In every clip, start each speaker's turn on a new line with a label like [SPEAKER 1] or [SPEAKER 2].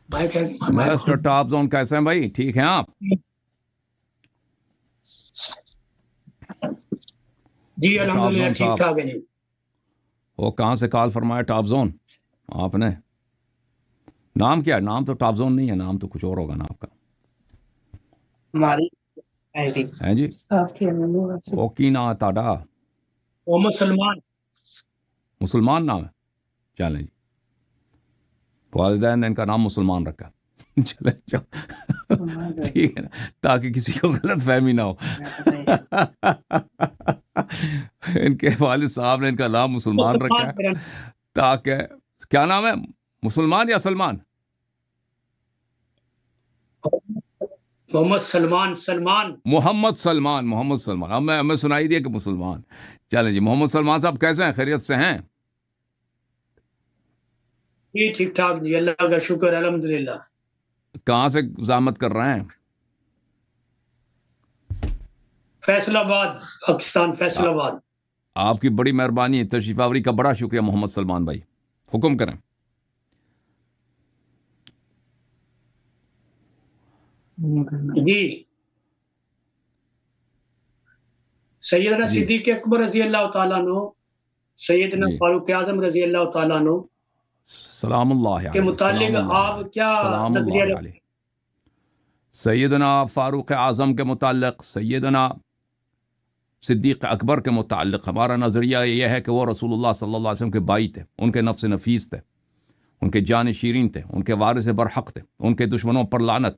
[SPEAKER 1] Mister top zone کیسے ہیں بھائی؟ ٹھیک ہیں آپ؟
[SPEAKER 2] جی الحمدللہ ٹھیک ٹھاک ہے جی۔
[SPEAKER 1] وہ کہاں سے کال فرمایا ٹاپ زون آپ نے؟ نام کیا ہے؟ نام تو ٹاپ زون نہیں ہے، نام تو کچھ اور ہوگا نا آپ کا۔
[SPEAKER 2] ہماری
[SPEAKER 1] ہیں جی وہ کی نام ہے تاڈا؟
[SPEAKER 2] محمد سلمان۔
[SPEAKER 1] مسلمان نام ہے؟ چلیں جی، والدین نے ان کا نام مسلمان رکھا۔ چلے ٹھیک ہے نا، تاکہ کسی کو غلط فہمی نہ ہو۔ ان کے والد صاحب نے ان کا نام مسلمان رکھا ہے تاکہ، کیا نام ہے؟ مسلمان یا سلمان؟
[SPEAKER 2] محمد سلمان۔ سلمان
[SPEAKER 1] محمد سلمان، محمد سلمان۔ اب ہمیں سنائی دیا کہ مسلمان۔ چلیں جی، محمد سلمان صاحب کیسے ہیں؟ خیریت سے ہیں؟
[SPEAKER 2] جی ٹھیک ٹھاک جی، اللہ کا شکر الحمدللہ۔
[SPEAKER 1] کہاں سے زحمت کر رہے ہیں؟
[SPEAKER 2] فیصل آباد، پاکستان، فیصل آباد۔
[SPEAKER 1] آپ کی بڑی مہربانی، تشریف آوری کا بڑا شکریہ محمد سلمان بھائی، حکم کریں۔
[SPEAKER 2] جی سیدنا
[SPEAKER 1] جی
[SPEAKER 2] صدیق اکبر رضی اللہ تعالیٰ عنہ، سیدنا
[SPEAKER 1] جی،
[SPEAKER 2] فاروق اعظم رضی اللہ تعالیٰ عنہ
[SPEAKER 1] سلام اللہ
[SPEAKER 2] کے
[SPEAKER 1] علیہ،
[SPEAKER 2] متعلق
[SPEAKER 1] سلام اللہ
[SPEAKER 2] آپ
[SPEAKER 1] علیہ،
[SPEAKER 2] کیا
[SPEAKER 1] سلام
[SPEAKER 2] نظریہ
[SPEAKER 1] اللہ علیہ۔ سیدنا فاروق اعظم کے متعلق، سیدنا صدیق اکبر کے متعلق ہمارا نظریہ یہ ہے کہ وہ رسول اللہ صلی اللہ علیہ وسلم کے بھائی تھے، ان کے نفس نفیس تھے، ان کے جان شیرین تھے، ان کے وارث برحق تھے، ان کے دشمنوں پر لعنت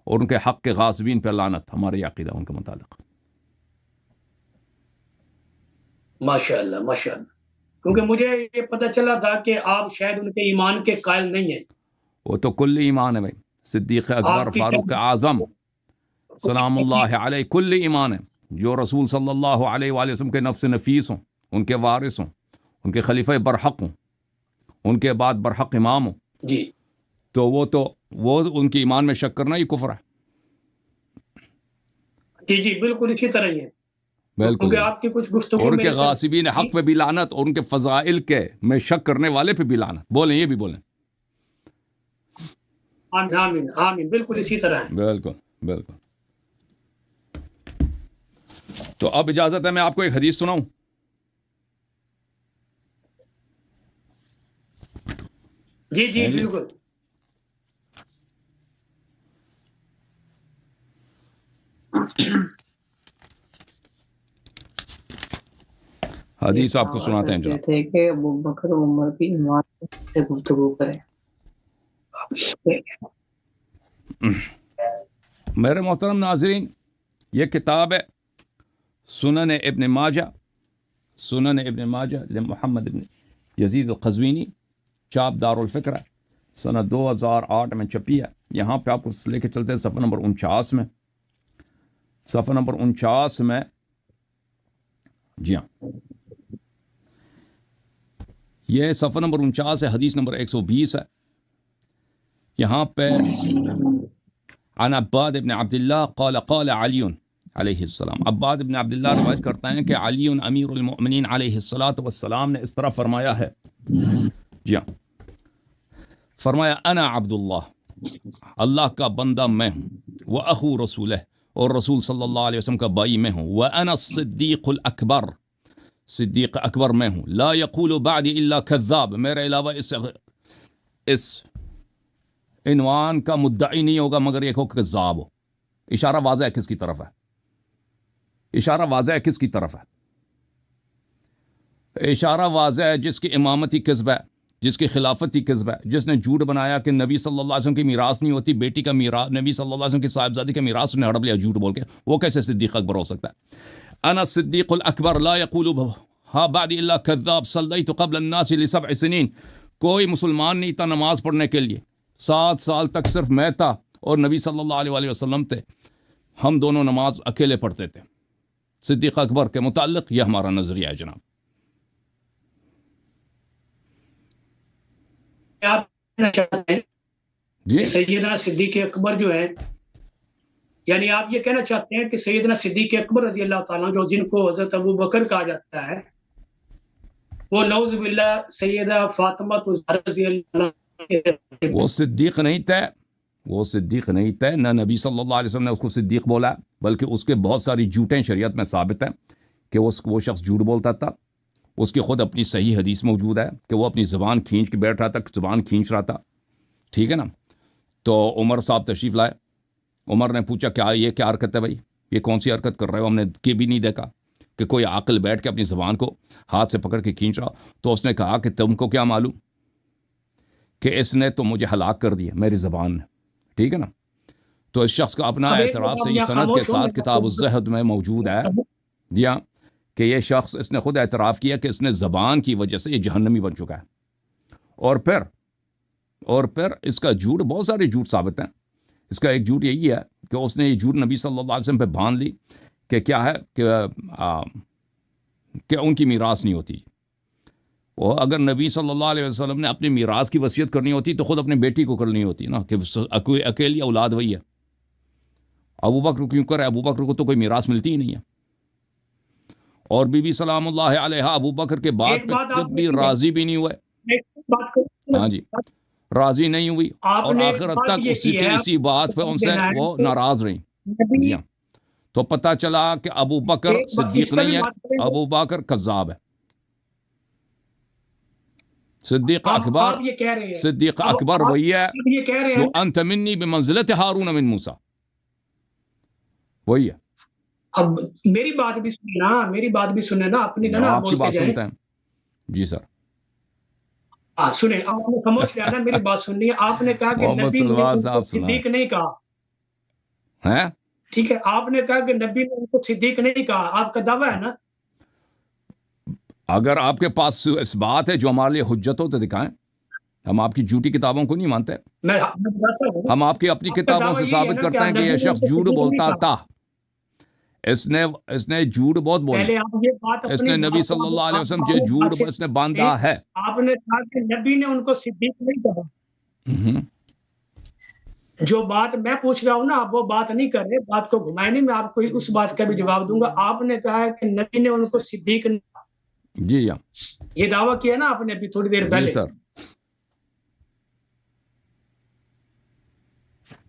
[SPEAKER 1] اور ان کے حق کے غاصبین پر لعنت، ہمارے عقیدہ ان کے متعلق۔
[SPEAKER 2] ماشاء اللہ ماشاء اللہ، کیونکہ مجھے یہ پتہ چلا تھا کہ آپ شاید ان کے ایمان کے قائل نہیں ہیں۔
[SPEAKER 1] وہ تو کل ایمان ہے بھائی، صدیق اکبر،
[SPEAKER 2] آپ کی
[SPEAKER 1] فاروق اعظم سلام اللہ علیہ کل ایمان ہے، جو رسول صلی اللہ علیہ وآلہ وسلم کے نفس نفیس ہوں، ان کے وارث ہوں، ان کے خلیفہ برحق ہوں، ان کے بعد برحق امام ہوں،
[SPEAKER 2] جی
[SPEAKER 1] تو وہ ان کے ایمان میں شک کرنا ہی کفر ہے۔
[SPEAKER 2] جی جی بالکل اسی طرح ہی ہے،
[SPEAKER 1] بالکل،
[SPEAKER 2] کیونکہ آپ کی کچھ گفتگو
[SPEAKER 1] اور ان
[SPEAKER 2] میں
[SPEAKER 1] کے غاصبین حق پہ بھی لعنت، اور ان کے فضائل کے میں شک کرنے والے پہ بھی لعنت۔ بولیں، یہ بھی بولیں۔
[SPEAKER 2] آمین آمین آمین، بالکل اسی طرح ہے۔
[SPEAKER 1] بالکل بالکل۔ تو اب اجازت ہے میں آپ کو ایک حدیث سناؤں؟
[SPEAKER 2] جی جی بالکل۔
[SPEAKER 1] حدیث آپ کو سناتے ہیں جناب۔
[SPEAKER 3] تھے کہ ابو بکر عمر کی ایمان سے گفتگو کریں۔
[SPEAKER 1] میرے محترم ناظرین، یہ کتاب ہے سنن ابن ماجہ، سنن ابن ماجہ لمحمد ابن یزید القزوینی، چاپ دار الفکر ہے، سنہ 2008 میں چھپی ہے۔ یہاں پہ آپ کو لے کے چلتے ہیں صفحہ نمبر 49 میں، صفحہ نمبر 49 میں، جی ہاں یہ صفحہ نمبر 49 ہے، حدیث نمبر 120 ہے۔ یہاں پہ عن عباد ابن عبداللہ قال قال علی علیہ السلام، عباد ابن عبداللہ روایت کرتا ہے کہ علی امیر المؤمنین علیہ السلام نے اس طرح فرمایا ہے، جی ہاں، فرمایا انا عبداللہ، اللہ کا بندہ میں ہوں، واخو رسولہ، اور رسول صلی اللہ علیہ وسلم کا بھائی میں ہوں، وانا الصدیق الاکبر، صدیق اکبر میں ہوں، لا یقول بعد الا کذاب، میرے علاوہ اس عنوان کا مدعی نہیں ہوگا مگر ایک ہو کہ کذاب ہو۔ اشارہ واضح ہے کس کی طرف ہے؟ اشارہ واضح ہے کس کی طرف ہے؟ اشارہ واضح ہے جس کی امامتی کذب ہے، جس کی خلافتی کذب ہے، جس نے جھوٹ بنایا کہ نبی صلی اللہ علیہ وسلم کی میراث نہیں ہوتی، بیٹی کا میراث، نبی صلی اللہ علیہ وسلم کی صاحبزادی کا میراث نے ہڑپ لیا جھوٹ بول کے، وہ کیسے صدیق اکبر ہو سکتا ہے؟ انا صدیق الاکبر لا یقول ہا بعد الا کذاب، صلیت قبل الناس ل7 سنین، کوئی مسلمان نہیں تھا نماز پڑھنے کے لیے، 7 سال تک صرف میں تھا اور نبی صلی اللہ علیہ وآلہ وسلم تھے، ہم دونوں نماز اکیلے پڑھتے تھے۔ صدیق اکبر کے متعلق یہ ہمارا نظریہ ہے جناب۔
[SPEAKER 2] آپ کہنا چاہتے ہیں
[SPEAKER 1] جی
[SPEAKER 2] کہ سیدنا صدیق اکبر جو ہے، یعنی آپ یہ کہنا چاہتے ہیں کہ سیدنا صدیق اکبر رضی اللہ تعالیٰ جو جن کو حضرت ابو بکر کہا جاتا ہے، وہ نعوذ باللہ سیدہ فاطمہ رضی اللہ
[SPEAKER 1] وہ صدیق نہیں تھے، وہ صدیق نہیں تھے، نہ نبی صلی اللہ علیہ وسلم نے اس کو صدیق بولا، بلکہ اس کے بہت ساری جھوٹیں شریعت میں ثابت ہیں کہ وہ شخص جھوٹ بولتا تھا۔ اس کی خود اپنی صحیح حدیث موجود ہے کہ وہ اپنی زبان کھینچ کے بیٹھ رہا تھا، زبان کھینچ رہا تھا، ٹھیک ہے نا۔ تو عمر صاحب تشریف لائے، عمر نے پوچھا کیا یہ کیا حرکت ہے بھائی، یہ کون سی حرکت کر رہے ہو، ہم نے کہ بھی نہیں دیکھا کہ کوئی عاقل بیٹھ کے اپنی زبان کو ہاتھ سے پکڑ کے کھینچ رہا۔ تو اس نے کہا کہ تم کو کیا معلوم کہ اس نے تو مجھے ہلاک کر دیا میری زبان نے، ٹھیک ہے نا۔ تو اس شخص کا اپنا اعتراف صحیح سند کے ساتھ کتاب الزہد میں موجود ہے، جی ہاں، کہ یہ شخص اس نے خود اعتراف کیا کہ اس نے زبان کی وجہ سے یہ جہنمی بن چکا ہے۔ اور پھر اس کا جھوٹ، بہت سارے جھوٹ ثابت ہیں۔ اس کا ایک جھوٹ یہی ہے کہ اس نے یہ جھوٹ نبی صلی اللہ علیہ وسلم پہ باندھ لی کہ کیا ہے کہ ان کی میراث نہیں ہوتی۔ اور اگر نبی صلی اللہ علیہ وسلم نے اپنی میراث کی وصیت کرنی ہوتی تو خود اپنی بیٹی کو کرنی ہوتی نا، کہ اکیلی اولاد وہی ہے۔ ابو بکر کیوں کرے، ابو بکر کو تو کوئی میراث ملتی ہی نہیں ہے۔ اور بی بی سلام اللہ علیہ ابو بکر کے بعد پہ جب بھی راضی بھی نہیں ہوئے، ہاں جی، راضی نہیں ہوئی، اور آخرت تک اسی بات پہ ان سے وہ ناراض رہیں، جی ہاں۔ تو پتہ چلا کہ ابو بکر صدیق نہیں ہے، ابو بکر کذاب ہے۔ صدیق اکبر وہی ہے جو انت منی بمنزلت ہارون من موسیٰ، وہی ہے۔
[SPEAKER 2] اب میری بات بھی سنیں نا، میری بات بھی سنیں نا، اپنی نا
[SPEAKER 1] آپ کی بات سنتے ہیں جی سر۔
[SPEAKER 2] سنیں، آپ نے خاموش رہنا، میری بات سننی ہے۔ آپ نے کہا کہ نبی نے ان کو صدیق نہیں کہا
[SPEAKER 1] ہے،
[SPEAKER 2] ٹھیک ہے، آپ نے کہا کہ نبی نے ان کو صدیق نہیں کہا، آپ کا دعویٰ ہے نا۔
[SPEAKER 1] اگر آپ کے پاس اس بات ہے جو ہمارے لیے حجت ہو تو دکھائیں، ہم آپ کی جھوٹی کتابوں کو نہیں مانتے، ہم آپ کی اپنی کتابوں سے ثابت کرتے ہیں کہ یہ شخص جھوٹ بولتا تھا، اس نے جھوٹ بہت بولا، اس نے نبی صلی اللہ علیہ وسلم جو جھوٹ اس نے باندھا ہے۔
[SPEAKER 2] آپ نے کہا کہ نبی نے ان کو صدیق نہیں کہا، جو بات میں پوچھ رہا ہوں نا آپ وہ بات نہیں کر رہے، بات کو گھمائے نہیں، میں آپ کو اس بات کا بھی جواب دوں گا۔ آپ نے کہا کہ نبی نے ان کو صدیق نہیں کہا،
[SPEAKER 1] جی ہاں،
[SPEAKER 2] یہ دعویٰ کیا نا آپ نے ابھی تھوڑی دیر پہلے۔
[SPEAKER 1] جی سر،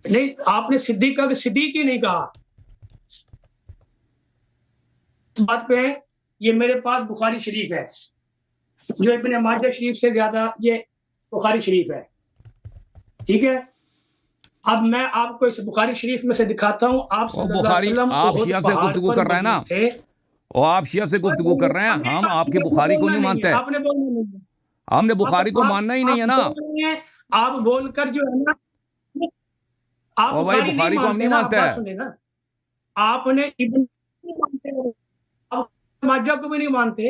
[SPEAKER 2] نہیں، آپ نے صدیق کہا کہ صدیق ہی نہیں کہا۔ اس بات پہ یہ میرے پاس بخاری شریف ہے، جو ابن ماجہ شریف سے زیادہ یہ بخاری شریف ہے، ٹھیک ہے۔ اب میں آپ کو اس بخاری شریف میں سے دکھاتا ہوں، آپ صلی اللہ علیہ وسلم
[SPEAKER 1] آپ شیعہ سے گفتگو کر رہے ہیں نا، اور آپ شیعہ سے گفتگو کر رہے ہیں، ہم آپ کے بخاری کو نہیں مانتے،
[SPEAKER 2] آپ نے بولنا نہیں،
[SPEAKER 1] ہم نے بخاری کو ماننا ہی نہیں ہے نا۔
[SPEAKER 2] آپ بول کر جو ہے نا، آپ
[SPEAKER 1] بخاری کو ہم نہیں مانتے،
[SPEAKER 2] آپ نے ابن ماجہ کو بھی نہیں مانتے،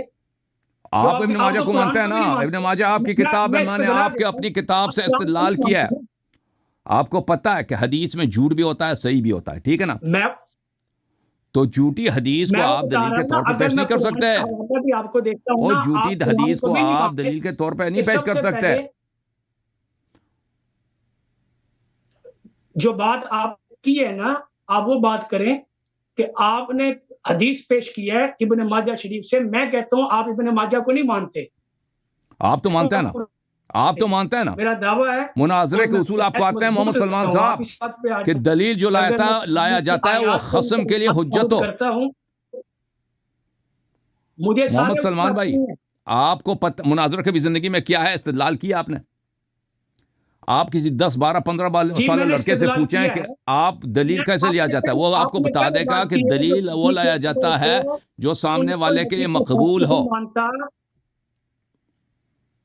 [SPEAKER 1] آپ ابن ماجہ کو مانتے ہیں نا۔ ابن ماجہ آپ کی کتاب ہے، میں نے آپ کے اپنی کتاب سے استدلال کیا ہے۔ آپ کو پتہ ہے کہ حدیث میں جھوٹ بھی ہوتا ہے، صحیح بھی ہوتا ہے، ٹھیک ہے نا۔ تو جھوٹی حدیث کو آپ دلیل کے طور پہ پیش نہیں کر سکتے، اور جھوٹی حدیث کو آپ دلیل کے طور پہ نہیں پیش کر سکتے۔
[SPEAKER 2] جو بات آپ کی ہے نا، آپ وہ بات کریں کہ آپ نے حدیث پیش کی ہے ابن ماجہ شریف سے، میں کہتا ہوں آپ ابن ماجہ کو نہیں مانتے۔
[SPEAKER 1] آپ تو مانتے ہیں نا، آپ تو مانتے ہیں نا،
[SPEAKER 2] میرا دعویٰ ہے
[SPEAKER 1] مناظرے کے اصول آپ کو آتے ہیں محمد سلمان صاحب، کہ دلیل جو لایا جاتا ہے وہ خصم کے لیے حجت ہو۔ محمد سلمان بھائی، آپ کو مناظرے کے بھی زندگی میں کیا ہے، استدلال کیا آپ نے؟ آپ کسی 10 12 15 سالہ لڑکے سے پوچھیں کہ آپ دلیل کیسے لیا جاتا ہے، وہ آپ کو بتا دے گا کہ دلیل وہ لایا جاتا ہے جو سامنے والے کے لیے مقبول ہو۔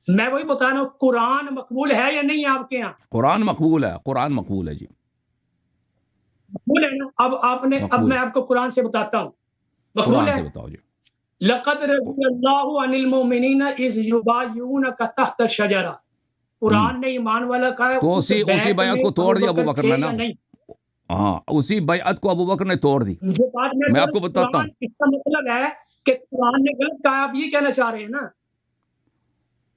[SPEAKER 2] میں وہی بتا رہا ہوں، قرآن مقبول ہے یا نہیں آپ کے یہاں؟
[SPEAKER 1] قرآن مقبول ہے، قرآن مقبول ہے جی،
[SPEAKER 2] مقبول ہے نا۔ اب میں آپ کو قرآن سے بتاتا ہوں،
[SPEAKER 1] قرآن سے بتاؤ جی۔
[SPEAKER 2] لقد رضی اللہ عن المؤمنین اذ یبایعونک تحت الشجرہ، قرآن نے ایمان والا کہا ہے،
[SPEAKER 1] تو اسی بیعت کو توڑ دیا ابو بکر نے نا، ہاں اسی بیعت کو ابو بکر نے توڑ دی۔
[SPEAKER 2] جو بات
[SPEAKER 1] میں آپ کو بتاتا ہوں،
[SPEAKER 2] اس کا مطلب ہے کہ قرآن نے غلط کہا، آپ یہ کہنا چاہ رہے ہیں نا۔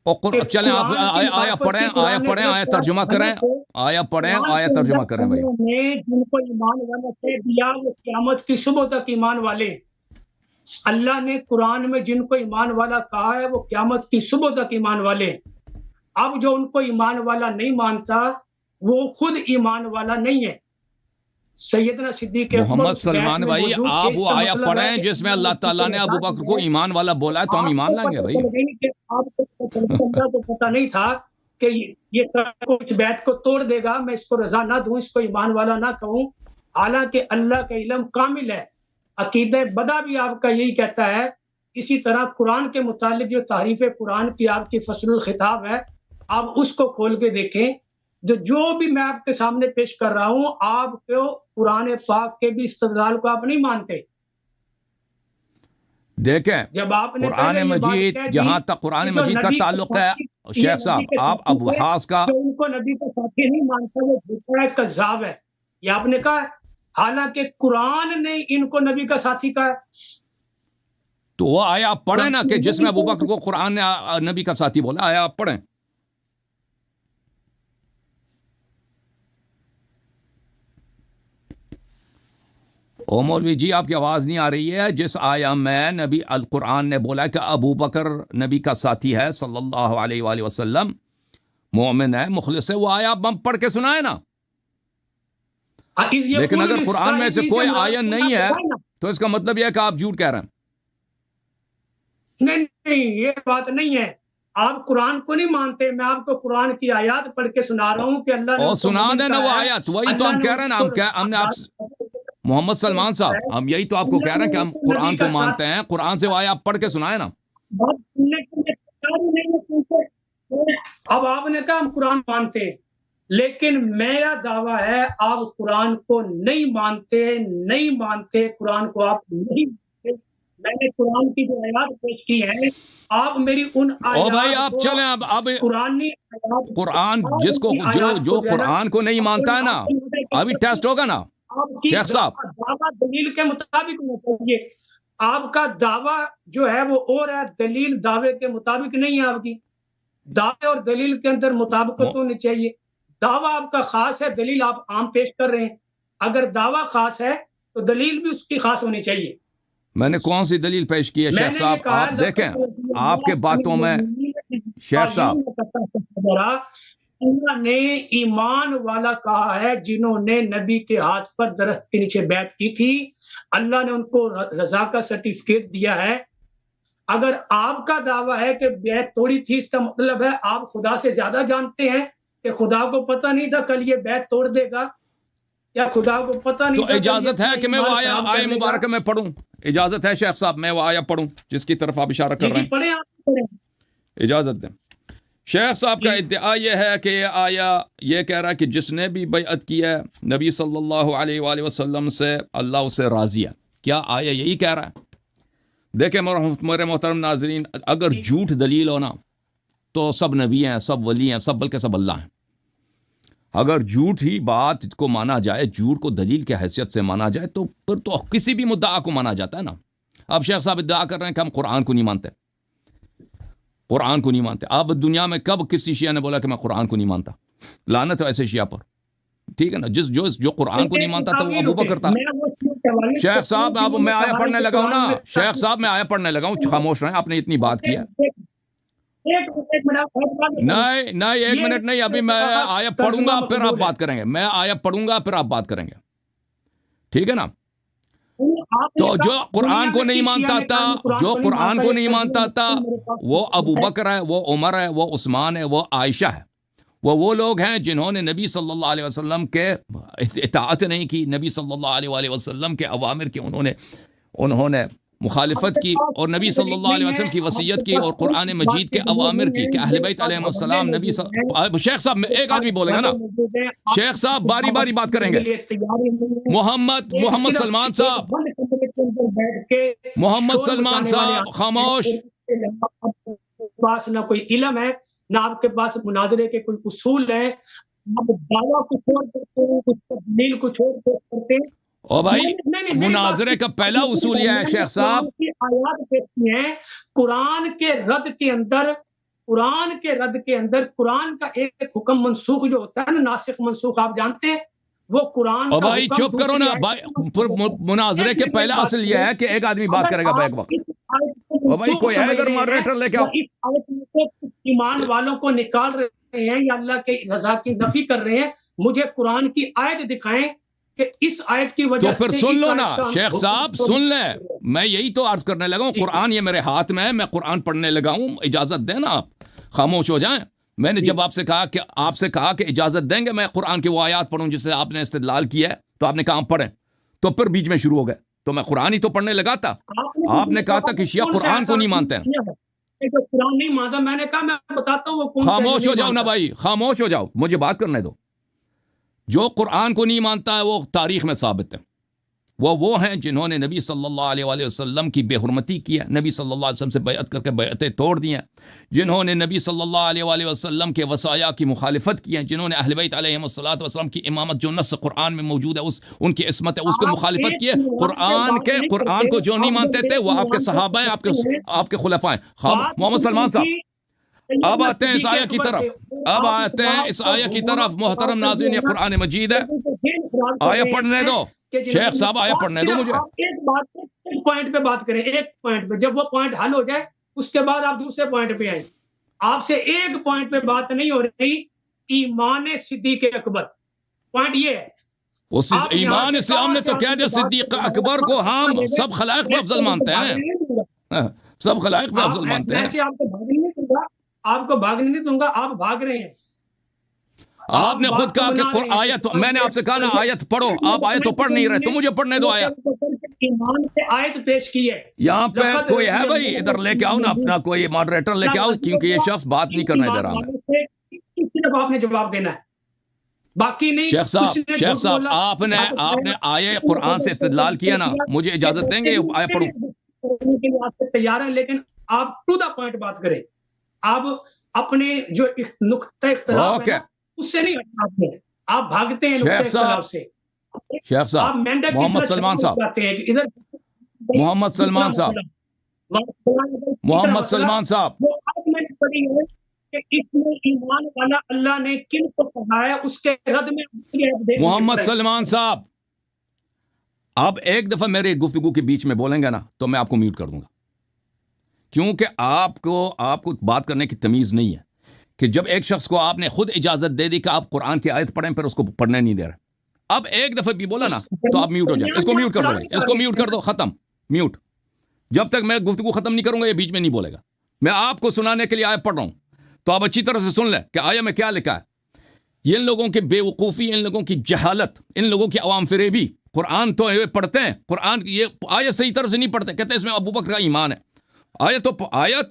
[SPEAKER 1] چلیں آپ آیا پڑھیں، آیا ترجمہ کریں، آیا پڑھیں، آیا ترجمہ کریں بھائی۔
[SPEAKER 2] جن کو ایمان والا کہہ دیا وہ قیامت کی صبح تک ایمان والے، اللہ نے قرآن میں جن کو ایمان والا کہا ہے وہ قیامت کی صبح تک ایمان والے۔ اب جو ان کو ایمان والا نہیں مانتا وہ خود ایمان والا نہیں ہے. سیدنا صدیق اکبر
[SPEAKER 1] محمد
[SPEAKER 2] اس بیعت
[SPEAKER 1] سلمان
[SPEAKER 2] میں
[SPEAKER 1] بھائی
[SPEAKER 2] موجود تھے.
[SPEAKER 1] آپ
[SPEAKER 2] اس
[SPEAKER 1] وہ
[SPEAKER 2] کا
[SPEAKER 1] آیا
[SPEAKER 2] مطلب ہے
[SPEAKER 1] پڑھیں
[SPEAKER 2] کہ
[SPEAKER 1] جس میں اللہ تعالیٰ نے ابو بکر کو ایمان والا بولا ہے تو ہم ایمان لائیں گے بھائی.
[SPEAKER 2] آپ کو پتہ نہیں تھا کہ یہ کچھ بیعت کو توڑ دے گا، میں اس کو رضا نہ دوں، اس کو ایمان والا نہ کہوں، حالانکہ اللہ کا علم کامل ہے. عقیدہ بدا بھی آپ کا یہی کہتا ہے. اسی طرح قرآن کے متعلق جو تعریف قرآن کی آپ کی فصل الخطاب ہے، آپ اس کو کھول کے دیکھیں. جو بھی میں آپ کے سامنے پیش کر رہا ہوں، آپ کو قرآن پاک کے بھی استدلال کو آپ نہیں مانتے.
[SPEAKER 1] دیکھیں
[SPEAKER 2] جب آپ نے
[SPEAKER 1] قرآن
[SPEAKER 2] پہلے یہ بات
[SPEAKER 1] مجید
[SPEAKER 2] کہہ دی
[SPEAKER 1] جہاں تک قرآن
[SPEAKER 2] کہ جو
[SPEAKER 1] مجید کا
[SPEAKER 2] نبی کے
[SPEAKER 1] تعلق ہے
[SPEAKER 2] ساتھی- یہ
[SPEAKER 1] شیخ
[SPEAKER 2] نبی
[SPEAKER 1] صاحب
[SPEAKER 2] کے
[SPEAKER 1] آپ
[SPEAKER 2] ساتھی
[SPEAKER 1] ابو
[SPEAKER 2] تھے،
[SPEAKER 1] حاس کا
[SPEAKER 2] جو ان کو نبی کا ساتھی نہیں مانتا وہ جھوٹا ہے، کذاب ہے. یہ آپ نے کہا، حالانکہ قرآن نے ان کو نبی کا ساتھی کہا.
[SPEAKER 1] تو وہ آیا آپ پڑھیں نا کہ جس میں ابو بکر کو قرآن نے نبی کا ساتھی بولا، آیا آپ پڑھیں. او مولوی جی آپ کی آواز نہیں آ رہی ہے. جس آیا میں نبی القرآن نے بولا کہ ابو بکر نبی کا ساتھی ہے صلی اللہ علیہ وآلہ وسلم، مومن ہے، مخلص ہے، وہ آیا آپ پڑھ کے سنائے نا. لیکن اگر قرآن میں سے کوئی آیت نہیں ہے تو اس کا مطلب یہ ہے کہ آپ جھوٹ کہہ رہے ہیں.
[SPEAKER 2] نہیں یہ بات نہیں ہے. آپ قرآن کو نہیں مانتے. میں آپ کو قرآن کی آیات پڑھ کے سنا رہا ہوں کہ اللہ نے
[SPEAKER 1] اور
[SPEAKER 2] ان کو
[SPEAKER 1] سنا
[SPEAKER 2] مومن
[SPEAKER 1] دیں نا
[SPEAKER 2] کہا
[SPEAKER 1] وہ
[SPEAKER 2] ہے.
[SPEAKER 1] آیت، وہی تو
[SPEAKER 2] اللہ
[SPEAKER 1] ہم
[SPEAKER 2] نے
[SPEAKER 1] کہہ رہے ہیں نا. ہم نے آپ محمد سلمان صاحب ہم یہی تو آپ کو کہہ رہے ہیں کہ ہم قرآن کو مانتے ہیں. قرآن سے وہ آیا آپ پڑھ کے سنائے نا.
[SPEAKER 2] بات سننے کے لیے تیار ہی نہیں ہے سنتے. اب آپ نے کہا ہم قرآن مانتے ہیں، لیکن میرا دعویٰ ہے آپ قرآن کو نہیں مانتے. قرآن کو آپ نہیں مانتے. میں نے قرآن کی جو آیات پیش کی ہیں، آپ میری ان
[SPEAKER 1] او بھائی
[SPEAKER 2] آیات
[SPEAKER 1] آپ
[SPEAKER 2] کو
[SPEAKER 1] چلیں اب
[SPEAKER 2] قرآنی آیات
[SPEAKER 1] قرآن جس کو جو قرآن کو نہیں مانتا ہے نا، ابھی ٹیسٹ ہوگا نا
[SPEAKER 2] آپ کی
[SPEAKER 1] شیخ صاحب.
[SPEAKER 2] دعویٰ دلیل کے مطابق ہونا چاہیے. آپ کا دعویٰ جو ہے وہ اور ہے، دلیل دعوے کے مطابق نہیں ہے. آپ کی دعوے اور دلیل کے اندر مطابقت ہونی چاہیے. دعویٰ آپ کا خاص ہے، دلیل آپ عام پیش کر رہے ہیں. اگر دعویٰ خاص ہے تو دلیل بھی اس کی خاص ہونی چاہیے.
[SPEAKER 1] میں نے کون سی دلیل پیش کی ہے شیخ صاحب؟ آپ دیکھیں آپ کے باتوں میں شیخ صاحب
[SPEAKER 2] اللہ نے ایمان والا کہا ہے جنہوں نے نبی کے ہاتھ پر درخت کے نیچے بیعت کی تھی. اللہ نے ان کو رضا کا سرٹیفکیٹ دیا ہے. اگر آپ کا دعویٰ ہے کہ بیعت توڑی تھی، اس کا مطلب ہے آپ خدا سے زیادہ جانتے ہیں کہ خدا کو پتہ نہیں تھا کل یہ بیعت توڑ دے گا، یا خدا کو پتہ نہیں
[SPEAKER 1] تو
[SPEAKER 2] تھا.
[SPEAKER 1] اجازت ہے کہ میں وہ آیہ مبارکہ میں پڑھوں؟ اجازت ہے شیخ صاحب میں وہ آیہ پڑھوں جس کی طرف آپ اشارہ کر رہے ہیں؟
[SPEAKER 2] پڑھیں آپ پڑھیں.
[SPEAKER 1] اجازت دیں. شیخ صاحب کا ادعا یہ ہے کہ یہ آیا یہ کہہ رہا ہے کہ جس نے بھی بیعت کی ہے نبی صلی اللہ علیہ وآلہ وسلم سے، اللہ اسے راضی ہے. کیا آیا یہی کہہ رہا ہے؟ دیکھیں میرے محترم ناظرین، اگر جھوٹ دلیل ہونا تو سب نبی ہیں، سب ولی ہیں، سب بلکہ سب اللہ ہیں. اگر جھوٹ ہی بات کو مانا جائے، جھوٹ کو دلیل کی حیثیت سے مانا جائے تو پھر تو کسی بھی مدعا کو مانا جاتا ہے نا. اب شیخ صاحب ادعا کر رہے ہیں کہ ہم قرآن کو نہیں مانتے. قرآن کو نہیں مانتے. اب دنیا میں کب کسی شیعہ نے بولا کہ میں قرآن کو نہیں مانتا؟ لعنت ہے ایسے شیعہ پر. ٹھیک ہے نا. جو قرآن کو نہیں مانتا تھا وہ ابو بکر تھا. شیخ صاحب اب میں آیا پڑھنے لگا ہوں نا. شیخ صاحب میں آیا پڑھنے لگا ہوں، خاموش رہیں. آپ نے اتنی بات کی ہے. نہیں ایک منٹ نہیں، ابھی میں آیا پڑھوں گا پھر آپ بات کریں گے. میں آیا پڑھوں گا پھر آپ بات کریں گے. ٹھیک ہے نا. تو جو قرآن کو نہیں مانتا تھا وہ ابو بکر ہے، وہ عمر ہے، وہ عثمان ہے، وہ عائشہ ہے. وہ لوگ ہیں جنہوں نے نبی صلی اللہ علیہ وسلم کے اطاعت نہیں کی، نبی صلی اللہ علیہ وآلہ وسلم کے اوامر کی انہوں نے مخالفت کی، اور نبی صلی اللہ علیہ وسلم کی وصیت کی اور قرآن مجید کے اوامر کی کہ اہل بیت علیہ السلام نبی شیخ صاحب ایک آدمی بولے گا نا. شیخ صاحب باری باری بات کریں گے. محمد سلمان صاحب، محمد سلمان صاحب خاموش.
[SPEAKER 2] پاس نہ کوئی علم ہے، نہ آپ کے پاس مناظرے کے کوئی اصول ہیں. آپ دعویٰ کو چھوڑ کرتے ہیں، کچھ دلیل کو چھوڑ کرتے ہیں.
[SPEAKER 1] او بھائی مناظرے کا پہلا اصول یہ ہے شیخ صاحب،
[SPEAKER 2] آیات پیش ہیں قرآن کے رد کے اندر قرآن کا ایک حکم منسوخ جو ہوتا ہے نا، ناسخ منسوخ آپ جانتے ہیں، وہ قرآن.
[SPEAKER 1] او بھائی چپ کرو نا بھائی. مناظرے کے پہلا اصل یہ ہے کہ ایک آدمی بات کرے گا بیک وقت. او بھائی کوئی ہے ادھر ماڈریٹر لے کے آؤ.
[SPEAKER 2] ایمان والوں کو نکال رہے ہیں یا اللہ کے رضا کی نفی کر رہے ہیں، مجھے قرآن کی آیت دکھائیں کہ اس آیت کی
[SPEAKER 1] تو
[SPEAKER 2] وجہ
[SPEAKER 1] پھر
[SPEAKER 2] سے
[SPEAKER 1] سن
[SPEAKER 2] اس
[SPEAKER 1] لو
[SPEAKER 2] آیت
[SPEAKER 1] نا
[SPEAKER 2] کا
[SPEAKER 1] شیخ صاحب، سن لیں، میں یہی تو عرض کرنے لگا ہوں،
[SPEAKER 2] جی۔
[SPEAKER 1] قرآن یہ میرے ہاتھ میں ہے، میں قرآن پڑھنے لگا ہوں، اجازت دیں نا آپ، خاموش ہو جائیں۔ میں نے
[SPEAKER 2] جی۔
[SPEAKER 1] جب آپ سے کہا کہ اجازت دیں گے میں قرآن کی وہ آیات پڑھوں جس سے آپ نے استدلال کیا ہے، تو آپ نے کہا پڑھیں، تو پھر بیچ میں شروع ہو گئے، تو میں قرآن ہی تو پڑھنے لگا تھا۔ آپ نے کہا تھا کہ شیعہ
[SPEAKER 2] کون سا
[SPEAKER 1] قرآن کو
[SPEAKER 2] ایسا
[SPEAKER 1] نہیں مانتے ہیں۔
[SPEAKER 2] کیا ہے کہ جو قرآن نہیں مانتا؟ میں نے کہا میں بتاتا ہوں وہ کون سا ہے جو
[SPEAKER 1] خاموش ہو
[SPEAKER 2] نہیں
[SPEAKER 1] جاؤ نا
[SPEAKER 2] مانتا۔
[SPEAKER 1] بھائی، خاموش ہو جاؤ، مجھے بات کرنے دو۔ جو قرآن کو نہیں مانتا ہے وہ تاریخ میں ثابت ہے، وہ ہیں جنہوں نے نبی صلی اللہ علیہ وآلہ وسلم کی بے حرمتی کی ہے، نبی صلی اللہ علیہ وسلم سے بیعت کر کے بیعتیں توڑ دی ہیں، جنہوں نے نبی صلی اللہ علیہ وآلہ وسلم کے وصایا کی مخالفت کی ہے، جنہوں نے اہل بیت علیہم الصلوۃ والسلام کی امامت جو نص قرآن میں موجود ہے ان کی عصمت ہے، اس کو مخالفت کی ہے۔ قرآن کو جو نہیں مانتے تھے وہ آپ کے صحابہ ہیں، آپ کے خلفاء ہیں۔ محمد سلمان صاحب، اب آتے ہیں اس آیہ کی طرف، اب آتے ہیں اس آیہ کی طرف۔ محترم ناظرین، یہ قرآن مجید ہے، آیہ پڑھنے دو شیخ صاحب، آیہ پڑھنے دو مجھے۔
[SPEAKER 2] آپ ایک بات پہ، ایک پوائنٹ پہ بات کریں، ایک پوائنٹ پہ، جب وہ پوائنٹ حل ہو جائے اس کے بعد آپ دوسرے پوائنٹ پہ آئیں۔ آپ سے ایک پوائنٹ پہ بات نہیں ہو رہی، ایمان صدیق اکبر، پوائنٹ یہ ہے۔
[SPEAKER 1] اس ایمان سے ہم نے تو کہہ دیا صدیق اکبر کو ہم سب خلائق میں افضل مانتے ہیں، سب خلائق میں افضل مانتے ہیں۔
[SPEAKER 2] آپ کو بھاگنے نہیں دوں گا، آپ کو بھاگنے نہیں دوں گا، آپ بھاگ رہے ہیں۔
[SPEAKER 1] آپ نے خود کہا کہ آیت، میں نے آپ سے کہا نا آیت پڑھو، آپ آیت تو پڑھ نہیں رہے، تو مجھے پڑھنے دو آیت۔
[SPEAKER 2] ایمان سے آیت پیش کی ہے
[SPEAKER 1] یہاں پہ کوئی ہے بھائی؟ ادھر لے کے آؤ نا اپنا کوئی ماڈریٹر لے کے آؤ، کیونکہ یہ شخص بات نہیں کرنے دے رہا میں۔
[SPEAKER 2] صرف آپ نے جواب دینا ہے، باقی نہیں۔
[SPEAKER 1] شیخ صاحب آپ نے آیے قرآن سے استدلال کیا نا، مجھے اجازت دیں گے آیہ پڑھوں؟
[SPEAKER 2] تیار ہیں، لیکن آپ ٹو دا پوائنٹ بات کریں۔ آپ اپنے جو نقطہ اختلاف ہے اس سے نہیں ہٹنا، آپ بھاگتے ہیں نقطہ اختلاف سے۔
[SPEAKER 1] شیخ صاحب، محمد سلمان صاحب، محمد سلمان صاحب، محمد سلمان صاحب،
[SPEAKER 2] اس میں ایمان والا اللہ نے کن کو کہا ہے، اس کے رد میں
[SPEAKER 1] محمد سلمان صاحب، آپ ایک دفعہ میرے گفتگو کے بیچ میں بولیں گے نا تو میں آپ کو میوٹ کر دوں گا، کیونکہ آپ کو بات کرنے کی تمیز نہیں ہے کہ جب ایک شخص کو آپ نے خود اجازت دے دی کہ آپ قرآن کی آیت پڑھیں، پھر اس کو پڑھنے نہیں دے رہے، اب ایک دفعہ بھی بولا نا تو آپ میوٹ ہو جائیں۔ اس کو میوٹ کر دو بھائی، اس کو میوٹ کر دو، ختم، میوٹ۔ جب تک میں گفتگو ختم نہیں کروں گا یہ بیچ میں نہیں بولے گا۔ میں آپ کو سنانے کے لیے آیت پڑھ رہا ہوں تو آپ اچھی طرح سے سن لیں کہ آیت میں کیا لکھا ہے۔ یہ ان لوگوں کی بے وقوفی، ان لوگوں کی جہالت، ان لوگوں کی عوام فریبی۔ قرآن تو پڑھتے ہیں، قرآن کی یہ آیت صحیح طرح سے نہیں پڑھتے، کہتے ہیں اس میں ابو بکر کا ایمان ہے۔ آیت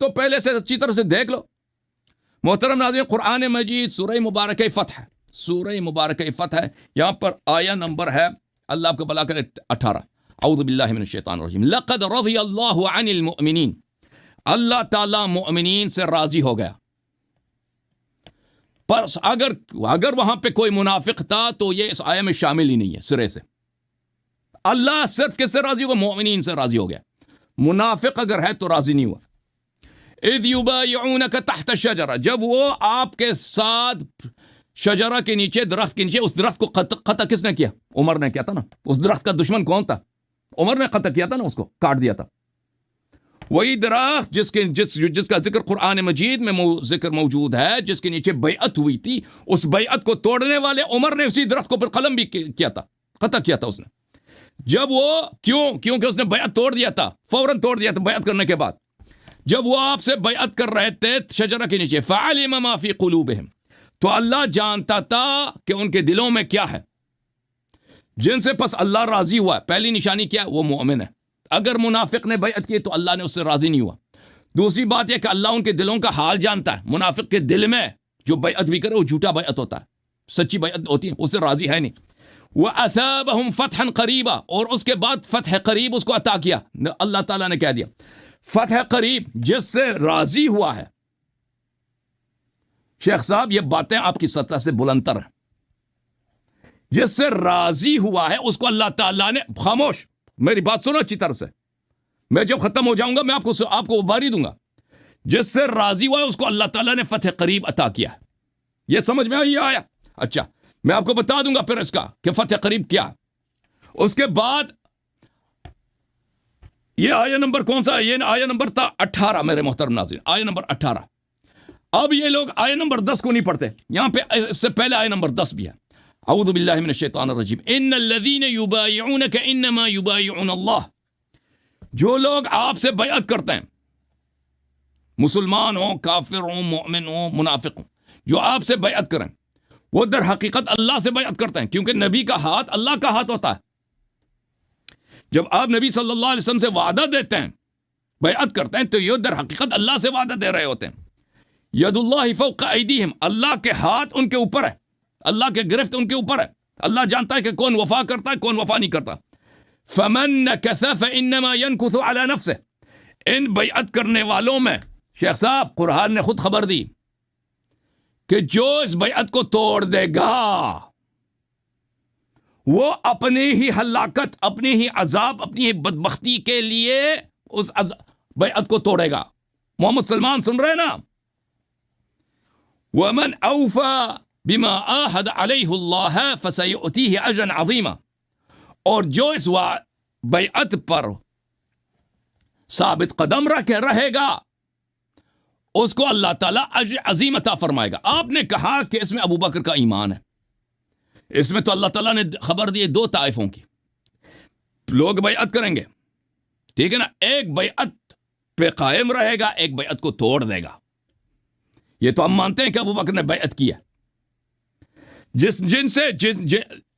[SPEAKER 1] تو پہلے سے اچھی طرح سے دیکھ لو۔ محترم ناظرین، قرآن مجید سورہ مبارکہ فتح ہے، سورہ مبارکہ فتح ہے، یہاں پر آیہ نمبر ہے، اللہ آپ کو بلا کرے 18۔ اعوذ باللہ من الشیطان الرجیم۔ لقد رضی اللہ عن المؤمنین، اللہ تعالیٰ مؤمنین سے راضی ہو گیا۔ پر اگر وہاں پہ کوئی منافق تھا تو یہ اس آیہ میں شامل ہی نہیں ہے سرے سے۔ اللہ صرف کس سے راضی ہوا؟ مؤمنین سے راضی ہو گیا۔ منافق اگر ہے تو راضی نہیں ہوا۔ اذ یبایعونک تحت الشجرہ، جب وہ آپ کے ساتھ شجرہ کے نیچے، درخت کے نیچے، اس درخت کو قطع کس نے کیا؟ عمر نے کیا تھا نا۔ اس درخت کا دشمن کون تھا؟ عمر نے قطع کیا تھا نا، اس کو کاٹ دیا تھا۔ وہی درخت جس کا ذکر قرآن مجید میں ذکر موجود ہے، جس کے نیچے بیعت ہوئی تھی، اس بیعت کو توڑنے والے عمر نے اسی درخت کو پر قلم بھی کیا تھا، قطع کیا تھا اس نے۔ جب وہ کیونکہ اس نے بیعت توڑ دیا تھا، فوراً توڑ دیا تھا بیعت کرنے کے بعد۔ جب وہ آپ سے بیعت کر رہے تھے شجرہ کے نیچے، فعلم ما فی قلوبہم، تو اللہ جانتا تھا کہ ان کے دلوں میں کیا ہے، جن سے پس اللہ راضی ہوا ہے۔ پہلی نشانی کیا ہے؟ وہ مومن ہے۔ اگر منافق نے بیعت کی تو اللہ نے اس سے راضی نہیں ہوا۔ دوسری بات یہ کہ اللہ ان کے دلوں کا حال جانتا ہے۔ منافق کے دل میں جو بیعت بھی کرے وہ جھوٹا بیعت ہوتا ہے، سچی بیعت ہوتی ہے، اس سے راضی ہے نہیں۔ وَأَثَابَهُمْ فَتْحًا قَرِيبًا، اور اس کے بعد فتح قریب اس کو عطا کیا۔ اللہ تعالیٰ نے کہہ دیا فتح قریب، جس سے راضی ہوا ہے۔ شیخ صاحب یہ باتیں آپ کی سطح سے بلندتر ہیں۔ جس سے راضی ہوا ہے اس کو اللہ تعالیٰ نے، خاموش میری بات سنو اچھی طرح سے، میں جب ختم ہو جاؤں گا میں آپ کو باری دوں گا۔ جس سے راضی ہوا ہے اس کو اللہ تعالیٰ نے فتح قریب عطا کیا ہے۔ یہ سمجھ میں آیا؟ اچھا میں آپ کو بتا دوں گا پھر اس کا کہ فتح قریب کیا ہے۔ اس کے بعد یہ آیہ نمبر کون سا ہے؟ یہ آیہ نمبر تھا 18 میرے محترم ناظرین، آیہ نمبر 18۔ اب یہ لوگ آیت نمبر 10 کو نہیں پڑھتے. یہاں پہ اس سے پہلے آیت نمبر 10 بھی ہے. اعوذ باللہ من الشیطان الرجیم ان الذین یبایعونک انما یبایعون اللہ. جو لوگ آپ سے بیعت کرتے ہیں، مسلمان ہوں، کافر ہوں، مومن ہوں، منافق ہوں، جو آپ سے بیعت کریں وہ در حقیقت اللہ سے بیعت کرتے ہیں، کیونکہ نبی کا ہاتھ اللہ کا ہاتھ ہوتا ہے. جب آپ نبی صلی اللہ علیہ وسلم سے وعدہ دیتے ہیں، بیعت کرتے ہیں، تو یہ در حقیقت اللہ سے وعدہ دے رہے ہوتے ہیں. ید اللہ فوق ایدیہم، اللہ کے ہاتھ ان کے اوپر ہے، اللہ کے گرفت ان کے اوپر ہے. اللہ جانتا ہے کہ کون وفا کرتا ہے، کون وفا نہیں کرتا. فمن نکث فانما ينکث علی نفسه. ان بیعت کرنے والوں میں شیخ صاحب قرآن نے خود خبر دی کہ جو اس بیعت کو توڑ دے گا وہ اپنی ہی ہلاکت، اپنی ہی عذاب، اپنی ہی بدبختی کے لیے اس بیعت کو توڑے گا. محمد سلمان سن رہے نا؟ وَمَنْ أَوْفَى بِمَا آهَدَ عَلَيْهُ اللَّهَ فَسَيُؤْتِيهِ أَجْرًا عَظِيمًا. اور جو اس بیعت پر ثابت قدم رہے گا اس کو اللہ تعالیٰ اجر عظیم عطا فرمائے گا. آپ نے کہا کہ اس میں ابو بکر کا ایمان ہے. اس میں تو اللہ تعالیٰ نے خبر دی 2 طائفوں کی. لوگ بیعت کریں گے، ٹھیک ہے نا، ایک بیعت پہ قائم رہے گا، ایک بیعت کو توڑ دے گا. یہ تو ہم مانتے ہیں کہ ابو بکر نے بیعت کیا.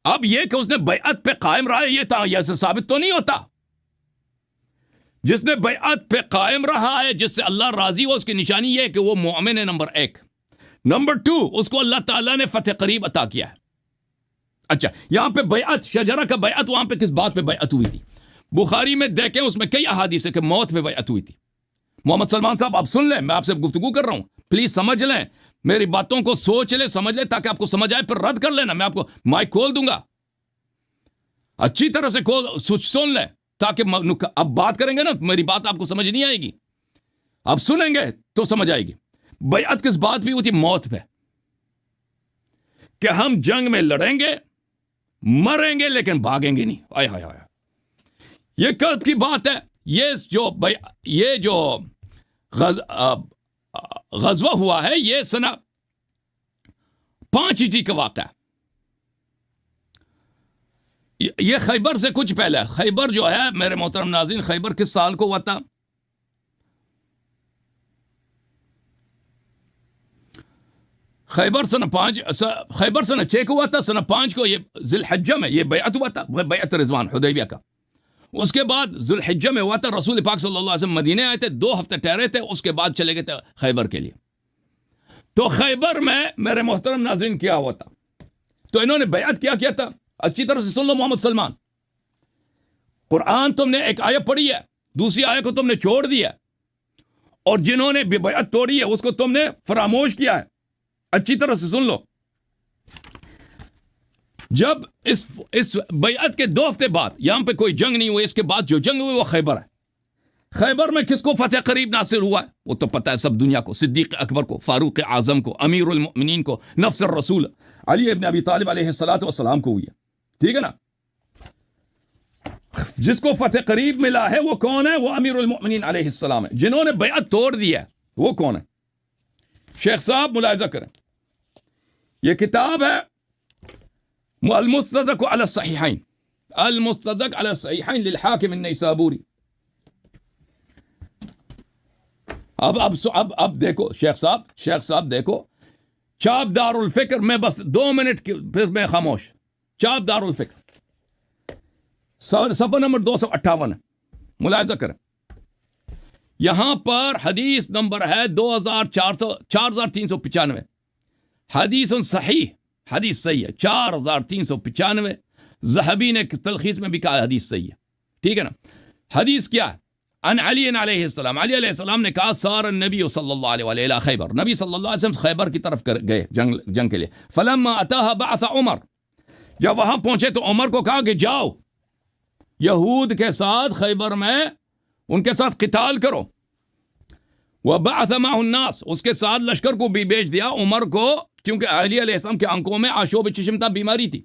[SPEAKER 1] اب یہ کہ اس نے بیعت پہ قائم رہا ہے یہ سے ثابت تو نہیں ہوتا. جس نے بیعت پہ قائم رہا ہے، جس سے اللہ راضی ہو، اس کی نشانی یہ ہے کہ وہ مومن ہے. نمبر 1. نمبر 2، اس کو اللہ تعالیٰ نے فتح قریب عطا کیا ہے. اچھا، یہاں پہ بیعت، شجرہ کا بیعت، وہاں پہ کس بات پہ بیعت ہوئی تھی؟ بخاری میں دیکھیں، اس میں کئی احادیث ہے کہ موت پہ بیعت ہوئی تھی. محمد سلمان صاحب آپ سن لیں، میں آپ سے گفتگو کر رہا ہوں، پلیز سمجھ لیں، میری باتوں کو سوچ لیں، سمجھ لیں، تاکہ آپ کو سمجھ آئے، پھر رد کر لینا. میں آپ کو مائک کھول دوں گا، اچھی طرح سے سن لیں، تاکہ اب بات کریں گے نا، میری بات آپ کو سمجھ نہیں آئے گی. اب سنیں گے تو سمجھ آئے گی. بیعت کس بات پہ ہوتی؟ موت پہ، کہ ہم جنگ میں لڑیں گے، مریں گے، لیکن بھاگیں گے نہیں. آئے ہائے ہائے، یہ کب کی بات ہے؟ یہ جو غزوہ ہوا ہے یہ سنہ 5 ہجری کا واقعہ ہے. یہ خیبر سے کچھ پہلے ہے. خیبر جو ہے میرے محترم ناظرین، خیبر کس سال کو ہوا تھا؟ خیبر سنہ 6 کو ہوا تھا. سنہ 5 کو یہ ذی الحجہ میں یہ بیعت ہوا تھا، بیعت رضوان حدیبیہ کا. اس کے بعد ذی الحجہ میں ہوا تھا. رسول پاک صلی اللہ علیہ وسلم مدینے آئے تھے، 2 ہفتے ٹھہرے تھے، اس کے بعد چلے گئے تھے خیبر کے لیے. تو خیبر میں میرے محترم ناظرین کیا ہوا تھا؟ تو انہوں نے بیعت کیا تھا؟ اچھی طرح سے سن لو محمد سلمان. قرآن تم نے ایک آیت پڑھی ہے، دوسری آیت کو تم نے چھوڑ دیا، اور جنہوں نے بیعت توڑی ہے اس کو تم نے فراموش کیا ہے. اچھی طرح سے سن لو. جب اس بیعت کے 2 ہفتے بعد، یہاں پہ کوئی جنگ نہیں ہوئی، اس کے بعد جو جنگ ہوئی وہ خیبر ہے. خیبر میں کس کو فتح قریب ناصر ہوا ہے وہ تو پتہ ہے سب دنیا کو. صدیق اکبر کو، فاروق اعظم کو، امیر المؤمنین کو، نفس الرسول علی ابن ابی طالب علیہ السلام کو ہوئی ہے. ٹھیک ہے نا؟ جس کو فتح قریب ملا ہے وہ کون ہے؟ وہ امیر المؤمنین علیہ السلام ہے. جنہوں نے بیعت توڑ دی ہے وہ کون ہے؟ شیخ صاحب ملاحظہ کریں، یہ کتاب ہے المستدرک علی الصحیحین، المستدرک علی الصحیحین للحاکم النیسابوری. اب دیکھو شیخ صاحب دیکھو، چاپ دار الفکر میں بس 2 منٹ پھر میں خاموش. چاپ دار الفکر صفحہ نمبر 258 ہے، ملاحظہ کریں. یہاں پر حدیث نمبر ہے 4395. حدیث صحیح، حدیث صحیح ہے، 4395. ذہبی نے تلخیص میں بھی کہا حدیث صحیح ہے. ٹھیک ہے نا؟ حدیث کیا ہے؟ ان علی علیہ السلام، علی علیہ السلام نے کہا سار النبی صلی اللہ علیہ وآلہ خیبر، نبی صلی اللہ علیہ وسلم خیبر کی طرف گئے جنگ کے لیے. فلما اتاها بعث عمر، جب وہاں پہنچے تو عمر کو کہا کہ جاؤ یہود کے ساتھ خیبر میں ان کے ساتھ قتال کرو. وبعث معه الناس، اس کے ساتھ لشکر کو بھی بھیج دیا عمر کو، کیونکہ علی علیہ السلام کے آنکھوں میں آشوب چشمتا بیماری تھی.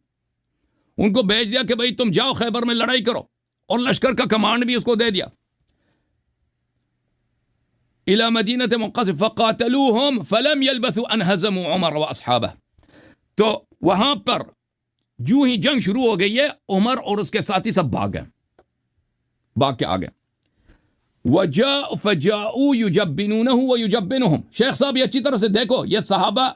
[SPEAKER 1] ان کو بھیج دیا کہ بھئی تم جاؤ خیبر میں لڑائی کرو، اور لشکر کا کمانڈ بھی اس کو دے دیا. الى مدینة منقسم فقاتلوهم فلم يلبثوا ان هزموا عمر واصحابه. تو وہاں پر جو ہی جنگ شروع ہو گئی ہے عمر اور اس کے ساتھی سب بھاگ گئے، بھاگ کے آ گئے. وجاء فجاءوا يجبنونه ويجبنهم. شیخ صاحب یہ اچھی طرح سے دیکھو، یہ صحابہ،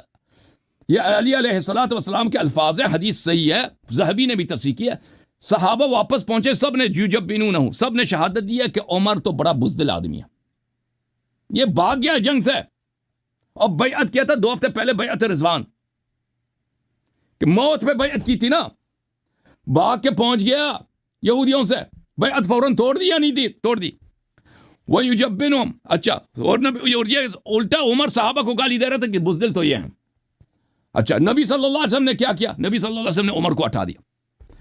[SPEAKER 1] یہ علی علیہ الصلوۃ والسلام کے الفاظ ہیں، حدیث صحیح ہے، ذہبی نے بھی تصحیح کیا. صحابہ واپس پہنچے، سب نے یجبنونه، سب نے شہادت دی ہے کہ عمر تو بڑا بزدل آدمی ہے، یہ بھاگ گیا جنگ سے. اور بیعت کیا تھا 2 ہفتے پہلے، بیعت رضوان، کہ موت پہ بیعت کی تھی نا، بھاگ کے پہنچ گیا یہودیوں سے، بیعت فوراً توڑ دی یا نہیں دی؟ توڑ دی. وَيُجَبِّنُهُمْ. اچھا، اور یہ الٹا عمر صحابہ کو گالی دے رہا تھا کہ بزدل تو یہ ہیں. اچھا، نبی صلی اللہ علیہ وسلم نے کیا کیا؟ نبی صلی اللہ علیہ وسلم نے عمر کو ہٹا دیا.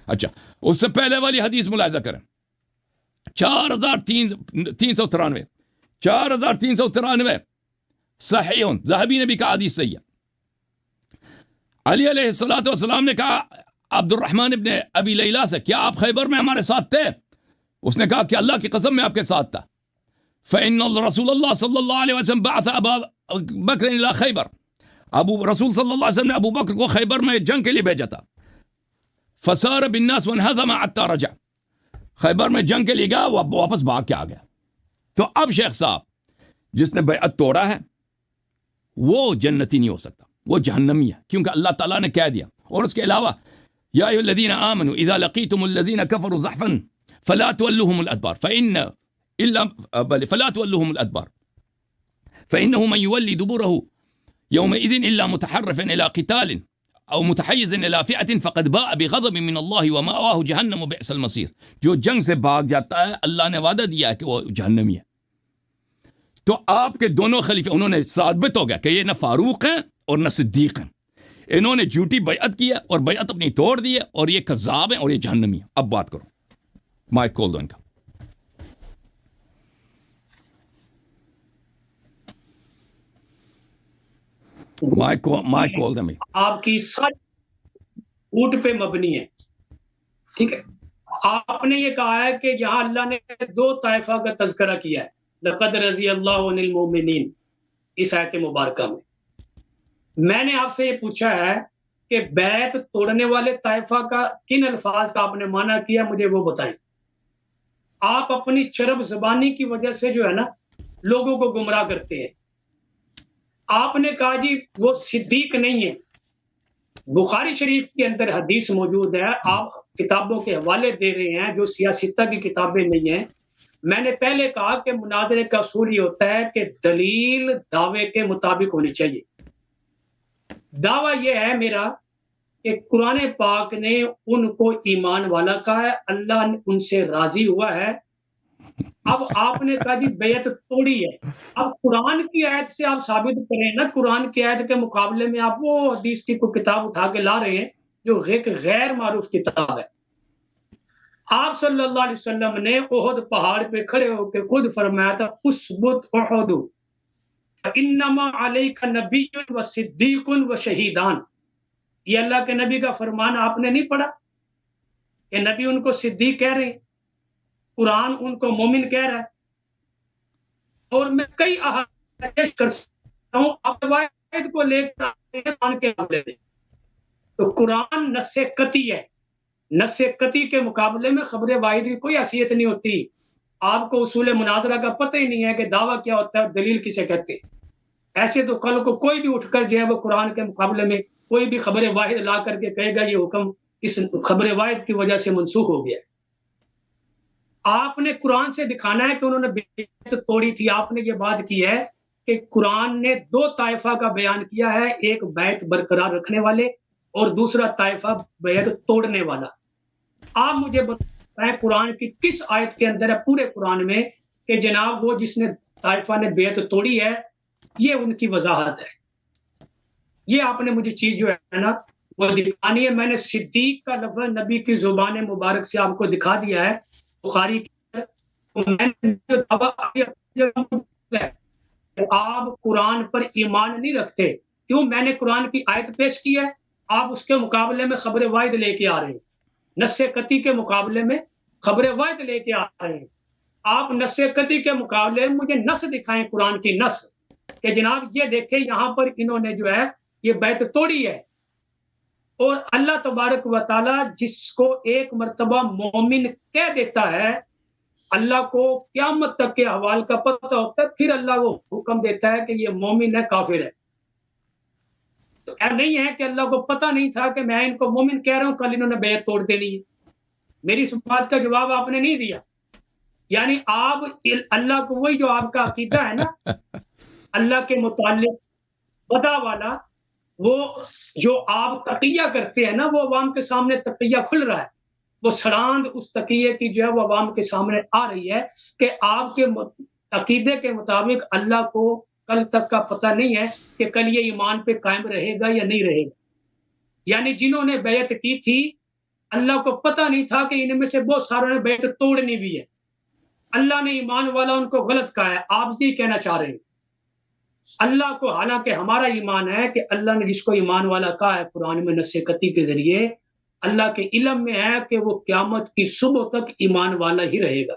[SPEAKER 1] اچھا، اس سے پہلے والی حدیث ملاحظہ کریں، 4393 4393 صحیح، ذہبی نے بھی کہا حدیث صحیح ہے. علی علیہ الصلوۃ والسلام نے کہا عبد الرحمن ابن ابی لیلہ سے، کیا آپ خیبر میں ہمارے ساتھ تھے؟ اس نے کہا کہ اللہ کی قسم میں آپ کے ساتھ تھا. فإن رسول اللہ صلی اللہ علیہ وسلم بعث ابا بکر الى خیبر. رسول صلی اللہ علیہ وسلم نے ابو بکر کو خیبر میں جنگ کے لیے بھیجا تھا. فسار بالناس وانهزم حتى رجع. خیبر میں جنگ کے لیے گیا، وہ واپس بھاگ کے آ گیا. تو اب شیخ صاحب، جس نے بیعت توڑا ہے وہ جنتی نہیں ہو سکتا، وہ جہنمی ہے، کیونکہ اللہ تعالیٰ نے کہہ دیا. اور اس کے علاوہ یا ایھا الذین آمنوا اذا لقیتم الذین کفروا زحفا فلا تولوهم الادبار فلا تولوهم الادبار فانه من يولي دبره يومئذ الا متحرفا الى قتال او متحيز الى فئة فقد باء بغضب من الله ومأواه جهنم وبئس المصير. جو جنگ سے بھاگ جاتا ہے اللہ نے وعدہ دیا ہے کہ وہ جہنمی ہے. تو آپ کے دونوں خلیفے، انہوں نے ثابت ہو گیا کہ یہ نہ فاروق ہیں اور نہ صدیق ہیں، انہوں نے جھوٹی بیعت کی ہے اور بیعت اپنی توڑ دی ہے، اور یہ کذاب ہیں اور یہ جہنمی ہے. اب بات کرو، مائک کھول دو ان کا. مائک کھول دیں.
[SPEAKER 2] آپ کی ساری جھوٹ پہ مبنی ہے، ٹھیک ہے. آپ نے یہ کہا ہے کہ یہاں اللہ نے 2 طائفہ کا تذکرہ کیا ہے، لقد رضی اللہ عن المؤمنین، اس آیت مبارکہ میں. میں نے آپ سے یہ پوچھا ہے کہ بیعت توڑنے والے طائفہ کا کن الفاظ کا آپ نے معنی کیا، مجھے وہ بتائیں. آپ اپنی چرب زبانی کی وجہ سے جو ہے نا لوگوں کو گمراہ کرتے ہیں. آپ نے کہا جی وہ صدیق نہیں ہے. بخاری شریف کے اندر حدیث موجود ہے، آپ کتابوں کے حوالے دے رہے ہیں جو سیاستہ کی کتابیں نہیں ہیں. میں نے پہلے کہا کہ مناظرے کا اصول یہ ہوتا ہے کہ دلیل دعوے کے مطابق ہونی چاہیے. دعویٰ یہ ہے میرا کہ قرآن پاک نے ان کو ایمان والا کہا ہے، اللہ نے ان سے راضی ہوا ہے. اب آپ نے کہا جی بیعت توڑی ہے. اب قرآن کی آیت سے آپ ثابت کریں نا، قرآن کی آیت کے مقابلے میں آپ وہ حدیث کی کوئی کتاب اٹھا کے لا رہے ہیں جو غیر معروف کتاب ہے. آپ صلی اللہ علیہ وسلم نے احد پہاڑ پہ کھڑے ہو کے خود فرمایا تھا اثبت احد انما علیک نبی و صدیق و شہیدان. یہ اللہ کے نبی کا فرمان آپ نے نہیں پڑھا کہ نبی ان کو صدیق کہہ رہے ہیں، قرآن ان کو مومن کہہ رہا ہے. اور میں کئی احادیث کر سکتا ہوں آپ روایت کو لے کر قرآن کے معاملے میں. تو قرآن نص قطعی ہے، نص قطعی کے مقابلے میں خبر واحد کی کوئی حیثیت نہیں ہوتی. آپ کو اصول مناظرہ کا پتہ ہی نہیں ہے کہ دعویٰ کیا ہوتا ہے اور دلیل کسے کہتے ہیں. ایسے تو کل کو کوئی بھی اٹھ کر جو ہے وہ قرآن کے مقابلے میں کوئی بھی خبر واحد لا کر کے کہے گا یہ حکم اس خبر واحد کی وجہ سے منسوخ ہو گیا. آپ نے قرآن سے دکھانا ہے کہ انہوں نے بیعت توڑی تھی. آپ نے یہ بات کی ہے کہ قرآن نے 2 طائفہ کا بیان کیا ہے، ایک بیعت برقرار رکھنے والے اور دوسرا طائفہ بیعت توڑنے والا. آپ مجھے بتائیں قرآن کی کس آیت کے اندر ہے پورے قرآن میں کہ جناب وہ جس نے طائفہ نے بیعت توڑی ہے یہ ان کی وضاحت ہے. یہ آپ نے مجھے چیز جو ہے نا وہ دکھانی ہے. میں نے صدیق کا لفظ نبی کی زبان مبارک سے آپ کو دکھا دیا ہے بخاری کی. آپ قرآن پر ایمان نہیں رکھتے، کیوں؟ میں نے قرآن کی آیت پیش کی ہے، آپ اس کے مقابلے میں خبر واحد لے کے آ رہے ہیں، نص قطعی کے مقابلے میں خبر واحد لے کے آ رہے ہیں. آپ نص قطعی کے مقابلے میں مجھے نص دکھائیں قرآن کی نص کہ جناب یہ دیکھیں یہاں پر انہوں نے جو ہے یہ بیعت توڑی ہے. اور اللہ تبارک و تعالی جس کو ایک مرتبہ مومن کہہ دیتا ہے اللہ کو قیامت تک کے احوال کا پتہ ہوتا ہے، پھر اللہ وہ حکم دیتا ہے کہ یہ مومن ہے کافر ہے. تو ایسا نہیں ہے کہ اللہ کو پتہ نہیں تھا کہ میں ان کو مومن کہہ رہا ہوں کل انہوں نے بیعت توڑ دینی ہے. میری اس بات کا جواب آپ نے نہیں دیا. یعنی آپ اللہ کو وہی جو آپ کا عقیدہ ہے نا اللہ کے متعلق بدا والا، وہ جو آپ تقیہ کرتے ہیں نا وہ عوام کے سامنے تقیہ کھل رہا ہے، وہ سراند اس تقیے کی جو ہے وہ عوام کے سامنے آ رہی ہے کہ آپ کے عقیدے کے مطابق اللہ کو کل تک کا پتہ نہیں ہے کہ کل یہ ایمان پہ قائم رہے گا یا نہیں رہے گا. یعنی جنہوں نے بیعت کی تھی اللہ کو پتہ نہیں تھا کہ ان میں سے بہت ساروں نے بیعت توڑنی بھی ہے. اللہ نے ایمان والا ان کو غلط کہا ہے. آپ یہ کہنا چاہ رہے ہیں اللہ کو، حالانکہ ہمارا ایمان ہے کہ اللہ نے جس کو ایمان والا کہا ہے قرآن میں نص قطعی کے ذریعے، اللہ کے علم میں ہے کہ وہ قیامت کی صبح تک ایمان والا ہی رہے گا،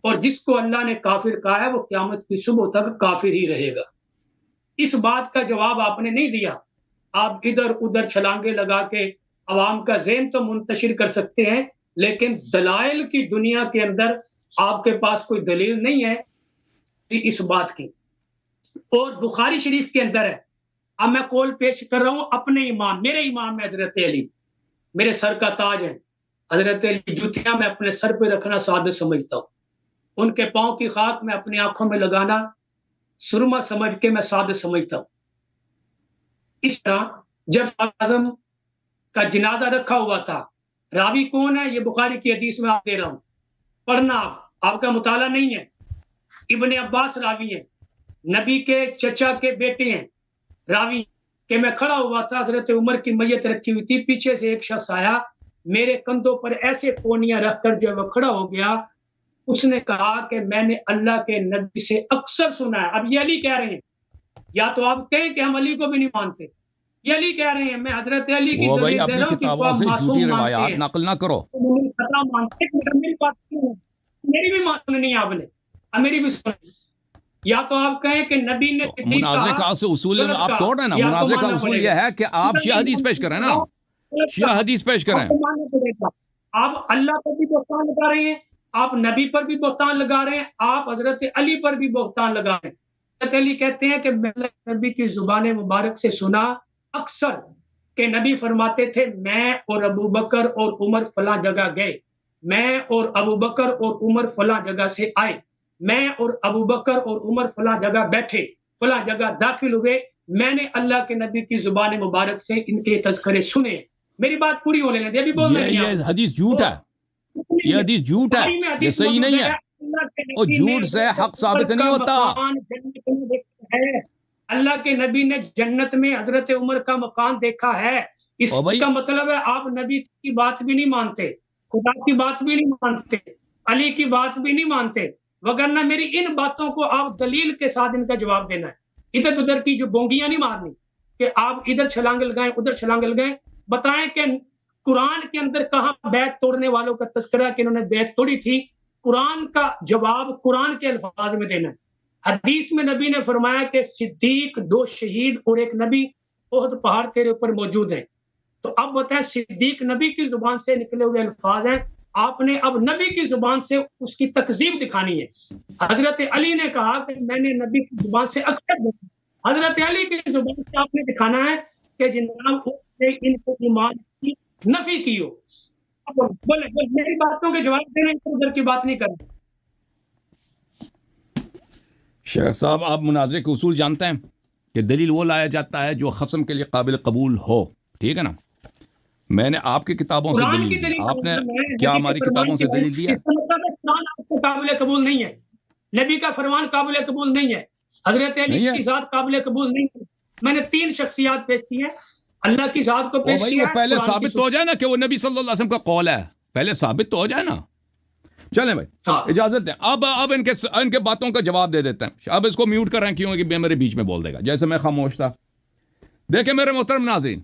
[SPEAKER 2] اور جس کو اللہ نے کافر کہا ہے وہ قیامت کی صبح تک کافر ہی رہے گا. اس بات کا جواب آپ نے نہیں دیا. آپ ادھر ادھر چھلانگے لگا کے عوام کا ذہن تو منتشر کر سکتے ہیں، لیکن دلائل کی دنیا کے اندر آپ کے پاس کوئی دلیل نہیں ہے اس بات کی. اور بخاری شریف کے اندر ہے، اب میں قول پیش کر رہا ہوں اپنے امام، میرے امام ہے حضرت علی، میرے سر کا تاج ہے حضرت علی. جوتیاں میں اپنے سر پہ رکھنا سعادت سمجھتا ہوں، ان کے پاؤں کی خاک میں اپنی آنکھوں میں لگانا سرما سمجھ کے میں سعادت سمجھتا ہوں. اس طرح جب اعظم کا جنازہ رکھا ہوا تھا، راوی کون ہے یہ بخاری کی حدیث میں آپ دے رہا ہوں، پڑھنا آپ کا مطالعہ نہیں ہے. ابن عباس راوی ہیں، نبی کے چچا کے بیٹے ہیں راوی، کہ میں کھڑا ہوا تھا، حضرت عمر کی میت رکھی ہوئی تھی، پیچھے سے ایک شخص آیا میرے کندھوں پر ایسے پونیاں رکھ کر جو وہ کھڑا ہو گیا. اس نے کہا کہ میں نے اللہ کے نبی سے اکثر سنا ہے. اب یہ علی کہہ رہے ہیں، یا تو آپ کہیں کہ ہم علی کو بھی نہیں مانتے، یہ علی کہہ رہے ہیں میں حضرت علی کی دلیل دے رہا ہوں کہ
[SPEAKER 1] کتابوں سے جھوٹی روایات نقل نہ کرو.
[SPEAKER 2] میری بھی سننی ہے آپ نے، میری بھی سننی. یا تو آپ کہیں کہ نبی نے
[SPEAKER 1] مناظرے کا اصول آپ توڑ رہے ہیں نا. مناظرے کا اصول یہ ہے کہ آپ شیعہ حدیث پیش کریں نا، شیعہ حدیث پیش کریں.
[SPEAKER 2] آپ اللہ پر بھی بہتان لگا رہے ہیں، آپ نبی پر بھی بہتان لگا رہے ہیں، آپ حضرت علی پر بھی بہتان لگا رہے ہیں. حضرت علی کہتے ہیں کہ میں نے نبی کی زبان مبارک سے سنا اکثر کہ نبی فرماتے تھے میں اور ابو بکر اور عمر فلاں جگہ گئے، میں اور ابو بکر اور عمر فلاں جگہ سے آئے، میں اور ابو بکر اور عمر فلاں جگہ بیٹھے، فلاں جگہ داخل ہوئے، میں نے اللہ کے نبی کی زبان مبارک سے ان کے تذکرے سنے. میری بات پوری ہونے لگی، ابھی بول رہے ہیں.
[SPEAKER 1] یہ حدیث جھوٹ ہے، یہ حدیث جھوٹ ہے، یہ صحیح نہیں ہے. اور جھوٹ سے حق ثابت نہیں ہوتا.
[SPEAKER 2] اللہ کے نبی نے جنت میں حضرت عمر کا مکان دیکھا ہے. اس کا مطلب ہے آپ نبی کی بات بھی نہیں مانتے، خدا کی بات بھی نہیں مانتے، علی کی بات بھی نہیں مانتے، وگرنہ میری ان باتوں کو آپ دلیل کے ساتھ ان کا جواب دینا ہے. ادھر ادھر کی جو بونگیاں نہیں مارنی کہ آپ ادھر چھلانگ لگائیں ادھر چھلانگ لگائیں. بتائیں کہ قرآن کے اندر کہاں بیعت توڑنے والوں کا تذکرہ کہ انہوں نے بیعت توڑی تھی. قرآن کا جواب قرآن کے الفاظ میں دینا ہے. حدیث میں نبی نے فرمایا کہ صدیق، 2 شہید اور 1 نبی احد پہاڑ تیرے اوپر موجود ہیں. تو اب بتائیں صدیق نبی کی زبان سے نکلے ہوئے الفاظ ہیں، آپ نے اب نبی کی زبان سے اس کی تکذیب دکھانی ہے. حضرت علی نے کہا کہ میں نے نبی کی زبان سے اکثر دیکھا، حضرت علی کی زبان سے آپ نے دکھانا ہے کہ جناب نے ان کو ایمان کی نفی کی ہو. بولے میری باتوں کے جواب دینے ادھر کی بات نہیں کرنا.
[SPEAKER 1] شیخ صاحب آپ مناظرے کے اصول جانتے ہیں کہ دلیل وہ لایا جاتا ہے جو خصم کے لیے قابل قبول ہو، ٹھیک ہے نا. میں نے آپ کی کتابوں سے دلیل دی، آپ نے کیا ہماری کتابوں سے دلیل دی ہے؟
[SPEAKER 2] قابل قبول نہیں ہے، نبی کا فرمان قابل قبول نہیں ہے، حضرت علی کی ذات قابل قبول نہیں ہے. میں نے 3 شخصیات پیش کی ہیں، اللہ کی ذات کو پیش کیا ہے.
[SPEAKER 1] پہلے ثابت تو ہو جائے نا کہ وہ نبی صلی اللہ علیہ وسلم کا قول ہے، پہلے ثابت تو ہو جائے نا. چلیں بھائی اجازت دیں، اب ان کے باتوں کا جواب دے دیتے ہیں. اب اس کو میوٹ کر رہے ہیں کیونکہ میرے بیچ میں بول دے گا جیسے میں خاموش تھا. دیکھیں میرے محترم ناظرین،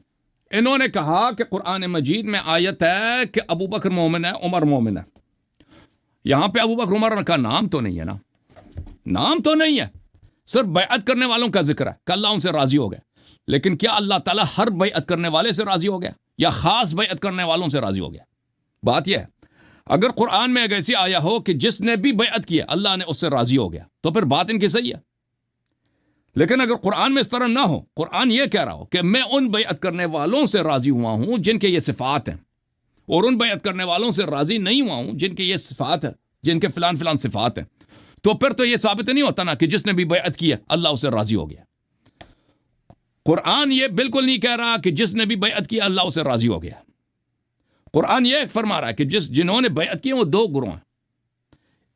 [SPEAKER 1] انہوں نے کہا کہ قرآن مجید میں آیت ہے کہ ابو بکر مومن ہے، عمر مومن ہے. یہاں پہ ابو بکر عمر کا نام تو نہیں ہے نا، نام تو نہیں ہے، صرف بیعت کرنے والوں کا ذکر ہے کہ اللہ ان سے راضی ہو گیا. لیکن کیا اللہ تعالیٰ ہر بیعت کرنے والے سے راضی ہو گیا یا خاص بیعت کرنے والوں سے راضی ہو گیا؟ بات یہ ہے، اگر قرآن میں ایک ایسی آیا ہو کہ جس نے بھی بیعت کیا اللہ نے اس سے راضی ہو گیا تو پھر بات ان کی صحیح ہے. لیکن اگر قرآن میں اس طرح نہ ہو، قرآن یہ کہہ رہا ہو کہ میں ان بیعت کرنے والوں سے راضی ہوا ہوں جن کے یہ صفات ہیں، اور ان بیعت کرنے والوں سے راضی نہیں ہوا ہوں جن کے یہ صفات ہیں، جن کے فلان فلان صفات ہیں، تو پھر تو یہ ثابت نہیں ہوتا نا کہ جس نے بھی بیعت کیا اللہ اس سے راضی ہو گیا. قرآن یہ بالکل نہیں کہہ رہا کہ جس نے بھی بیعت کیا اللہ اس سے راضی ہو گیا. قرآن یہ فرما رہا ہے کہ جنہوں نے بیعت کی وہ دو گروہ ہیں.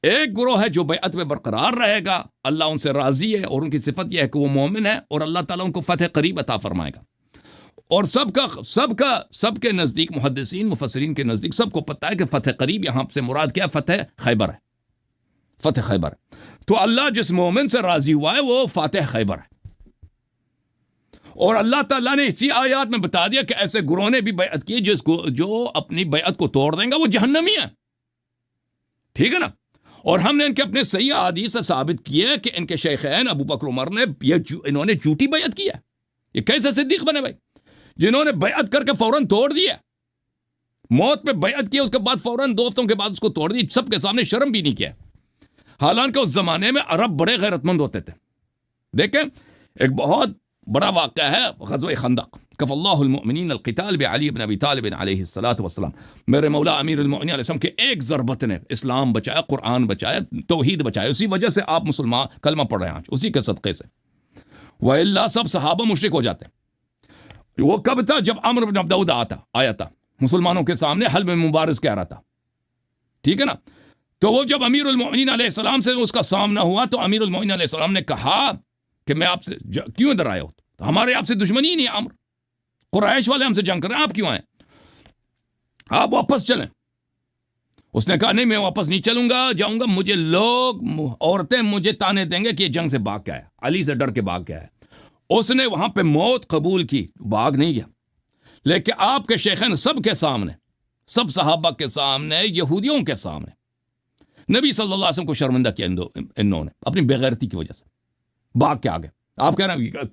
[SPEAKER 1] ایک گروہ ہے جو بیعت میں برقرار رہے گا، اللہ ان سے راضی ہے، اور ان کی صفت یہ ہے کہ وہ مومن ہے اور اللہ تعالیٰ ان کو فتح قریب عطا فرمائے گا. اور سب کے نزدیک، محدثین مفسرین کے نزدیک سب کو پتہ ہے کہ فتح قریب یہاں سے مراد کیا ہے؟ فتح خیبر ہے. فتح خیبر ہے. تو اللہ جس مومن سے راضی ہوا ہے وہ فاتح خیبر ہے. اور اللہ تعالیٰ نے اسی آیات میں بتا دیا کہ ایسے گروہ نے بھی بیعت کی جو اپنی بیعت کو توڑ دیں گا وہ جہنمی ہے. ٹھیک ہے نا؟ اور ہم نے ان کے اپنے صحیح احادیث سے ثابت کیا کہ ان کے شیخین ابو بکر عمر نے انہوں نے جھوٹی بیعت کی ہے. یہ کیسے صدیق بنے بھائی جنہوں نے بیعت کر کے فوراً توڑ دیا؟ موت پہ بیعت کی، اس کے بعد فوراً 2 ہفتوں کے بعد اس کو توڑ دی، سب کے سامنے شرم بھی نہیں کیا. حالانکہ اس زمانے میں عرب بڑے غیرت مند ہوتے تھے. دیکھیں ایک بہت بڑا واقعہ ہے غزوہ خندق. کف اللہ المؤمنین القتال بعلی بن ابی طالب علیہ الصلوۃ والسلام. میرے مولا امیر المؤمنین علیہ السلام کے ایک ضربت نے اسلام بچایا، قرآن بچایا، توحید بچایا. اسی وجہ سے آپ مسلمان کلمہ پڑھ رہے ہیں آج، اسی کے صدقے سے. وَإِلَّا سب صحابہ مشرک ہو جاتے. وہ کب تھا؟ جب عمرو بن عبد العود آیا تھا مسلمانوں کے سامنے حلب مبارز کہہ رہا تھا. ٹھیک ہے نا؟ تو وہ جب امیر المؤمنین علیہ السلام سے اس کا سامنا ہوا تو امیر المؤمنین علیہ السلام نے کہا کہ میں آپ سے کیوں ادھر آئے ہو؟ ہمارے آپ سے دشمنی نہیں ہے عمرو، قریش والے ہم سے جنگ کر رہے ہیں، آپ کیوں آئے؟ آپ واپس چلیں. اس نے کہا نہیں میں واپس نہیں چلوں گا، جاؤں گا، مجھے لوگ عورتیں مجھے تانے دیں گے کہ یہ جنگ سے بھاگ کے آیا، علی سے ڈر کے بھاگ کے آیا. اس نے وہاں پہ موت قبول کی، بھاگ نہیں گیا. لیکن آپ کے شیخین سب کے سامنے، سب صحابہ کے سامنے، یہودیوں کے سامنے نبی صلی اللہ علیہ وسلم کو شرمندہ کیا انہوں نے اپنی بےغیرتی کی وجہ سے. بھاگ کے آگے. آپ کہہ رہے ہیں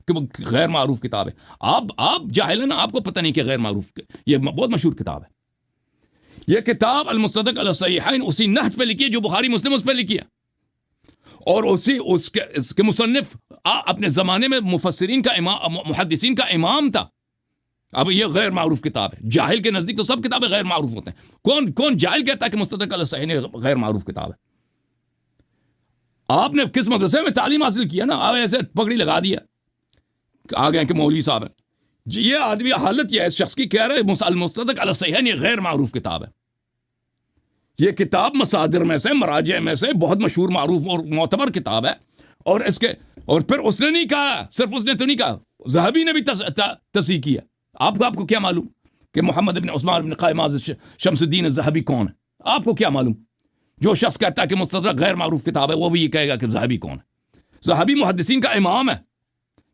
[SPEAKER 1] کہ وہ غیر معروف کتاب ہے. آپ جاہل ہیں نا، آپ کو پتہ نہیں کہ غیر معروف یہ بہت مشہور کتاب ہے. یہ کتاب المصدق علی الصحیحین اسی نہج پہ لکھی ہے جو بخاری مسلم اس پہ لکھی ہے. اور اس کے مصنف اپنے زمانے میں مفسرین کا امام، محدثین کا امام تھا. اب یہ غیر معروف کتاب ہے. جاہل کے نزدیک تو سب کتابیں غیر معروف ہوتے ہیں. کون جاہل کہتا ہے کہ مصدق علی الصحیحین غیر معروف کتاب ہے؟ آپ نے کس مدرسے میں تعلیم حاصل کیا نا، آپ ایسے پگڑی لگا دیا آ گئے کہ مولوی صاحب ہیں. یہ آدمی حالت یہ ہے اس شخص کی کہہ رہے المصدق علی الصحیحین یہ غیر معروف کتاب ہے. یہ کتاب مصادر میں سے، مراجع میں سے بہت مشہور، معروف اور معتبر کتاب ہے. اور پھر اس نے نہیں کہا، صرف اس نے تو نہیں کہا، ذہبی نے بھی تصحیح کیا. آپ کو کیا معلوم کہ محمد بن عثمان بن قائم شمس الدین الذہبی کون ہے؟ آپ کو کیا معلوم؟ جو شخص کہتا ہے کہ مستدرک غیر معروف کتاب ہے وہ بھی یہ کہے گا کہ ذہبی کون ہے. ذہبی محدثین کا امام ہے،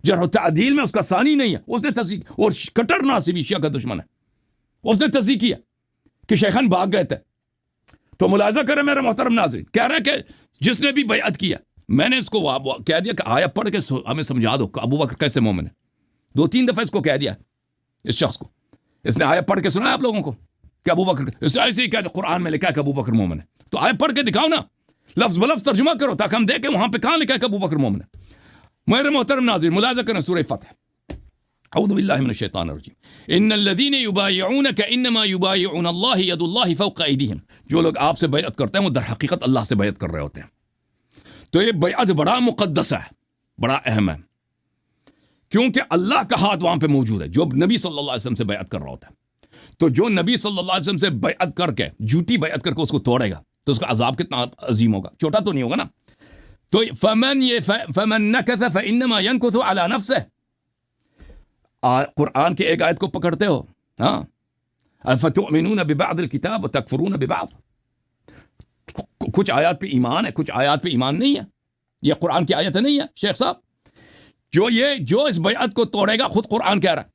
[SPEAKER 1] جرح و تعدیل میں اس کا ثانی نہیں ہے. اس نے تصحیح، اور کٹر ناصبی شیعہ کا دشمن ہے، اس نے تصحیح کیا کہ شیخان بھاگ گئے تھے. تو ملاحظہ کریں میرے محترم ناظرین، کہہ رہا ہے کہ جس نے بھی بیعت کیا، میں نے اس کو کہہ دیا کہ آیا پڑھ کے ہمیں سمجھا دو کہ ابو بکر کیسے مومن ہے. 2-3 دفعہ اس کو کہہ دیا، اس شخص کو اس نے آیا پڑھ کے سنا آپ لوگوں کو کہ ابو بکر، اس ایسے ہی کہتے قرآن میں لکھا ہے کہ ابو بکر مومن ہے. تو آیا پڑھ کے دکھاؤ نا، لفظ بلفظ ترجمہ کرو تاکہ ہم دیکھیں وہاں پہ کہاں لکھا ہے کہ ابو بکر مومن ہے. میرے محترم ناظرین ملاحظہ کریں سورہ فتح. اعوذ باللہ من الشیطان الرجیم. ان الذین یبایعونک انما یبایعون اللہ ید اللہ فوق ایدیہم. جو لوگ آپ سے بیعت کرتے ہیں وہ در حقیقت اللہ سے بیعت کر رہے ہوتے ہیں. تو یہ بیعت بڑا مقدس ہے، بڑا اہم ہے، کیونکہ اللہ کا ہاتھ وہاں پہ موجود ہے جو نبی صلی اللہ علیہ وسلم سے بیعت کر رہا ہوتا ہے. تو جو نبی صلی اللہ علیہ وسلم سے بیعت کر کے، جھوٹی بیعت کر کے اس کو توڑے گا تو اس کا عذاب کتنا عظیم ہوگا، چھوٹا تو نہیں ہوگا نا. تو فمن نکث فانما ينکث علی نفسه. قرآن کی ایک آیت کو پکڑتے ہو، ہاں، افتؤمنون ببعض الکتاب وتکفرون ببعض. کچھ آیات پہ ایمان ہے، کچھ آیات پہ ایمان نہیں ہے. یہ قرآن کی آیت نہیں ہے شیخ صاحب. جو اس بیعت کو توڑے گا، خود قرآن کہہ رہا ہے،